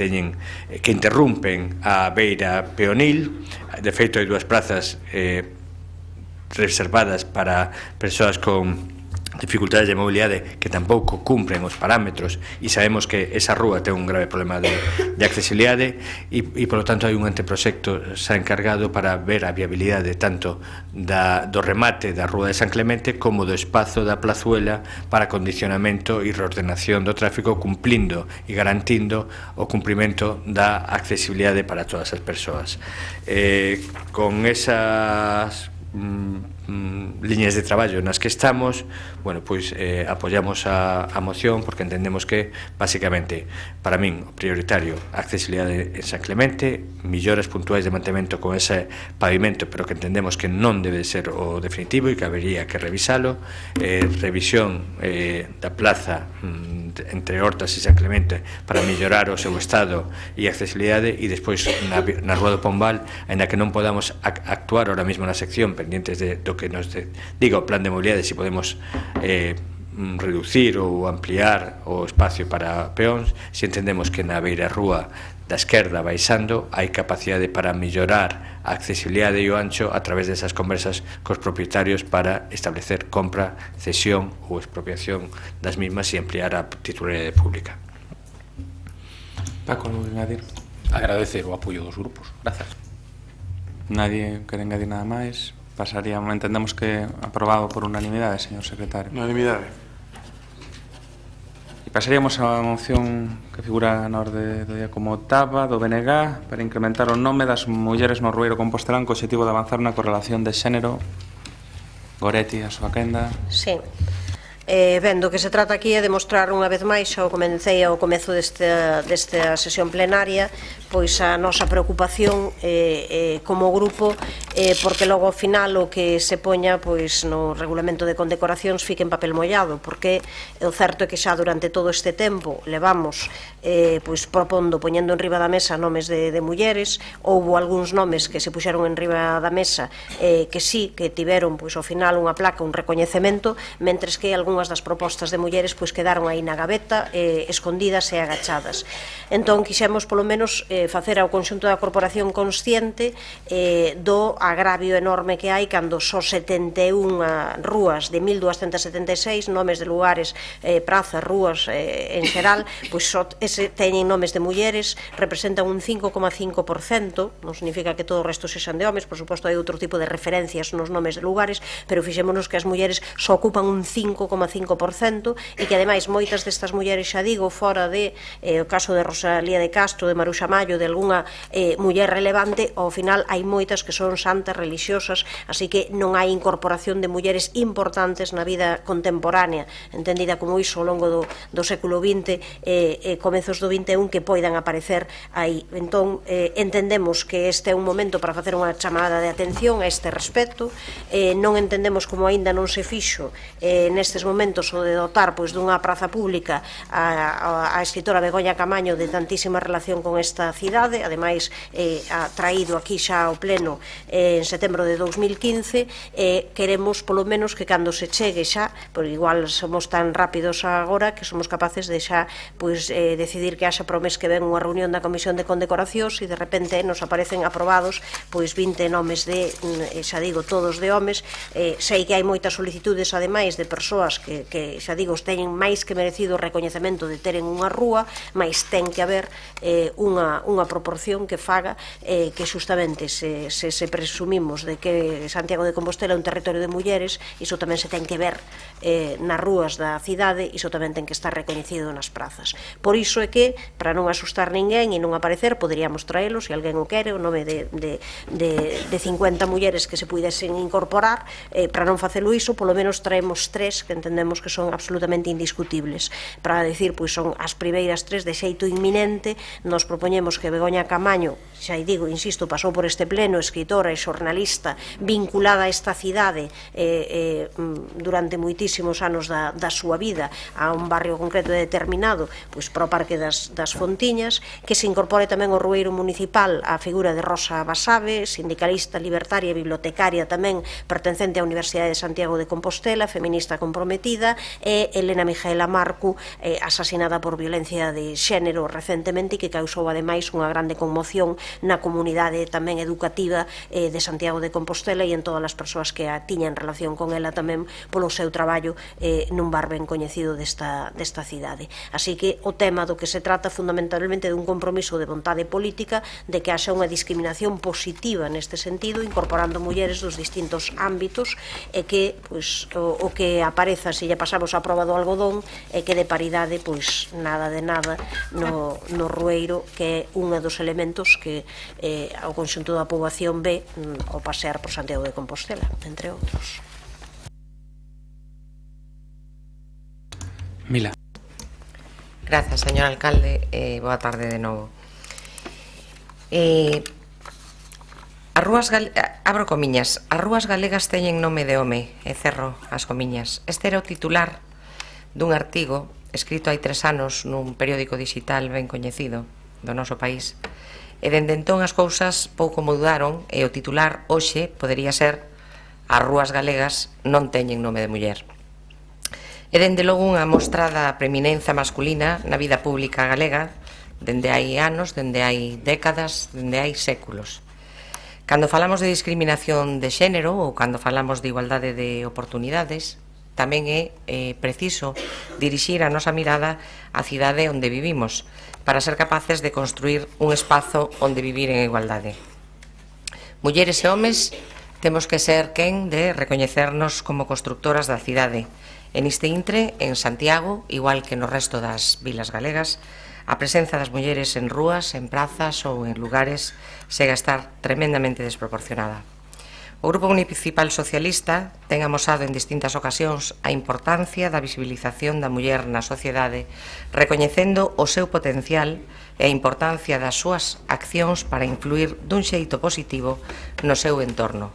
interrumpen a beira peonil. De feito, hai dúas prazas reservadas para persoas con dificultades de mobilidade que tampouco cumpren os parámetros, e sabemos que esa rúa ten un grave problema de accesibilidade e polo tanto hai un anteproxecto xa encargado para ver a viabilidade tanto do remate da rúa de San Clemente como do espazo da plazuela para condicionamento e reordenación do tráfico, cumplindo e garantindo o cumprimento da accesibilidade para todas as persoas. Con esas liñas de traballo nas que estamos, bueno, pois apoiamos a moción porque entendemos que, basicamente, para min, o prioritario, accesibilidade en San Clemente, melloras puntuais de mantemento con ese pavimento, pero que entendemos que non debe ser o definitivo e que habería que revisalo, revisión da plaza entre Hortas e San Clemente para mellorar o seu estado e accesibilidade, e despois na Rúa do Pombal, ainda que non podamos actuar ahora mesmo na sección pendientes do que nos diga o plan de mobilidade, se podemos reducir ou ampliar o espacio para peóns, se entendemos que na beira rúa da esquerda baixando hai capacidade para mellorar a accesibilidade e o ancho a través desas conversas cos propietarios para establecer compra, cesión ou expropiación das mismas e ampliar a titularidade pública. Paco, non engadir? Agradecer o apoio dos grupos. Grazas. Nadie quere engadir nada máis? Pasaríamos, entendemos que aprobado por unanimidade, señor secretario. Unanimidade. E pasaríamos á moción que figura na orde do día como octava do BNG para incrementar o nome das mulleres no Rueiro Compostelán co objetivo de avanzar na correlación de xénero. Goretti, a súa quenda. Sí. Vendo que se trata aquí é de mostrar unha vez máis, xa o comecei ao comezo desta sesión plenaria, pois a nosa preocupación como grupo, porque logo ao final o que se poña pois no regulamento de condecoracións fique en papel mollado, porque o certo é que xa durante todo este tempo levamos pois propondo, poñendo en riba da mesa nomes de mulleres. Houbo algúns nomes que se puxeron en riba da mesa que sí, que tiveron pois ao final unha placa, un recoñecemento, mentres que algunhas das propostas de mulleres pois quedaron aí na gaveta, escondidas e agachadas. Entón quixemos polo menos facer ao conxunto da corporación consciente do agravio enorme que hai cando só 71 rúas de 1276, nomes de lugares, prazas, rúas en xeral, pois só teñen nomes de mulleres, representan un 5,5%, non significa que todo o resto sexan de homes, por suposto hai outro tipo de referencias nos nomes de lugares, pero fixémonos que as mulleres só ocupan un 5,5% e que ademais moitas destas mulleres, xa digo, fora de o caso de Rosalía de Castro, de Maruxa Mallo, de algunha muller relevante, ao final hai moitas que son santas religiosas, así que non hai incorporación de mulleres importantes na vida contemporánea, entendida como iso ao longo do século XX e comezos do XXI, que poidan aparecer aí. Entón, entendemos que este é un momento para facer unha chamada de atención a este respecto. Non entendemos como aínda non se fixo nestes momentos o de dotar pois dunha praza pública a escritora Begoña Camaño de tantísima relación con esta cidade. Ademais, ha traído aquí xa ao pleno en setembro de 2015. Queremos polo menos que cando se chegue xa, por igual somos tan rápidos agora que somos capaces de xa pois decidir que haxa pro mes que ven unha reunión da Comisión de Condecoracións e de repente nos aparecen aprobados pois 20 nomes de, xa digo, todos de homes. Sei que hai moitas solicitudes ademais de persoas que xa digo, teñen máis que merecido o recoñecemento de teren unha rúa, mas ten que haber unha proporción que faga que justamente se presumimos de que Santiago de Compostela é un territorio de mulleres, iso tamén se ten que ver nas rúas da cidade, iso tamén ten que estar recoñecido nas prazas. Por iso é que, para non asustar ninguén e non aparecer, poderíamos traelo, se alguén o quere, o nome de 50 mulleres que se pudesen incorporar. Para non facelo iso, polo menos traemos 3 que entendemos que son absolutamente indiscutibles. Para decir, pois son as primeiras 3 de xeito inminente. Nos propoñemos que Begoña Camaño, xa digo, insisto, pasou por este pleno, escritora, xornalista vinculada a esta cidade durante moitísimos anos da súa vida a un barrio concreto determinado, pois para o Parque das Fontiñas, que se incorpore tamén o Rueiro Municipal a figura de Rosa Basabe, sindicalista, libertaria e bibliotecaria tamén pertencente á Universidade de Santiago de Compostela, feminista comprometida, e Elena Mijaela Marcu, asasinada por violencia de xénero recentemente, que causou ademais unha grande conmoción na comunidade tamén educativa de Santiago de Compostela e en todas as persoas que tiñan relación con ela tamén polo seu traballo nun bar ben coñecido desta cidade. Así que o tema do que se trata fundamentalmente de un compromiso de vontade política de que haxa unha discriminación positiva neste sentido, incorporando mulleres dos distintos ámbitos e que o que apareza se lle pasamos a proba do algodón é que de paridade pois nada de nada no Rueiro, que é un dos elementos que o conxunto da poboación ve ao pasear por Santiago de Compostela, entre outros. Mila. Grazas, señor alcalde, boa tarde de novo. Abro comiñas, as rúas galegas teñen nome de home, e cerro as comiñas. Este era o titular dun artigo escrito hai 3 anos nun periódico digital ben coñecido do noso país, e dende entón as cousas pouco mudaron e o titular hoxe podería ser as rúas galegas non teñen nome de muller. É dende logo unha mostrada preeminenza masculina na vida pública galega dende hai anos, dende hai décadas, dende hai séculos. Cando falamos de discriminación de xénero ou cando falamos de igualdade de oportunidades, tamén é preciso dirixir a nosa mirada á cidade onde vivimos para ser capaces de construir un espazo onde vivir en igualdade. Mulleres e homes temos que ser quen de recoñecernos como constructoras da cidade. En este intre, en Santiago, igual que no resto das vilas galegas, a presenza das mulleres en rúas, en prazas ou en lugares chega a estar tremendamente desproporcionada. O Grupo Municipal Socialista ten amosado en distintas ocasións a importancia da visibilización da muller na sociedade, recoñecendo o seu potencial e a importancia das súas accións para influir dun xeito positivo no seu entorno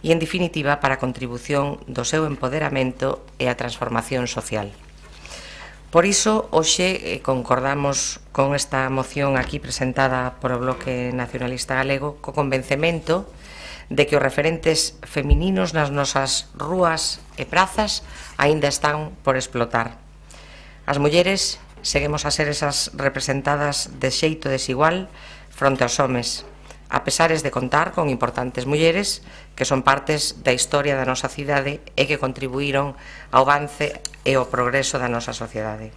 e, en definitiva, para a contribución do seu empoderamento e a transformación social. Por iso, hoxe concordamos con esta moción aquí presentada por o Bloque Nacionalista Galego co convencemento de que os referentes femininos nas nosas rúas e prazas aínda están por explotar. As mulleres seguimos a ser esas representadas de xeito desigual fronte aos homes, a pesares de contar con importantes mulleres que son partes da historia da nosa cidade e que contribuíron ao avance e ao progreso da nosa sociedade.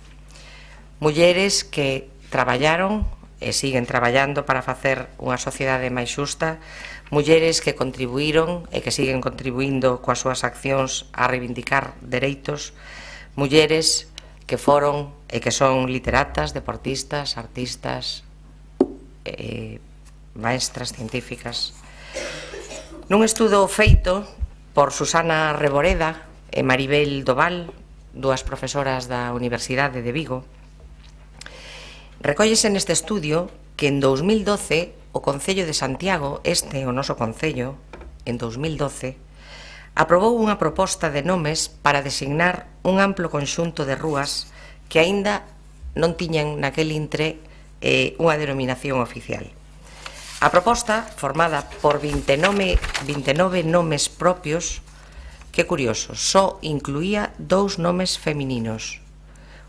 Mulleres que traballaron e siguen traballando para facer unha sociedade máis xusta, mulleres que contribuíron e que siguen contribuindo coas súas accións a reivindicar dereitos, mulleres que foron e que son literatas, deportistas, artistas, maestras científicas. Nun estudo feito por Susana Reboreda e Maribel Doval, dúas profesoras da Universidade de Vigo, recóllese neste estudio que en 2012 o Concello de Santiago, o noso Concello, en 2012, aprobou unha proposta de nomes para designar un amplo conxunto de rúas que aínda non tiñan naquel intre unha denominación oficial. A proposta, formada por 29 nomes propios, que curioso, só incluía 2 nomes femininos,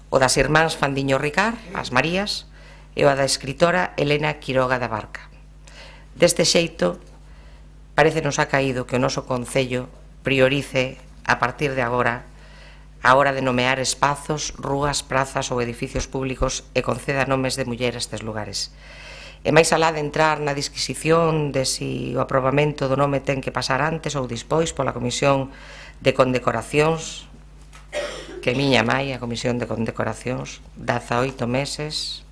o das irmáns Fandiño Ricard, as Marías, e o da escritora Elena Quiroga da Barca. Deste xeito, parece nos ha caído que o noso Concello priorice, a partir de agora, a hora de nomear espazos, rúas, prazas ou edificios públicos e conceda nomes de muller a estes lugares. E máis alá de entrar na disquisición de si o aprobamento do nome ten que pasar antes ou despois pola Comisión de Condecoracións, que miña mai, a Comisión de Condecoracións, 18 meses,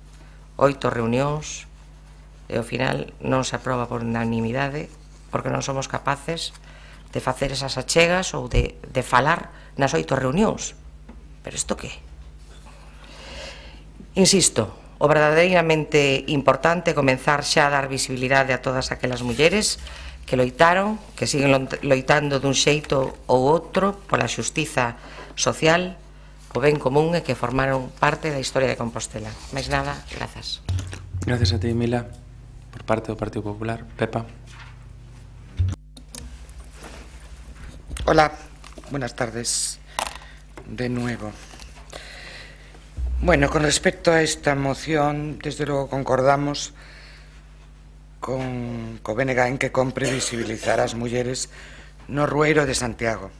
8 reunións, e ao final non se aproba por unanimidade porque non somos capaces de facer esas achegas ou de falar nas 8 reunións. Pero isto que? Insisto, o verdadeiramente importante é comenzar xa a dar visibilidade a todas aquelas mulleres que loitaron, que siguen loitando dun xeito ou outro pola xustiza social, o ben común e que formaron parte da historia de Compostela. Máis nada, grazas. Gracias a ti, Mila. Por parte do Partido Popular. Pepa. Hola, buenas tardes de nuevo. Bueno, con respecto a esta moción, desde logo concordamos con o BNG en que compre visibilizar as mulleres no Rueiro de Santiago.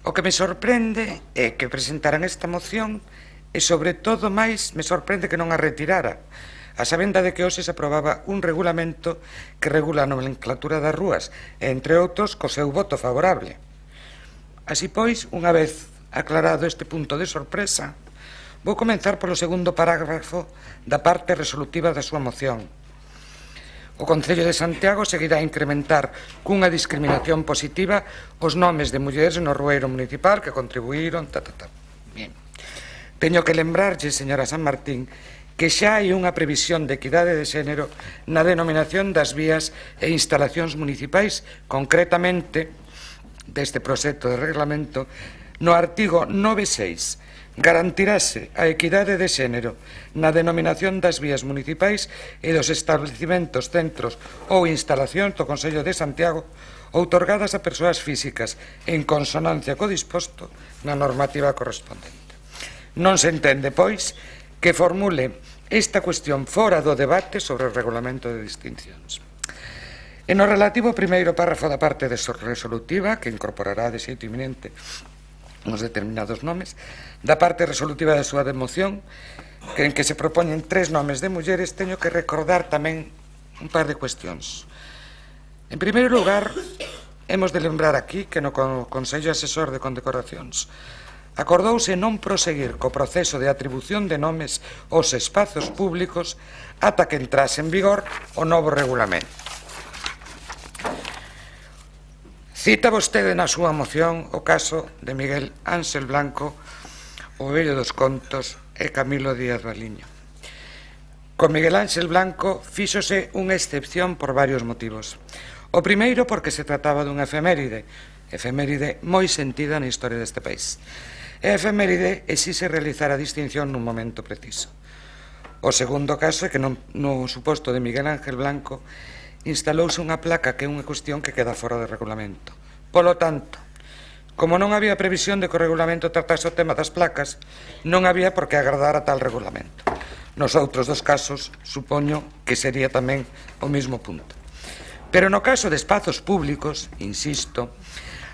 O que me sorprende é que presentaran esta moción e, sobre todo, máis me sorprende que non a retirara, a sabenda de que hoxe se aprobaba un regulamento que regula a nomenclatura das rúas, entre outros, co seu voto favorable. Así pois, unha vez aclarado este punto de sorpresa, vou comenzar polo segundo parágrafo da parte resolutiva da súa moción. O Concello de Santiago seguirá a incrementar cunha discriminación positiva os nomes de mulleres no Rueiro municipal que contribuíron... Bien. Teño que lembrarlle, señora San Martín, que xa hai unha previsión de equidade de xénero na denominación das vías e instalacións municipais, concretamente deste proxecto de reglamento, no artigo 9.6, garantirase a equidade de xénero na denominación das vías municipais e dos establecimentos, centros ou instalacións do Concello de Santiago outorgadas a persoas físicas en consonancia co disposto na normativa correspondente. Non se entende, pois, que formule esta cuestión fora do debate sobre o regulamento de distincións. En o relativo ao primeiro párrafo da parte resolutiva, que incorporará de xeito inminente uns determinados nomes, da parte resolutiva da súa moción, en que se propoñen 3 nomes de mulleres, teño que recordar tamén un par de cuestións. En primeiro lugar, hemos de lembrar aquí que no Consello Asesor de Condecoracións acordouse non proseguir co proceso de atribución de nomes aos espazos públicos ata que entrase en vigor o novo regulamento. Cita vostede na súa moción o caso de Miguel Ángel Blanco, o vello dos contos, e Camilo Díaz Baliño. Con Miguel Ángel Blanco fíxose unha excepción por varios motivos. O primeiro porque se trataba dunha efeméride moi sentida na historia deste país. E a efeméride exixe realizar a distinción nun momento preciso. O segundo caso é que no suposto de Miguel Ángel Blanco instalouse unha placa que é unha cuestión que queda fora do regulamento. Polo tanto, como non había previsión de que o regulamento tratase o tema das placas, non había por que agardar a tal regulamento. Nos outros dos casos, supoño que sería tamén o mismo punto. Pero no caso de espazos públicos, insisto,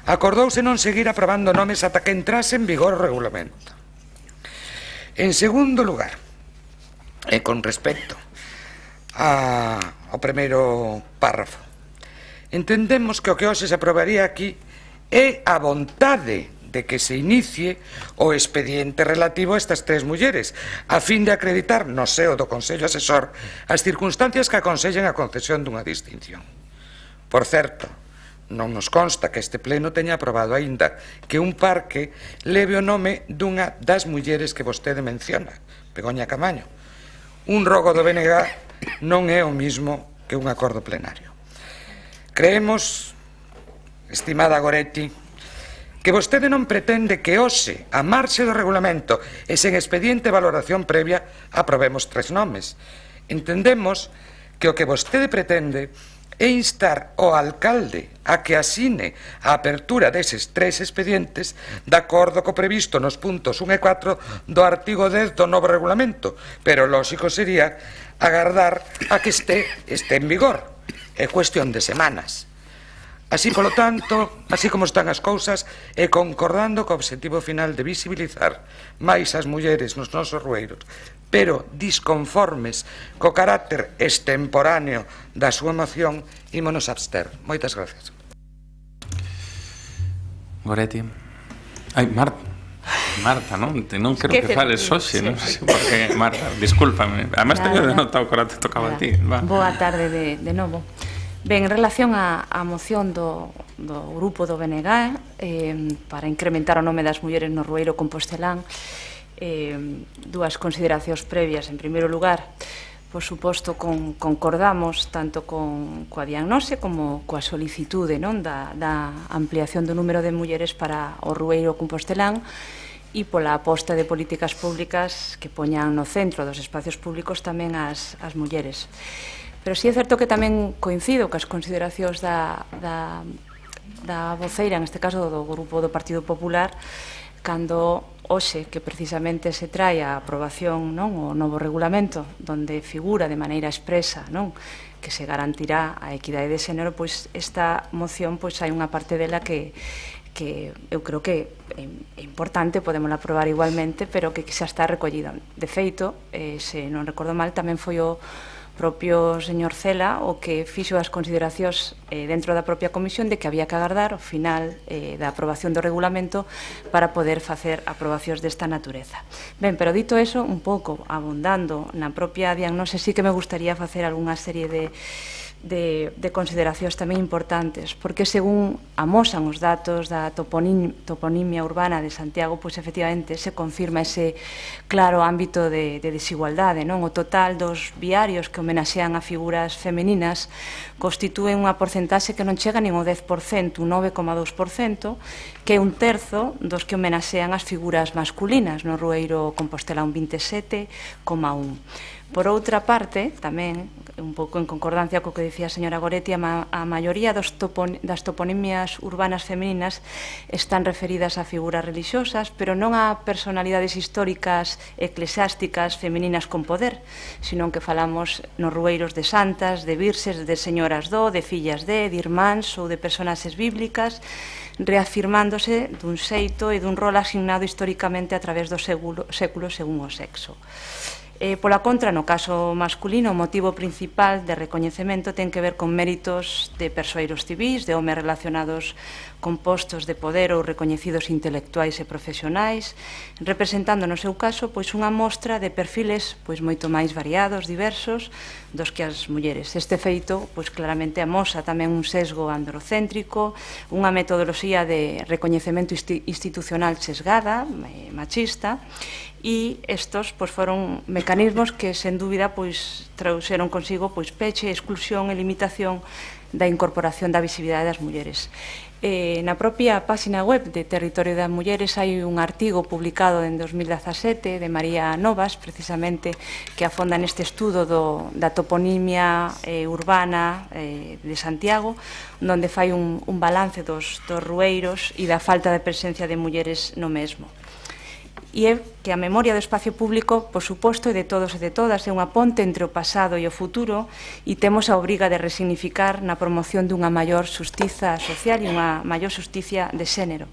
acordouse non seguir aprobando nomes ata que entrase en vigor o regulamento. En segundo lugar, e con respecto ao primeiro párrafo, entendemos que o que hoxe se aprobaría aquí é a vontade de que se inicie o expediente relativo a estas 3 mulleres, a fin de acreditar no seo do Consello Asesor as circunstancias que aconsellen a concesión dunha distinción. Por certo, non nos consta que este pleno teña aprobado aínda que un parque leve o nome dunha das mulleres que vostede menciona, Begoña Camaño. Un rogo do BNG non é o mismo que un acordo plenario. Creemos, estimada Goretti, que vostede non pretende que hoxe, a marxe do regulamento e sen expediente de valoración previa, aprobemos 3 nomes. Entendemos que o que vostede pretende é instar ao alcalde a que asine a apertura deses 3 expedientes de acordo co previsto nos puntos 1 e 4 do artigo 10 do novo regulamento, pero lóxico sería agardar a que este en vigor. É cuestión de semanas. Así, polo tanto, así como están as cousas, e concordando co obxectivo final de visibilizar máis as mulleres nos nosos rueiros, pero disconformes co carácter extemporáneo da súa moción, ímonos abster. Moitas gracias. Goretti. Ai, Marta, non quero que fales hoxe, non sei por que. Marta, discúlpame. Además, teño denotado que ahora te tocaba a ti. Boa tarde de novo. Ben, en relación á moción do grupo do BNG para incrementar o nome das mulleres no Rueiro Compostelán, dúas consideracións previas. En primeiro lugar, por suposto, concordamos tanto coa diagnose como coa solicitude da ampliación do número de mulleres para o Rueiro compostelán e pola aposta de políticas públicas que poñan no centro dos espacios públicos tamén as mulleres. Pero sí é certo que tamén coincido cas consideracións da voceira, neste caso do Grupo do Partido Popular, cando hoxe que precisamente se trae a aprobación o novo regulamento onde figura de maneira expresa que se garantirá a equidade de xénero, pois esta moción hai unha parte dela que eu creo que é importante, podemos aprobar igualmente, pero que xa está recollida. De feito, se non recordo mal, tamén foi o propio señor Cela o que fixo as consideracións dentro da propia comisión de que había que agardar o final da aprobación do regulamento para poder facer aprobacións desta natureza. Ben, pero dito eso, un pouco abundando na propia diagnose, sí que me gustaría facer algunha serie de consideracións tamén importantes, porque según amosan os datos da toponimia urbana de Santiago, pois efectivamente se confirma ese claro ámbito de desigualdade. O total dos viarios que homenaxean a figuras femeninas constitúen unha porcentaxe que non chega nin ao 10%, un 9,2%, que é un terzo dos que homenaxean as figuras masculinas, no Rueiro Compostela un 27,1%. Por outra parte, tamén, un pouco en concordancia co que dicía a señora Goretti, a maioría das toponimias urbanas femininas están referidas a figuras religiosas, pero non a personalidades históricas eclesiásticas femininas con poder, sino que falamos nos rueiros de santas, de virses, de señoras de fillas de irmáns ou de personaxes bíblicas, reafirmándose dun xeito e dun rol asignado históricamente a través dos séculos según o sexo. Pola contra, no caso masculino, o motivo principal de recoñecemento ten que ver con méritos de persoeiros civís, de homes relacionados con postos de poder ou recoñecidos intelectuais e profesionais, representando no seu caso unha mostra de perfiles moito máis variados, diversos, dos que as mulleres. Este feito claramente amosa tamén un sesgo androcéntrico, unha metodoloxía de recoñecemento institucional sesgada, machista, e estos foron mecanismos que, sen dúbida, trouxeron consigo peche, exclusión e limitación da incorporación da visibilidade das mulleres. Na propia página web de Territorio das Mulleres hai un artigo publicado en 2017 de María Novas, precisamente, que afonda neste estudo da toponimia urbana de Santiago, onde fai un balance dos rueiros e da falta de presencia de mulleres no mesmo. E é que a memoria do espacio público, por suposto, e de todos e de todas, é unha ponte entre o pasado e o futuro, e temos a obriga de resignificar na promoción dunha maior xustiza social e unha maior xusticia de xénero.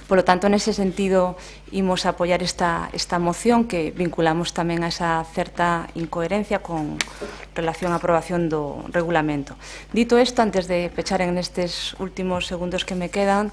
Polo tanto, nese sentido, imos apoiar esta moción que vinculamos tamén a esa certa incoherencia con relación á aprobación do regulamento. Dito isto, antes de pechar en estes últimos segundos que me quedan,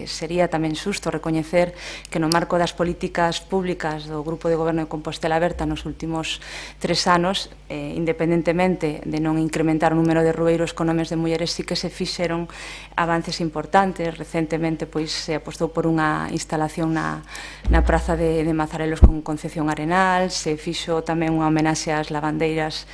sería tamén xusto recoñecer que no marco das políticas públicas do Grupo de Goberno de Compostela Aberta nos últimos 3 anos, independentemente de non incrementar o número de rueiros con nomes de mulleres, sí que se fixeron avances importantes. Recentemente se apostou por unha instalación na praza de Mazarelos con Concepción Arenal, se fixo tamén unha homenaxe ás lavandeiras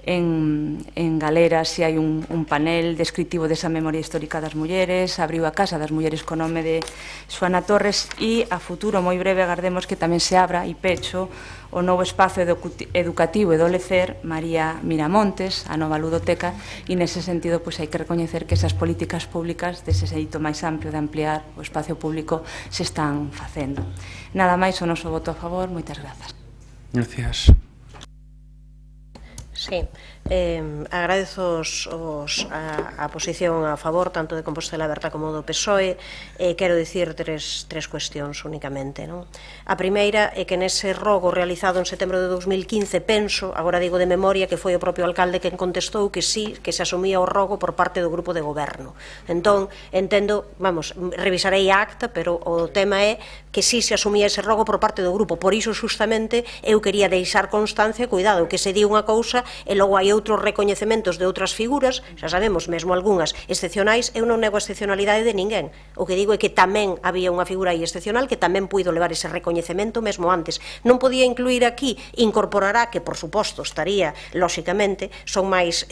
en Galeras, e hai un panel descritivo desa memoria histórica das mulleres, abriu a Casa das Mulleres co nome de Xoana Torres, e a futuro, moi breve, agardemos que tamén se abra e pecho o novo espazo educativo e do lecer María Miramontes, a nova ludoteca, e nese sentido hai que recoñecer que esas políticas públicas dese xeito máis amplio de ampliar o espacio público se están facendo. Nada máis, o noso voto a favor. Moitas grazas. Gracias. Sí, agradezo a posición a favor tanto de Compostela Aberta como do PSOE. Quero dicir tres cuestións únicamente. A primeira é que nese rogo realizado en setembro de 2015, penso, agora digo de memoria, que foi o propio alcalde quen contestou que sí, que se asumía o rogo por parte do grupo de goberno. Entón, entendo, revisarei a acta, pero o tema é que sí se asumía ese rogo por parte do grupo. Por iso, justamente, eu quería deixar constancia, cuidado, que se di unha cousa e logo hai outros recoñecementos de outras figuras, xa sabemos, mesmo algunhas excepcionais, eu non nego a excepcionalidade de ninguén. O que digo é que tamén había unha figura aí excepcional que tamén puido levar ese recoñecemento mesmo antes. Non podía incluir aquí, incorporará, que por suposto estaría, lóxicamente, son máis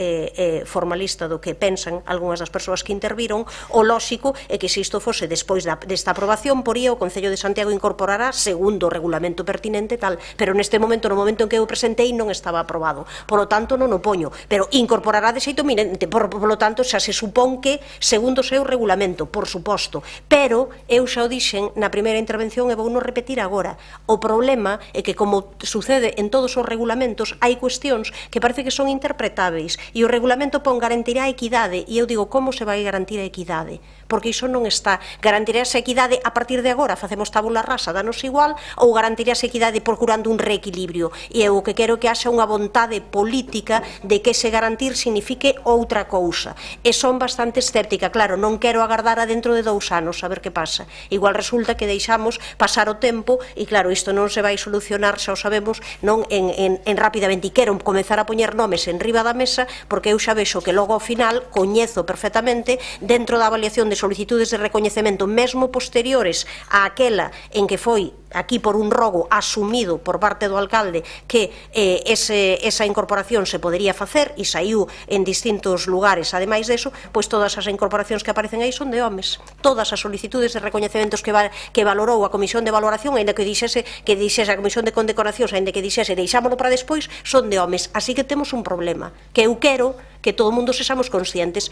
formalista do que pensan algunhas das persoas que interviron, o lóxico é que se isto fose despois desta aprobación, poría o Concello de Santiago incorporará segundo o regulamento pertinente tal, pero neste momento, no momento en que eu presentei, non estaba aprobado. Por lo tanto, non o poño, pero incorporará de xeito eminente, por lo tanto, xa se supón que segundo o seu regulamento, por suposto, pero eu xa o dixen na primeira intervención e vou non repetir agora. O problema é que, como sucede en todos os regulamentos, hai cuestións que parece que son interpretáveis e o regulamento pon garantirá a equidade e eu digo, como se vai garantir a equidade? Porque iso non está. Garantirá esa equidade a partir de agora, facemos tabula rasa, danos igual, ou garantirá esa equidade procurando un reequilibrio? E eu o que quero que haxa unha vontade política de que ese garantir signifique outra cousa. E son bastante escéptica, claro, non quero agardar a dentro de 2 anos a ver que pasa. Igual resulta que deixamos pasar o tempo e claro, isto non se vai solucionar, xa o sabemos, non en rapidamente, e quero comezar a poñer nomes en riba da mesa porque eu xa vexo que logo ao final coñezo perfectamente dentro da avaliación de solicitudes de recoñecemento mesmo posteriores a aquela en que foi aquí por un rogo asumido por parte do alcalde que esa incorporación se podería facer e saiu en distintos lugares. Ademais deso, pois todas as incorporacións que aparecen aí son de homes. Todas as solicitudes de recoñecementos que valorou a Comisión de Valoración, ainda que dixese a Comisión de Condecoracións, ainda que dixese deixámolo para despois, son de homes. Así que temos un problema, que eu quero que todo o mundo sexamos conscientes.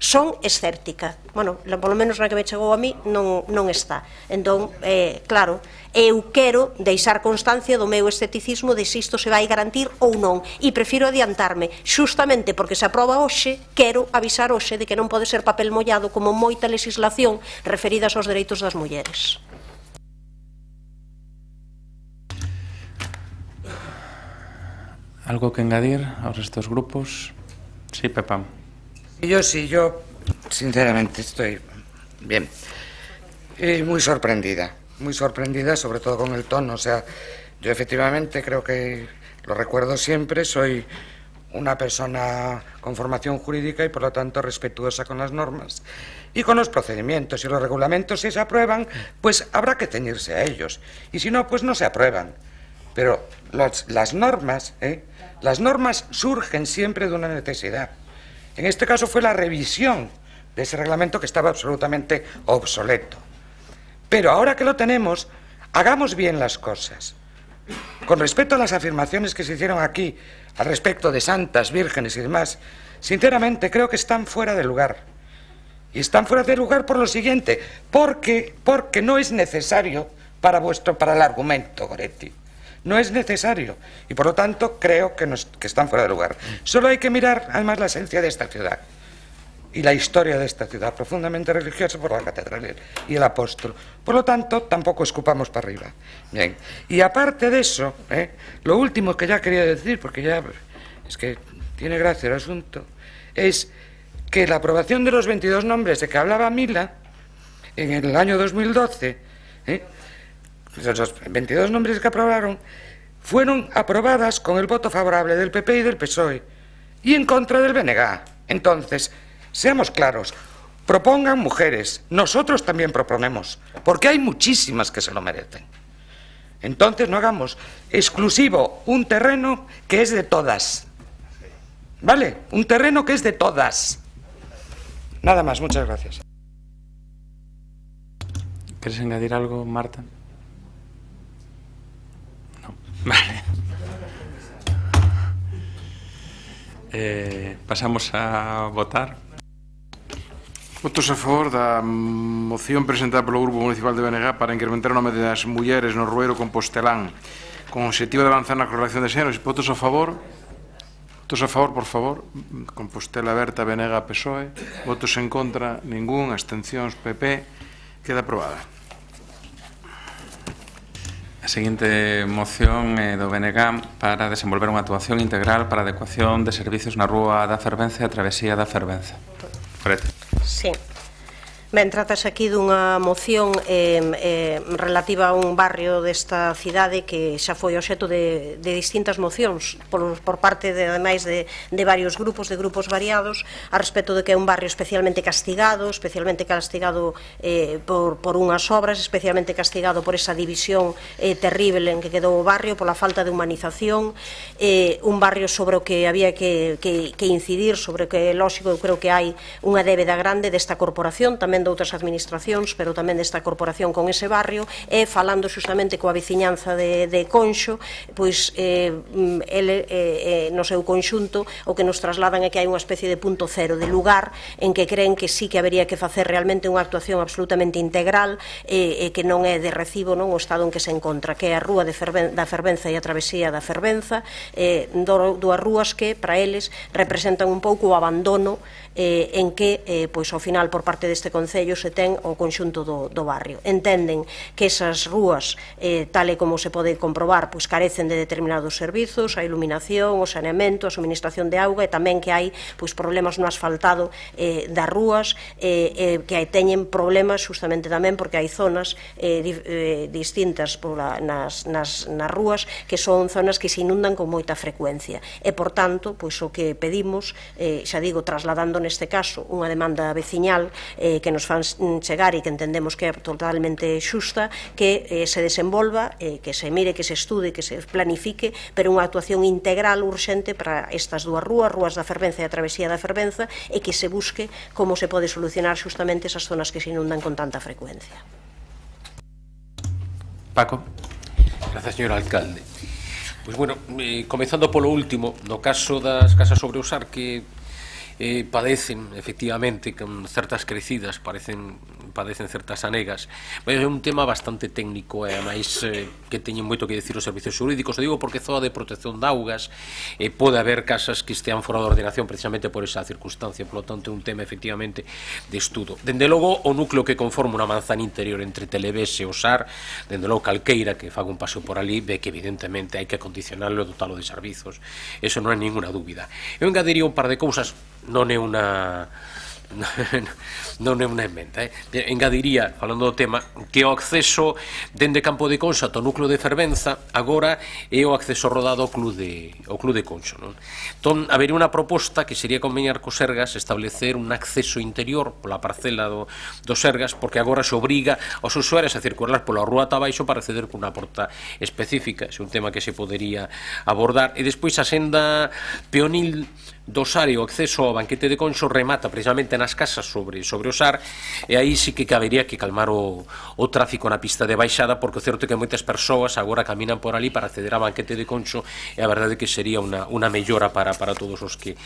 Son escéptica. Bueno, polo menos na que me chegou a mí non está. Entón, claro, eu quero deixar constancia do meu escepticismo de se isto se vai garantir ou non. E prefiro adiantarme, xustamente porque se aproba hoxe, quero avisar hoxe de que non pode ser papel mollado como moita legislación referidas aos dereitos das mulleres. Algo que engadir aos restos grupos? Sí, Pepa. Yo sinceramente estoy bien, muy sorprendida, sobre todo con el tono. O sea, yo efectivamente creo que, lo recuerdo siempre, soy una persona con formación jurídica y por lo tanto respetuosa con las normas y con los procedimientos. Y los reglamentos, si se aprueban, pues habrá que ceñirse a ellos, y si no, pues no se aprueban. Pero las normas surgen siempre de una necesidad. En este caso fue la revisión de ese reglamento que estaba absolutamente obsoleto. Pero ahora que lo tenemos, hagamos bien las cosas. Con respecto a las afirmaciones que se hicieron aquí al respecto de santas, vírgenes y demás, sinceramente creo que están fuera de lugar. Y están fuera de lugar por lo siguiente, porque no es necesario para el argumento, Goretti. No es necesario, y por lo tanto creo que están fuera de lugar. Solo hay que mirar además la esencia de esta ciudad y la historia de esta ciudad, profundamente religiosa por la catedral y el apóstol. Por lo tanto, tampoco escupamos para arriba. Bien, y aparte de eso, lo último que ya quería decir, porque ya es que tiene gracia el asunto, es que la aprobación de los 22 nombres de que hablaba Mila en el año 2012, los 22 nombres que aprobaron fueron aprobadas con el voto favorable del PP y del PSOE y en contra del BNG. Entonces, seamos claros, propongan mujeres, nosotros también proponemos, porque hay muchísimas que se lo merecen. Entonces no hagamos exclusivo un terreno que es de todas, ¿vale? Un terreno que es de todas. Nada más, muchas gracias. ¿Quieres añadir algo, Marta? Vale. Pasamos a votar. Votos a favor da moción presentada polo Grupo Municipal de BNG para incrementar o nome das mulleres no Rueiro Compostelán con o objetivo de avanzar na correlación de xéneros. Votos a favor? Votos a favor, por favor. Compostela Berta, BNG, PSOE. Votos en contra, ningún. Abstencións, PP. Queda aprobada. A seguinte moción é do BNG para desenvolver unha actuación integral para a adecuación de servicios na Rúa da Fervenza e a Travesía da Fervenza. Correcto. Sí. Ben, tratase aquí dunha moción relativa a un barrio desta cidade que xa foi obxecto de distintas mocións por parte, ademais, de varios grupos, de grupos variados, a respecto de que é un barrio especialmente castigado por unhas obras, especialmente castigado por esa división terrible en que quedou o barrio, pola falta de humanización, un barrio sobre o que había que incidir, sobre o que, lógico, eu creo que hai unha débeda grande desta corporación, tamén de outras administracións, pero tamén desta corporación con ese barrio, e falando xustamente coa veciñanza de Conxo, pois no seu conxunto o que nos trasladan é que hai unha especie de punto cero, de lugar en que creen que sí que habería que facer realmente unha actuación absolutamente integral e que non é de recibo o estado en que se encontra, que é a rúa da Fervenza e a travesía da Fervenza, dúas rúas que para eles representan un pouco o abandono en que, ao final, por parte deste Concello se ten o conxunto do barrio. Entenden que esas rúas, tal e como se pode comprobar, carecen de determinados servizos, a iluminación, o saneamento, a suministración de auga, e tamén que hai problemas no asfaltado das rúas, que teñen problemas justamente tamén porque hai zonas distintas nas rúas que son zonas que se inundan con moita frecuencia. E, por tanto, o que pedimos, xa digo, trasladando neste caso unha demanda veciñal que nos fan chegar e que entendemos que é totalmente xusta, que se desenvolva, que se mire, que se estude, que se planifique, pero unha actuación integral urxente para estas dúas rúas da Fervenza e a travesía da Fervenza, e que se busque como se pode solucionar xustamente esas zonas que se inundan con tanta frecuencia. Paco. Gracias, señor alcalde. Pois, bueno, comezando polo último, no caso das casas sobre o Sar, que padecen, efectivamente, con certas crecidas, padecen certas anegas, mas é un tema bastante técnico e, ademais, que teñen moito que decir os servicios xurídicos. O digo porque zoa de protección de augas, pode haber casas que estean fora de ordenación precisamente por esa circunstancia, polo tanto é un tema, efectivamente, de estudo. Dende logo, o núcleo que conforma unha manzana interior entre Televés e o Sar, dende logo calqueira que faga un paseo por ali, ve que, evidentemente, hai que acondicionarlo e dotalo de servizos. Eso non é ninguna dúbida. Eu engadiría un par de cousas. Non é unha emenda, engadiría, falando do tema, que o acceso dende Campo de Conxo ata o núcleo de Fervenza agora é o acceso rodado ao Club de Conxo, non? Entón, habería unha proposta que sería conveniar co Sergas establecer un acceso interior pola parcela do Sergas, porque agora se obriga aos usuarios a circular pola rúa ata abaixo para acceder por unha porta específica. É un tema que se podería abordar. E despois a senda peonil do Sar e o acceso ao banquete de Conxo remata precisamente nas casas sobre o Sar, e aí sí que cabería que calmar o tráfico na pista de baixada, porque o certo é que moitas persoas agora caminan por ali para acceder ao banquete de Conxo, e a verdade é que sería unha mellora para todos os que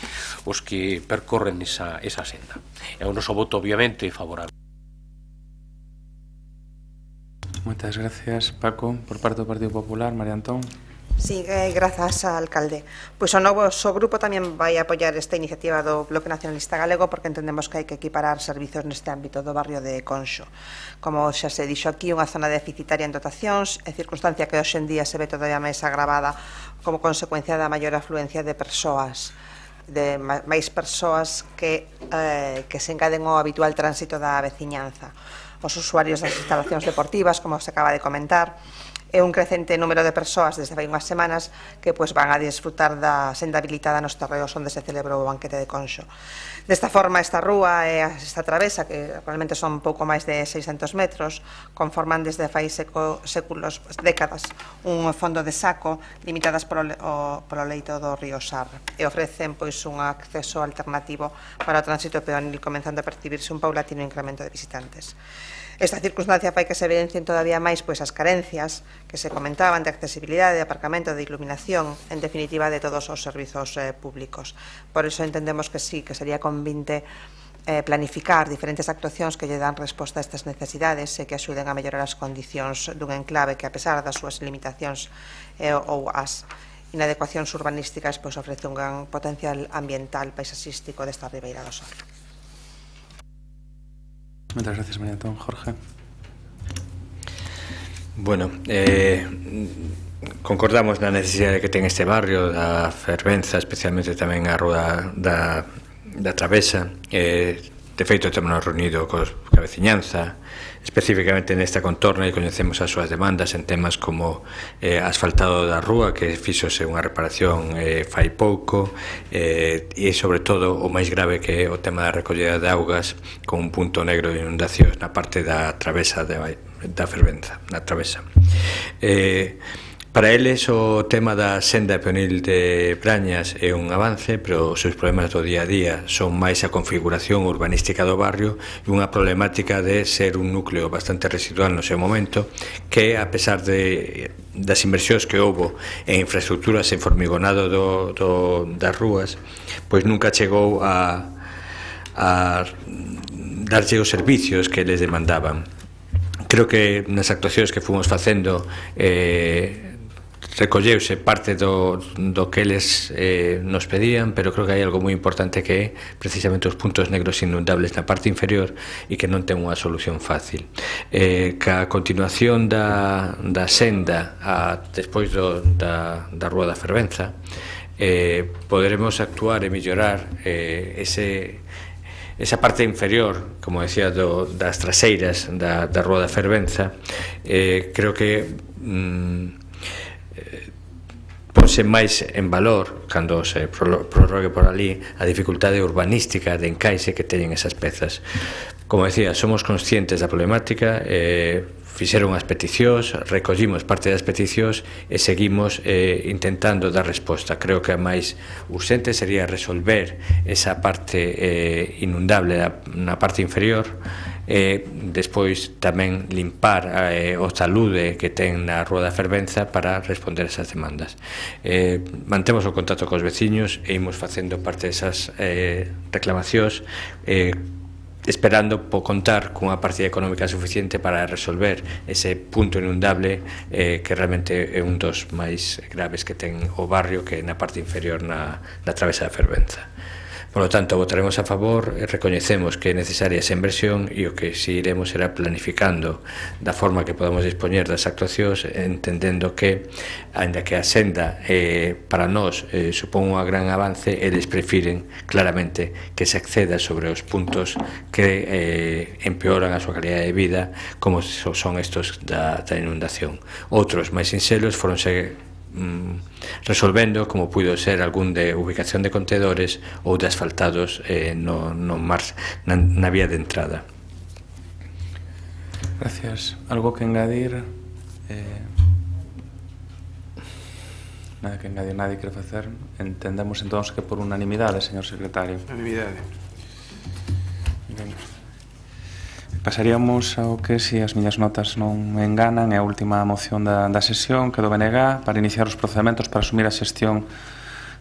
percorren esa senda. E o noso voto, obviamente, favorable. Moitas gracias, Paco. Por parte do Partido Popular, María Antón. Sí, grazas, alcalde. Pois o novo grupo tamén vai apoiar esta iniciativa do Bloque Nacionalista Galego, porque entendemos que hai que equiparar servizos neste ámbito do barrio de Conxo. Como xa se dixo aquí, unha zona deficitaria en dotacións, é circunstancia que hoxe en día se ve todavía máis agravada como consecuencia da maior afluencia de persoas, de máis persoas que se engaden ao habitual tránsito da veciñanza. Os usuarios das instalacións deportivas, como se acaba de comentar, é un crecente número de persoas desde fai unhas semanas que van a disfrutar da senda habilitada nos terreos onde se celebrou o banquete de Conxo. Desta forma, esta rúa e esta travesa, que realmente son pouco máis de 600 metros, conforman desde fai séculos, décadas, un fondo de saco limitadas polo leito do río Sar, e ofrecen un acceso alternativo para o tránsito peonil, comenzando a percibirse un paulatino incremento de visitantes. Esta circunstancia fai que se evidencien todavía máis as carencias que se comentaban de accesibilidade, de aparcamento, de iluminación, en definitiva de todos os servizos públicos. Por iso entendemos que sí, que sería convinte planificar diferentes actuacións que lle dan resposta a estas necesidades e que axuden a mellorar as condicións dun enclave que, a pesar das súas limitacións ou as inadecuacións urbanísticas, ofrece un gran potencial ambiental paisaxístico desta ribeira do Sar. Muchas gracias, María Antón. Jorge. Bueno, concordamos na necesidade que ten este barrio da Fervenza, especialmente tamén a rúa da Travesa. De feito, temos reunido coa veciñanza, especificamente nesta contorna, e coñecemos as súas demandas en temas como asfaltado da rúa, que fixose unha reparación fai pouco, e sobre todo o máis grave que é o tema da recollida de augas con un punto negro de inundacións na parte da travesa da Fervenza, na travesa. Para eles o tema da senda peonil de Brañas é un avance, pero os seus problemas do día a día son máis a configuración urbanística do barrio e unha problemática de ser un núcleo bastante residual no seu momento, que a pesar das inversións que houbo en infraestructuras en formigonado das rúas, pois nunca chegou a darlle os servicios que eles demandaban. Creo que nas actuacións que fomos facendo recolleuse parte do que eles nos pedían, pero creo que hai algo moi importante que é precisamente os puntos negros inundables na parte inferior e que non ten unha solución fácil. Ca continuación da senda despois da Rúa da Fervenza, poderemos actuar e mellorar esa parte inferior, como decía, das traseiras da Rúa da Fervenza. Creo que ponse máis en valor cando se prorrogue por ali a dificultade urbanística de encaixe que teñen esas pezas. Como decía, somos conscientes da problemática, fixeron as peticións, recollimos parte das peticións e seguimos intentando dar resposta. Creo que a máis urxente sería resolver esa parte inundable na parte inferior, despois tamén limpar o talude que ten na Rúa da Fervenza para responder esas demandas. Mantemos o contacto cos veciños e imos facendo parte desas reclamacións, esperando contar cunha partida económica suficiente para resolver ese punto inundable que realmente é un dos máis graves que ten o barrio, que é na parte inferior na travesa da Fervenza. Por lo tanto, votaremos a favor, recoñecemos que é necesaria esa inversión e o que si iremos será planificando da forma que podamos dispoñer das actuacións, entendendo que, ainda que a senda para nós supón un gran avance, eles prefiren claramente que se acceda sobre os puntos que empeoran a súa calidad de vida, como son estos da inundación. Outros máis sinxelos foronse resolvendo, como puido ser algún de ubicación de contedores ou de asfaltados na vía de entrada. Gracias. Algo que engadir? Nada que engadir, nadie quere facer. Entendemos entón que por unanimidade, señor secretario. Unanimidade. Pasaríamos ao que, se as miñas notas non me enganan, é a última moción da sesión, que do BNG, para iniciar os procedementos para asumir a xestión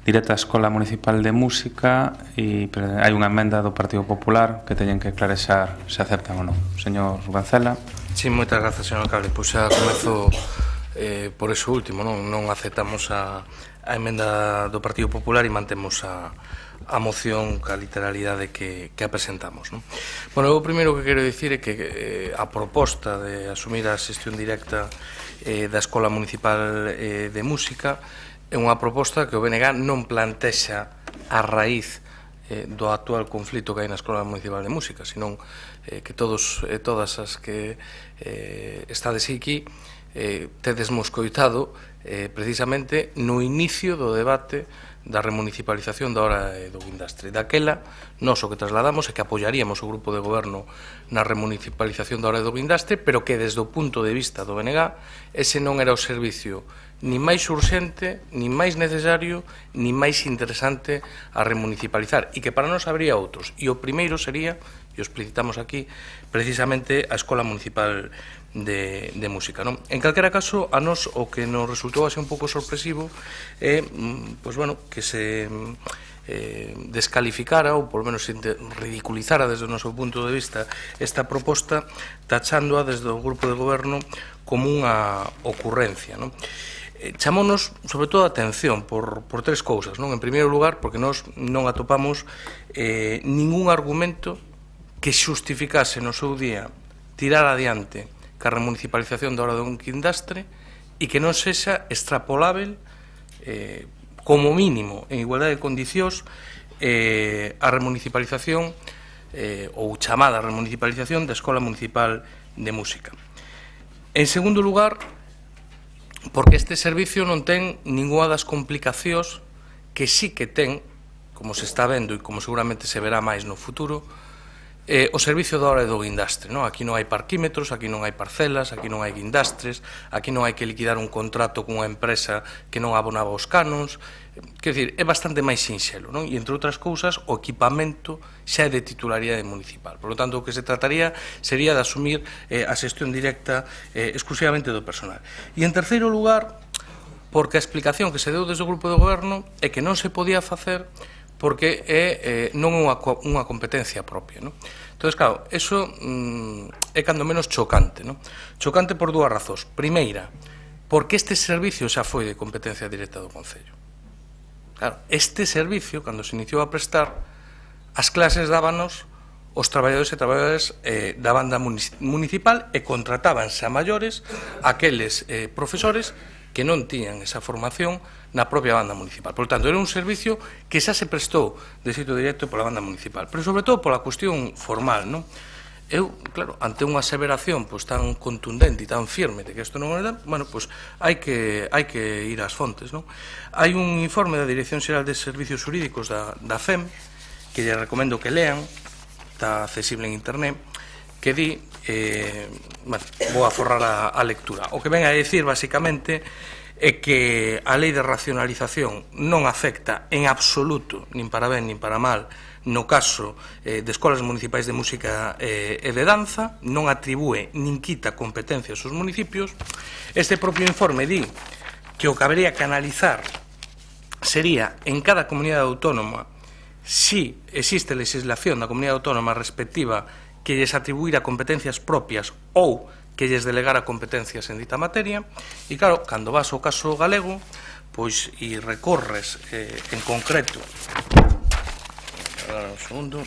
directa da Escola Municipal de Música, e hai unha emenda do Partido Popular que teñen que clarexar se aceptan ou non. Señor Vancela. Sí, moitas grazas, señor alcalde. Pois xa comezo por eso último, non aceptamos a emenda do Partido Popular e mantemos a moción ca literalidade que a presentamos. Bueno, o primeiro que quero dicir é que a proposta de asumir a xestión directa da Escola Municipal de Música é unha proposta que o BNG non plantexa a raíz do actual conflito que hai na Escola Municipal de Música, senón que todos e todas as que estades aquí tedes moscoitado precisamente no inicio do debate da remunicipalización da hora do guindastre. Daquela, nós o que trasladamos é que apoiaríamos o grupo de goberno na remunicipalización da hora do guindastre, pero que desde o punto de vista do BNG ese non era o servicio ni máis urxente, ni máis necesario, ni máis interesante a remunicipalizar, e que para nós habría outros. E o primeiro sería, e o explicitamos aquí, precisamente a Escola Municipal de Música. En calquera caso, a nós o que nos resultou así un pouco sorpresivo é que se descalificara ou por lo menos ridiculizara desde o noso punto de vista esta proposta, tachándoa desde o grupo de goberno como unha ocurrencia. Chamounos sobre todo a atención por tres cousas. En primeiro lugar, porque nós non atopamos ningún argumento que xustificase no seu día tirar adiante ca remunicipalización da hora do guindastre e que non sexa extrapolável como mínimo en igualdade de condicións a remunicipalización ou chamada remunicipalización da Escola Municipal de Música. En segundo lugar, porque este servicio non ten ninguna das complicacións que sí que ten, como se está vendo e como seguramente se verá máis no futuro, o servicio da hora do guindastre. Aquí non hai parquímetros, aquí non hai parcelas, aquí non hai guindastres, aquí non hai que liquidar un contrato cunha empresa que non abonaba os canons. Quer dizer, é bastante máis sinxelo, e entre outras cousas o equipamento xa é de titularidade municipal. Por lo tanto, o que se trataría sería de asumir a xestión directa exclusivamente do personal. E en terceiro lugar, porque a explicación que se deu desde o grupo de goberno é que non se podía facer porque non é unha competencia propia. Entón, claro, eso é cando menos chocante. Chocante por dúas razóns. Primeira, porque este servicio xa foi de competencia directa do Concello. Claro, este servicio, cando se iniciou a prestar, as clases dábanos os traballadores e traballadoras da banda municipal e contratábanse a maiores aqueles profesores que non tiñan esa formación na propia banda municipal. Por tanto, era un servicio que xa se prestou de xeito directo pola banda municipal, pero sobre todo pola cuestión formal. Eu, claro, ante unha aseveración tan contundente e tan firme de que isto non é verdade, hai que ir ás fontes. Hai un informe da Dirección Xeral de Servicios Xurídicos da FEM, que lle recomendo que lean, está accesible en internet, que di, vou a forrar a lectura. O que ven a decir, basicamente, é que a lei de racionalización non afecta en absoluto, nin para ben nin para mal, no caso de escolas municipais de música e de danza, non atribúe nin quita competencias aos municipios. Este propio informe di que o que habería que analizar sería en cada comunidade autónoma si existe legislación da comunidade autónoma respectiva que lles atribuíra competencias propias ou que lles delegara competencias en dita materia. E claro, cando vas ao caso galego, pois e recorres en concreto, agora un segundo,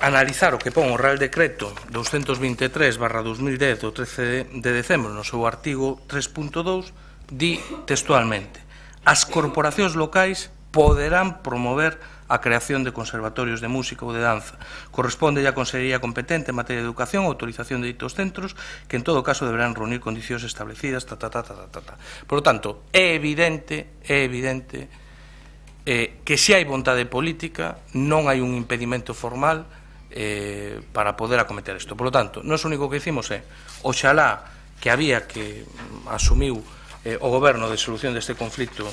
analizar o que pon o Real Decreto 223/2010 do 13 de decembro no seu artigo 3.2, di textualmente: as corporacións locais poderán promover a creación de conservatorios de música ou de danza. Corresponde á Consellería competente en materia de educación, autorización de ditos centros, que en todo caso deberán reunir condicións establecidas, Por lo tanto, é evidente que se hai vontade política, non hai un impedimento formal para poder acometer isto. Por lo tanto, nós o único que dicimos é, oxalá que había que asumiu o goberno de solución deste conflito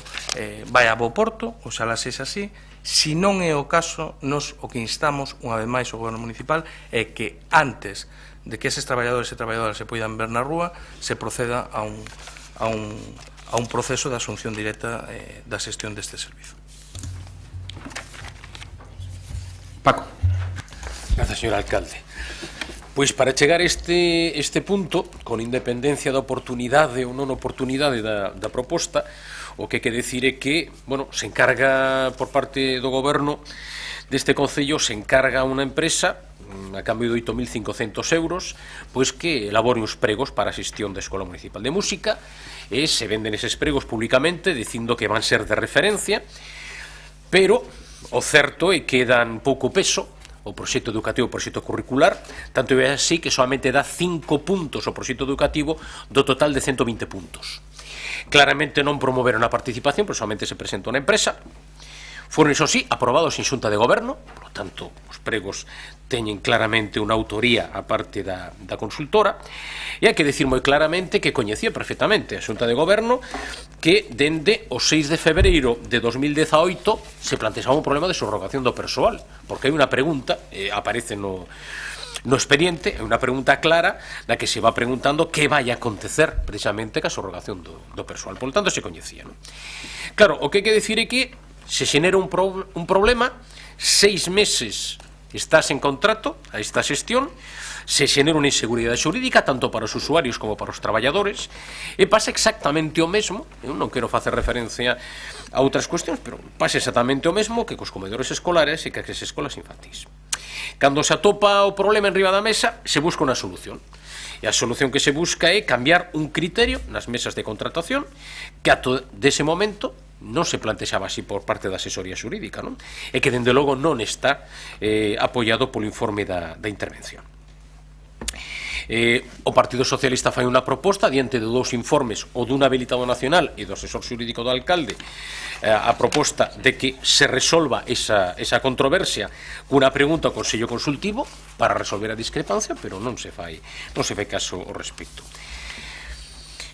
vai a bo porto, oxalá sexa así. Si non é o caso, nos o que instamos unha vez máis ao goberno municipal é que antes de que eses traballadores e traballadoras se poidan ver na rúa, se proceda a un proceso de asunción directa da xestión deste servizo. Paco. Gracias, señor alcalde. Pois para chegar a este punto, con independencia da oportunidade ou non oportunidade da proposta, o que hai que decir é que, se encarga por parte do goberno deste concello, se encarga unha empresa a cambio de 8.500 euros, pois que elabore uns pregos para a xestión da Escola Municipal de Música, e se venden eses pregos públicamente dicindo que van ser de referencia, pero o certo é que dan pouco peso o proxecto educativo, o proxecto curricular, tanto é así que solamente dá 5 puntos ao proxecto educativo do total de 120 puntos. Claramente non promoveron a participación, pero solamente se presenta unha empresa. Foron, iso sí, aprobados en xunta de goberno, por lo tanto, os pregos teñen claramente unha autoría a parte da consultora, e hai que decir moi claramente que coñecía perfectamente a xunta de goberno que dende o 6 de febreiro de 2018 se planteaba un problema de subrogación do persoal, porque hai unha pregunta, aparece no expediente, é unha pregunta clara na que se va preguntando que vai a acontecer precisamente ca subrogación do persoal. Por lo tanto, se coñecía. Claro, o que hai que decir é que se xenera un problema, 6 meses estás en contrato a esta xestión, se xenera unha inseguridade xurídica tanto para os usuarios como para os traballadores, e pasa exactamente o mesmo, eu non quero facer referencia a outras cuestións, pero pasa exactamente o mesmo que cos comedores escolares e que as escolas infantís. Cando se atopa o problema en riba da mesa, se busca unha solución. E a solución que se busca é cambiar un criterio nas mesas de contratación que ato dese momento non se plantexaba así por parte da asesoría xurídica, non? E que, dende logo, non está apoiado polo informe da intervención. O Partido Socialista fai unha proposta diante de dous informes, o dun habilitado nacional e do asesor xurídico do alcalde, a proposta de que se resolva esa controversia cunha pregunta ao Consello Consultivo para resolver a discrepancia, pero non se fai caso ao respecto.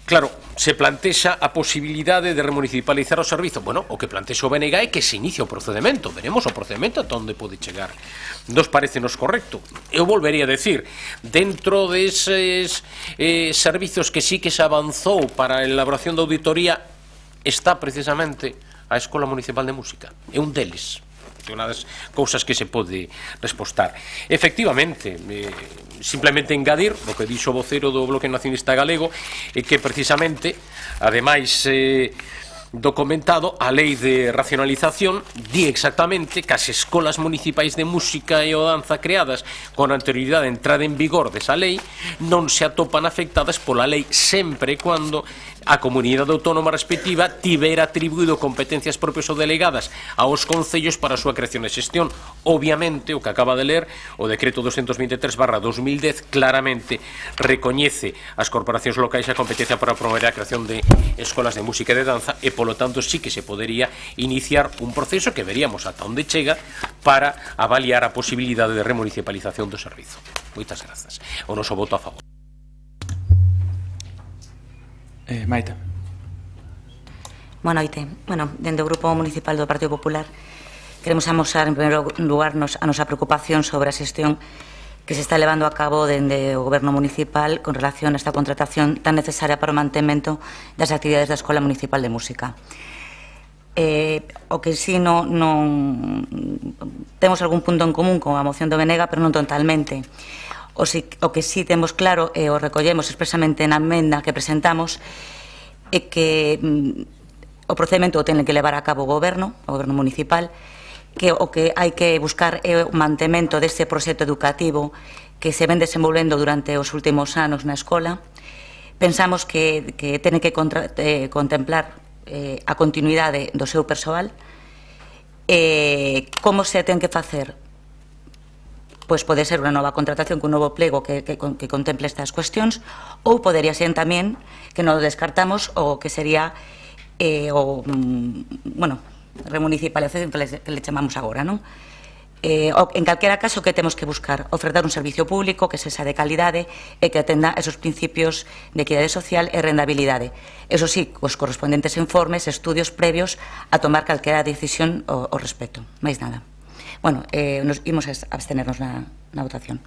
Claro, se plantexa a posibilidade de remunicipalizar o servizo. Bueno, o que plantexa o BNG é que se inicia o procedimento. Veremos o procedimento ata onde pode chegar. Nos parecenos correcto. Eu volvería a decir, dentro deses servizos que sí que se avanzou para a elaboración da auditoría, está precisamente a Escola Municipal de Música. É un deles. Unha das cousas que se pode respostar. Efectivamente, simplemente engadir o que dixo o vocero do Bloque Nacionalista Galego é que precisamente, ademais do comentado, a lei de racionalización di exactamente que as escolas municipais de música e o danza creadas con anterioridade a entrada en vigor desa lei non se atopan afectadas pola lei sempre e cuando a comunidade autónoma respectiva tivera atribuído competencias propias ou delegadas aos concellos para a súa creación e xestión. Obviamente, o que acaba de ler, o decreto 223/2010 claramente recoñece ás corporacións locais a competencia para promover a creación de escolas de música e de danza e, polo tanto, sí que se podería iniciar un proceso que veríamos ata onde chega para avaliar a posibilidade de remunicipalización do servizo. Moitas grazas. O noso voto a favor. Maite. Boa noite. Dende o Grupo Municipal do Partido Popular queremos amosar en primeiro lugar a nosa preocupación sobre a xestión que se está levando a cabo dende o Goberno Municipal con relación a esta contratación tan necesaria para o mantemento das actividades da Escola Municipal de Música. O que si non temos algún punto en común con a moción do Benega, pero non totalmente. O que sí temos claro e o recollemos expresamente na emenda que presentamos é que o procedimento o ten que levar a cabo o Goberno Municipal, que o que hai que buscar é o mantemento deste proxecto educativo que se ven desenvolvendo durante os últimos anos na escola. Pensamos que ten que contemplar a continuidade do seu persoal. Como se ten que facer? Pois pode ser unha nova contratación con un novo plego que contemple estas cuestións, ou podería ser tamén, que non descartamos, o que sería remunicipalización que le chamamos agora, non? En calquera caso, que temos que buscar? Ofertar un servicio público que sexa de calidade e que atenda esos principios de equidade social e rendabilidade. Eso sí, os correspondentes informes, estudios previos a tomar calquera decisión ao respecto. Máis nada. Nos imos a abstenernos na votación.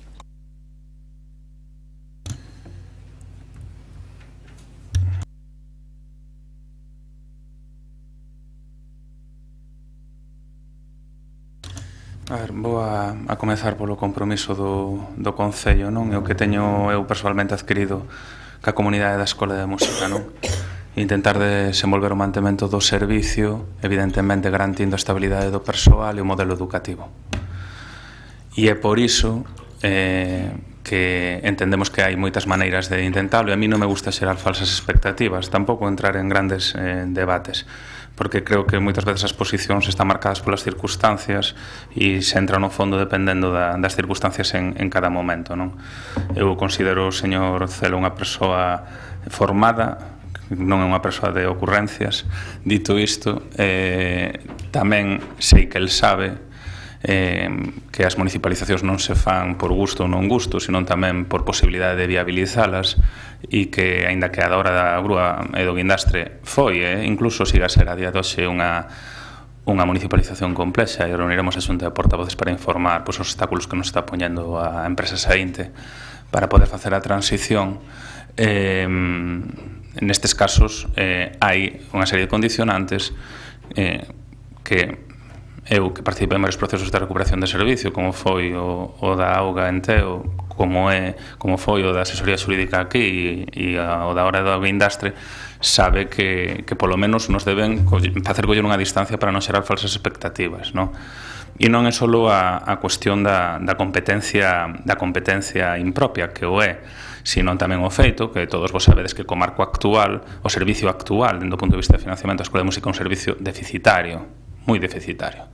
Vou a comezar polo compromiso do Concello, non? E o que teño eu persoalmente adquirido ca comunidade da Escola de Música, non? Intentar desenvolver o mantemento do servicio, evidentemente garantindo a estabilidade do persoal e o modelo educativo. E é por iso que entendemos que hai moitas maneiras de intentarlo, e a mí non me gusta xerar falsas expectativas, tampouco entrar en grandes debates, porque creo que moitas veces as posicións están marcadas polas circunstancias e se entra no fondo dependendo das circunstancias en cada momento, non? Eu considero o señor Celo unha persoa formada, non é unha persoa de ocurrencias. Dito isto, tamén sei que el sabe que as municipalizacións non se fan por gusto ou non gusto, senón tamén por posibilidade de viabilizalas, e que, aínda que a da hora da grúa e do guindastre foi, incluso siga a ser a día de hoxe unha municipalización complexa, e reuniremos a xunta de portavoces para informar os obstáculos que nos está poñendo a empresa saínte para poder facer a transición. Nestes casos hai unha serie de condicionantes que eu, que participei en varios procesos de recuperación de servicio, como foi o da auga en Teo, como foi o da asesoría xurídica aquí e o da hora do guindastre, sabe que polo menos nos deben facer coller unha distancia para non xerar falsas expectativas, non? E non é só a cuestión da competencia impropia, que o é, sino tamén o feito, que todos vos sabedes que co marco actual, o servicio actual, dentro do punto de vista de financiamento da Escola de Música, é un servicio deficitario, moi deficitario.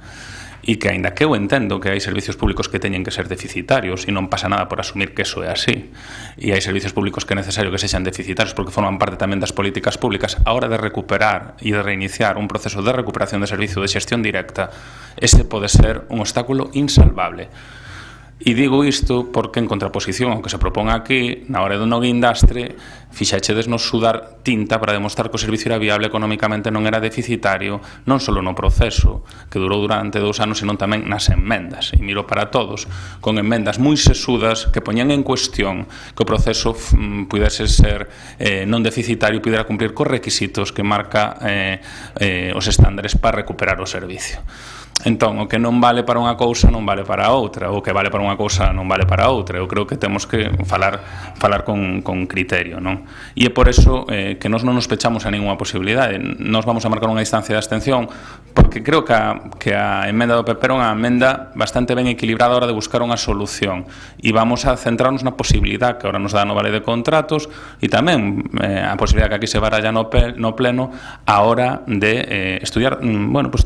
E que, aínda que eu entendo que hai servicios públicos que teñen que ser deficitarios, e non pasa nada por asumir que eso é así, e hai servicios públicos que é necesario que sexan deficitarios porque forman parte tamén das políticas públicas, a hora de recuperar e de reiniciar un proceso de recuperación de servicio de xestión directa, ese pode ser un obstáculo insalvable. E digo isto porque, en contraposición ao que se propón aquí, na hora do no guindastre, fixachedes-nos sudar tinta para demostrar que o servicio era viable económicamente, non era deficitario, non só no proceso, que durou durante 2 anos, senón tamén nas enmendas. E miro para todos, con enmendas moi sesudas que poñían en cuestión que o proceso pudese ser non deficitario e pudera cumplir cos requisitos que marca os estándares para recuperar o servicio. Entón, o que non vale para unha cousa non vale para outra, o que vale para unha cousa non vale para outra. Eu creo que temos que falar con criterio, non? E é por eso que nós non nos pechamos a ninguna posibilidade. Nós vamos a marcar unha distancia de abstención porque creo que a emenda do PP era unha emenda bastante ben equilibrada a hora de buscar unha solución, e vamos a centrarnos na posibilidade que ahora nos dá a nova lei de contratos e tamén a posibilidade que aquí se baralla no pleno a hora de estudiar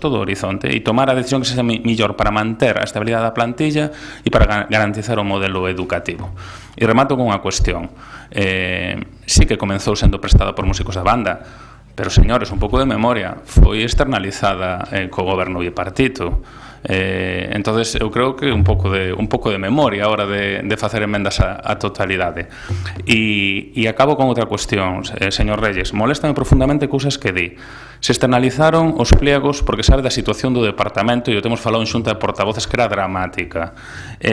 todo o horizonte e tomar a decisión que sexa mellor para manter a estabilidade da plantilla e para garantizar o modelo educativo. E remato con unha cuestión. Sí que comenzou sendo prestada por músicos da banda, pero, señores, un pouco de memoria, foi externalizada co goberno bipartito. Entonces eu creo que un pouco de memoria a hora de facer emendas a totalidade. E acabo con outra cuestión, señor Reyes. Moléstame profundamente cousas que di. Se externalizaron os pliegos porque sabe da situación do departamento, e o temos falado en xunta de portavoces que era dramática.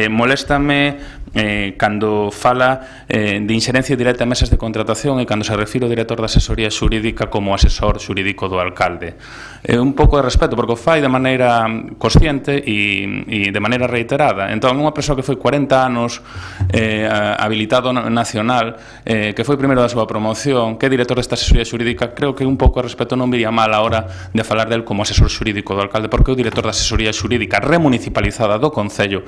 Moléstame cando fala de inxerencia directa a mesas de contratación e cando se refire ao director da asesoría xurídica como asesor xurídico do alcalde. Un pouco de respeto, porque o fai de maneira consciente e de maneira reiterada. Entón, unha persoa que foi 40 anos habilitado nacional, que foi primeiro da súa promoción, que é director desta asesoría xurídica, creo que un pouco de respeto non viría mal a hora de falar del como asesor xurídico do alcalde, porque é o director da asesoría xurídica remunicipalizada do Concello,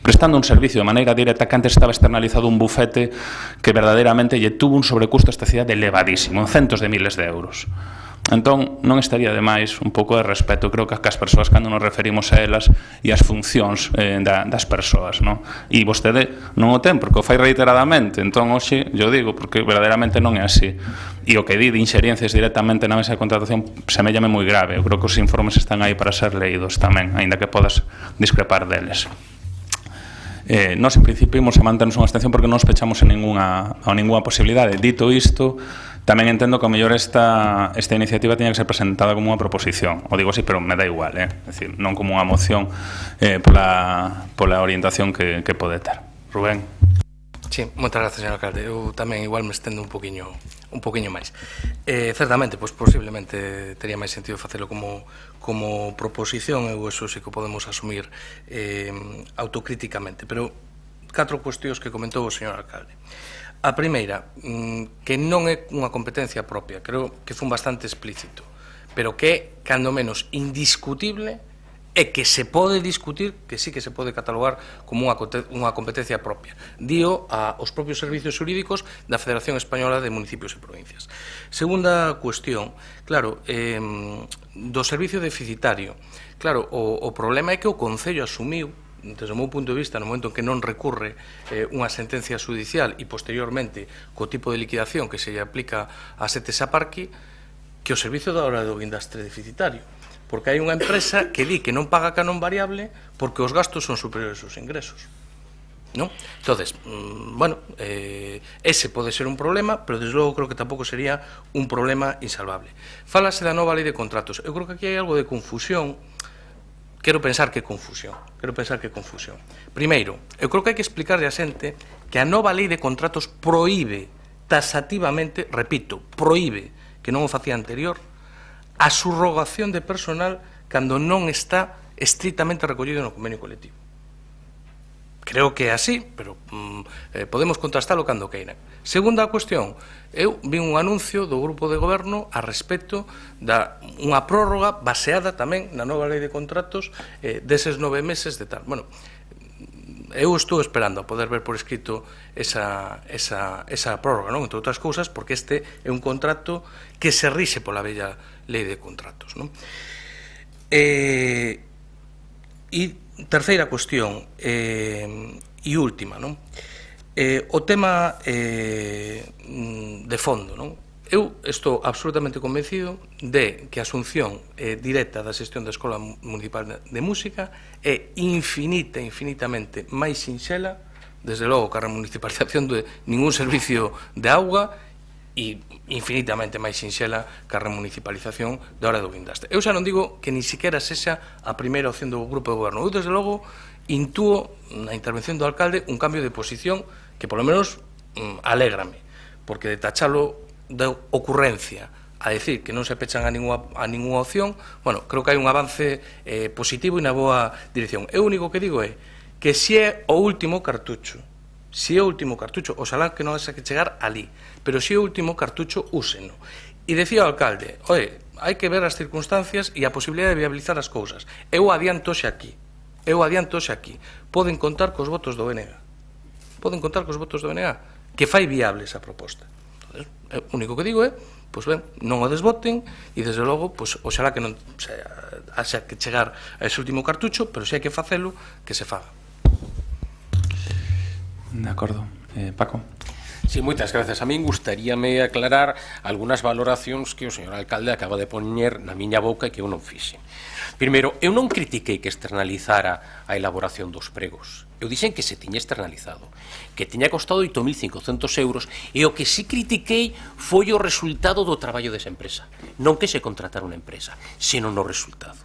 prestando un servicio de maneira directa que antes estaba externalizado un bufete que verdadeiramente lle tuvo un sobrecusto a esta cidade elevadísimo, en centos de miles de euros. Entón, non estaría de máis un pouco de respeto, creo que as persoas, cando nos referimos a elas e as funcións das persoas, non? E vostede non o ten, porque o fai reiteradamente. Entón, hoxe, yo digo, porque verdadeiramente non é así. E o que di de inxeriencias directamente na mesa de contratación semellame moi grave. Eu creo que os informes están aí para ser leídos tamén, aínda que podas discrepar deles. Nós, en principio, imos a manternos unha abstención porque non nos pechamos a ninguna posibilidade. Dito isto, tamén entendo que a mellor esta iniciativa teña que ser presentada como unha proposición. O digo así, pero me dá igual, é dicir, non como unha moción pola orientación que pode ter. Rubén. Sí, moitas gracias, señor alcalde. Eu tamén igual me estendo un poquinho máis. Certamente, pois posiblemente tería máis sentido facelo como proposición, e eso sí que podemos asumir autocríticamente, pero 4 cuestións que comentou o señor alcalde. A primeira, que non é unha competencia propia, creo que fun bastante explícito, pero que é, cando menos, indiscutible e que se pode discutir, que sí que se pode catalogar como unha competencia propia. Dío aos propios servicios xurídicos da Federación Española de Municipios e Provincias. Segunda cuestión, claro, do servicio deficitario. Claro, o problema é que o Concello asumiu, desde o meu punto de vista, no momento en que non recurre unha sentencia judicial e posteriormente co tipo de liquidación que se lle aplica a Setes Aparqui, que o servicio da hora do guindastre deficitario, porque hai unha empresa que di que non paga canon variable porque os gastos son superiores aos ingresos. Entonces, ese pode ser un problema, pero desde logo creo que tampouco sería un problema insalvable. Fálase da nova lei de contratos. Eu creo que aquí hai algo de confusión. Quero pensar que confusión. Primeiro, eu creo que hai que explicarle a xente que a nova lei de contratos proíbe taxativamente, repito, proíbe, que non o facía anterior, a subrogación de personal cando non está estritamente recollido no convenio colectivo. creo que é así, pero podemos contrastalo cando queiran. Segunda cuestión, eu vi un anuncio do grupo de goberno a respecto da unha prórroga baseada tamén na nova lei de contratos deses 9 meses de tal. Bueno, eu estou esperando a poder ver por escrito esa prórroga, non? Entre outras cousas, porque este é un contrato que se rixe pola bella lei de contratos, non? E terceira cuestión e última, non? O tema de fondo, non? Eu estou absolutamente convencido de que a asunción directa da xestión da Escola Municipal de Música é infinitamente máis sinxela, desde logo, que a remunicipalización de ningún servicio de auga, e infinitamente máis sinxela que a remunicipalización da hora do guindaste. Eu xa non digo que ni siquiera sexa a primeira opción do grupo de goberno. Eu, desde logo, intúo na intervención do alcalde un cambio de posición que, polo menos, alégrame, porque de tachalo de ocurrencia a decir que non se pechan a ninguna opción, bueno, creo que hai un avance positivo e na boa dirección. O único que digo é que se é o último cartucho, oxalá que non haxa que chegar ali, pero se é o último cartucho, úseno. E decía o alcalde, hai que ver as circunstancias e a posibilidade de viabilizar as cousas. Eu adiantoxe aquí, poden contar cos votos do BNG, que fai viable esa proposta. O único que digo é, pois ben, non o desvoten e, desde logo, pois, oxalá que non haxa que chegar a ese último cartucho, pero se hai que facelo, que se faga. De acordo. Paco? Sí, moitas gracias. A min gustaríame aclarar algunhas valoracións que o señor alcalde acaba de poñer na miña boca e que eu non fixe. Primeiro, eu non critiquei que externalizara a elaboración dos pregos. Eu dixen que se tiña externalizado, que tiña costado 8.500 euros, e o que sí critiquei foi o resultado do traballo desa empresa. Non que se contratara unha empresa, senón o resultado.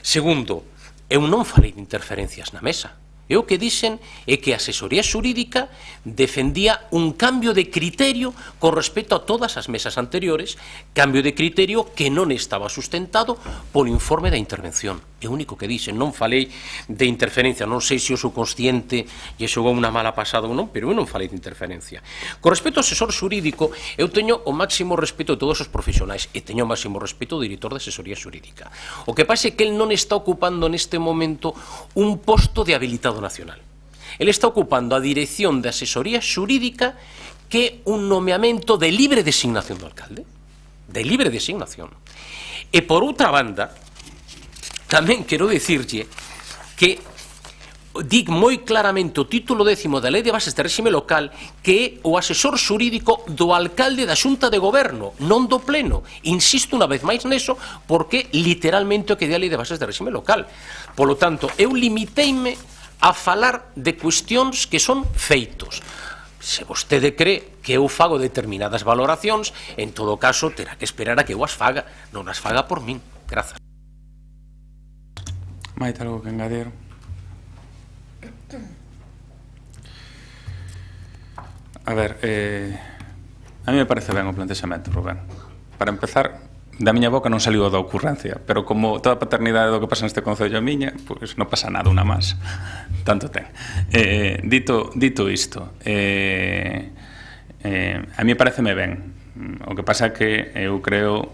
Segundo, eu non falei de interferencias na mesa. Eu o que dixen é que a asesoría xurídica defendía un cambio de criterio con respecto a todas as mesas anteriores, cambio de criterio que non estaba sustentado polo informe da intervención. É o único que dixen, non falei de interferencia, non sei se o subconsciente lle xogou unha mala pasada ou non, pero eu non falei de interferencia. Con respecto ao asesor xurídico, eu teño o máximo respeto de todos os profesionais e teño o máximo respeto do director de asesoría xurídica. O que pasa é que el non está ocupando neste momento un posto de habilitado nacional. Ele está ocupando a dirección de asesoría xurídica, que é un nomeamento de libre designación do alcalde, de libre designación. E por outra banda, tamén quero dicirlle que dic moi claramente o título 10º da Lei de Bases de Réxime Local, que é o asesor xurídico do alcalde da Xunta de Goberno, non do Pleno. Insisto unha vez máis neso, porque literalmente o que di a Lei de Bases de Réxime Local. Polo tanto, eu limiteime a falar de cuestións que son feitos. Se vostede cree que eu fago determinadas valoracións, en todo caso terá que esperar a que eu as faga, non as faga por min. Grazas. Maite, algo que engadir? A ver, a mí me parece ben o plantexamento, Rubén. Para empezar, da miña boca non saliu da ocurrencia, pero como toda a paternidade do que pasa neste concello a miña, pois non pasa nada, unha máis. Tanto ten. Dito isto, a mí pareceme ben. O que pasa é que eu creo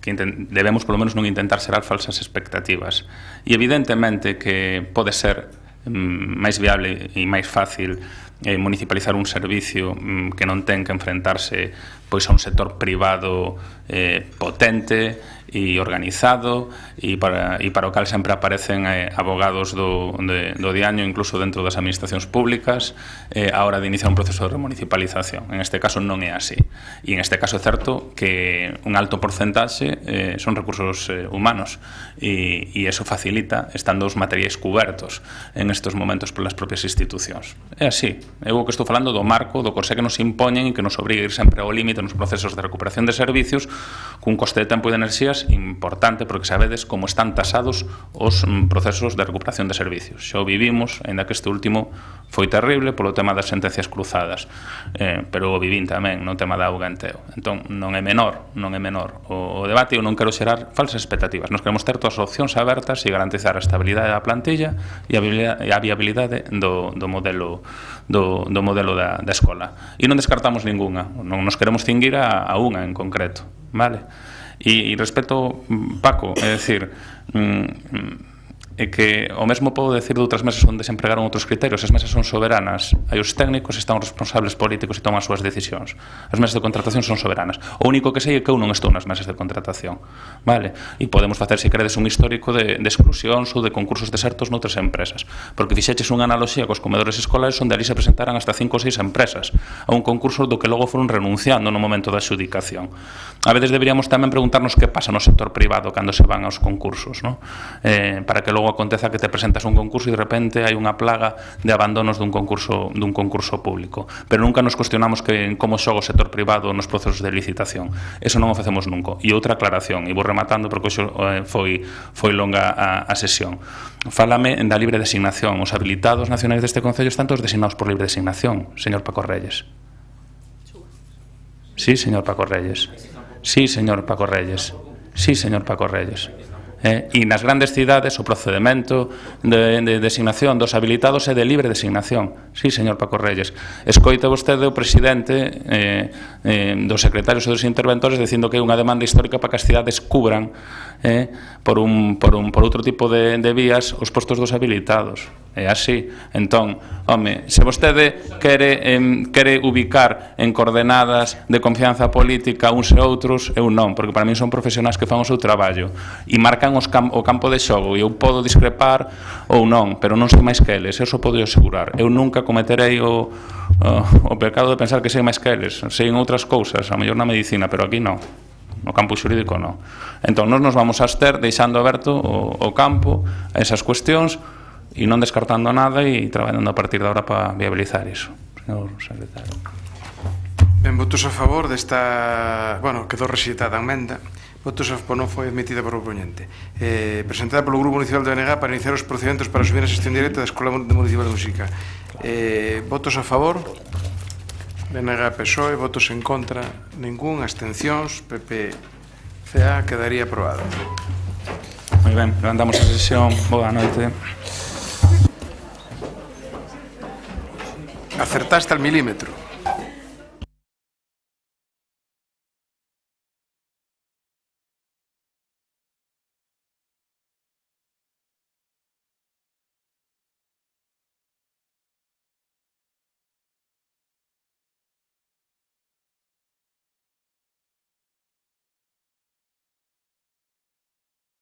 que debemos polo menos non intentar xerar falsas expectativas. E evidentemente que pode ser máis viable e máis fácil municipalizar un servicio que non ten que enfrentarse pois a un sector privado potente e organizado e para o cal sempre aparecen abogados do diaño, incluso dentro das administracións públicas, a hora de iniciar un proceso de remunicipalización. En este caso non é así. E en este caso é certo que un alto porcentaxe son recursos humanos e iso facilita estando os materiais cubertos en estes momentos polas propias institucións. É así. Eu que estou falando do marco, do corsé que nos impoñen e que nos obriga a ir sempre ao límite permite nos procesos de recuperación de servicios cun coste de tempo e de enerxías importante, porque sabedes como están tasados os procesos de recuperación de servicios. Xa o vivimos, ainda que este último foi terrible polo tema das sentencias cruzadas, pero o vivín tamén no tema da auga en Teo. Entón, non é menor o debate. Eu non quero xerar falsas expectativas. Nos queremos ter todas as opcións abertas e garantizar a estabilidade da plantilla e a viabilidade do modelo da escola. E non descartamos ninguna, non nos queremos cinguir a unha en concreto, vale? E respecto, Paco, é dicir, é que o mesmo podo decir de outras mesas onde se empregaron outros criterios. As mesas son soberanas, hai os técnicos, están os responsables políticos e toman as súas decisións. As mesas de contratación son soberanas. O único que sei é que eu non estou nas mesas de contratación, vale? E podemos facer, se queredes, un histórico de exclusións ou de concursos desertos noutras empresas, porque fixeches unha analogía cos comedores escolares onde ali se presentaran hasta 5 ou 6 empresas a un concurso do que logo foron renunciando no momento da adxudicación. A veces deberíamos tamén preguntarnos que pasa no sector privado cando se van aos concursos, ¿no? Para que logo aconteza que te presentas un concurso e de repente hai unha plaga de abandonos dun concurso público. Pero nunca nos cuestionamos que como xoga o sector privado nos procesos de licitación. Eso non o facemos nunca. E outra aclaración, e vou rematando porque xo foi longa a sesión. Fálame da libre designación. Os habilitados nacionais deste Concello están todos designados por libre designación, señor Paco Reyes. Sí, señor Paco Reyes. Sí, señor Paco Reyes. Sí, señor Paco Reyes. E nas grandes cidades o procedimento de designación dos habilitados é de libre designación. Sí, señor Paco Reyes. Escoita vostede o presidente dos secretarios e dos interventores dicindo que é unha demanda histórica para que as cidades cubran por outro tipo de vías os postos dos habilitados. É así. Entón, home, se vostede quere ubicar en coordenadas de confianza política uns e outros, eu non, porque para mí son profesionais que fan o seu traballo e marcan o campo de xogo, e eu podo discrepar ou non, pero non sei máis que eles, eu só podo asegurar. Eu nunca cometerei o pecado de pensar que sei máis que eles, sei en outras cousas, a mellor na medicina, pero aquí non. No campo xurídico non. Entón, nos vamos a estar deixando aberto o campo a esas cuestións e non descartando nada e traballando a partir de ahora para viabilizar iso, señor secretario. Ben, votos a favor desta... Bueno, quedou rexeitada a emenda. Votos a favor non foi admitida por o proponente. Presentada polo Grupo Municipal de BNG para iniciar os procedimentos para subir a xestión directa da Escola Municipal de Música. Votos a favor? BNG, PSOE. Votos en contra? Ningún. Abstencións? PP, CA. Quedaría aprobado. Moi ben, levantamos a sesión. Boa noite. Acertaste al milímetro.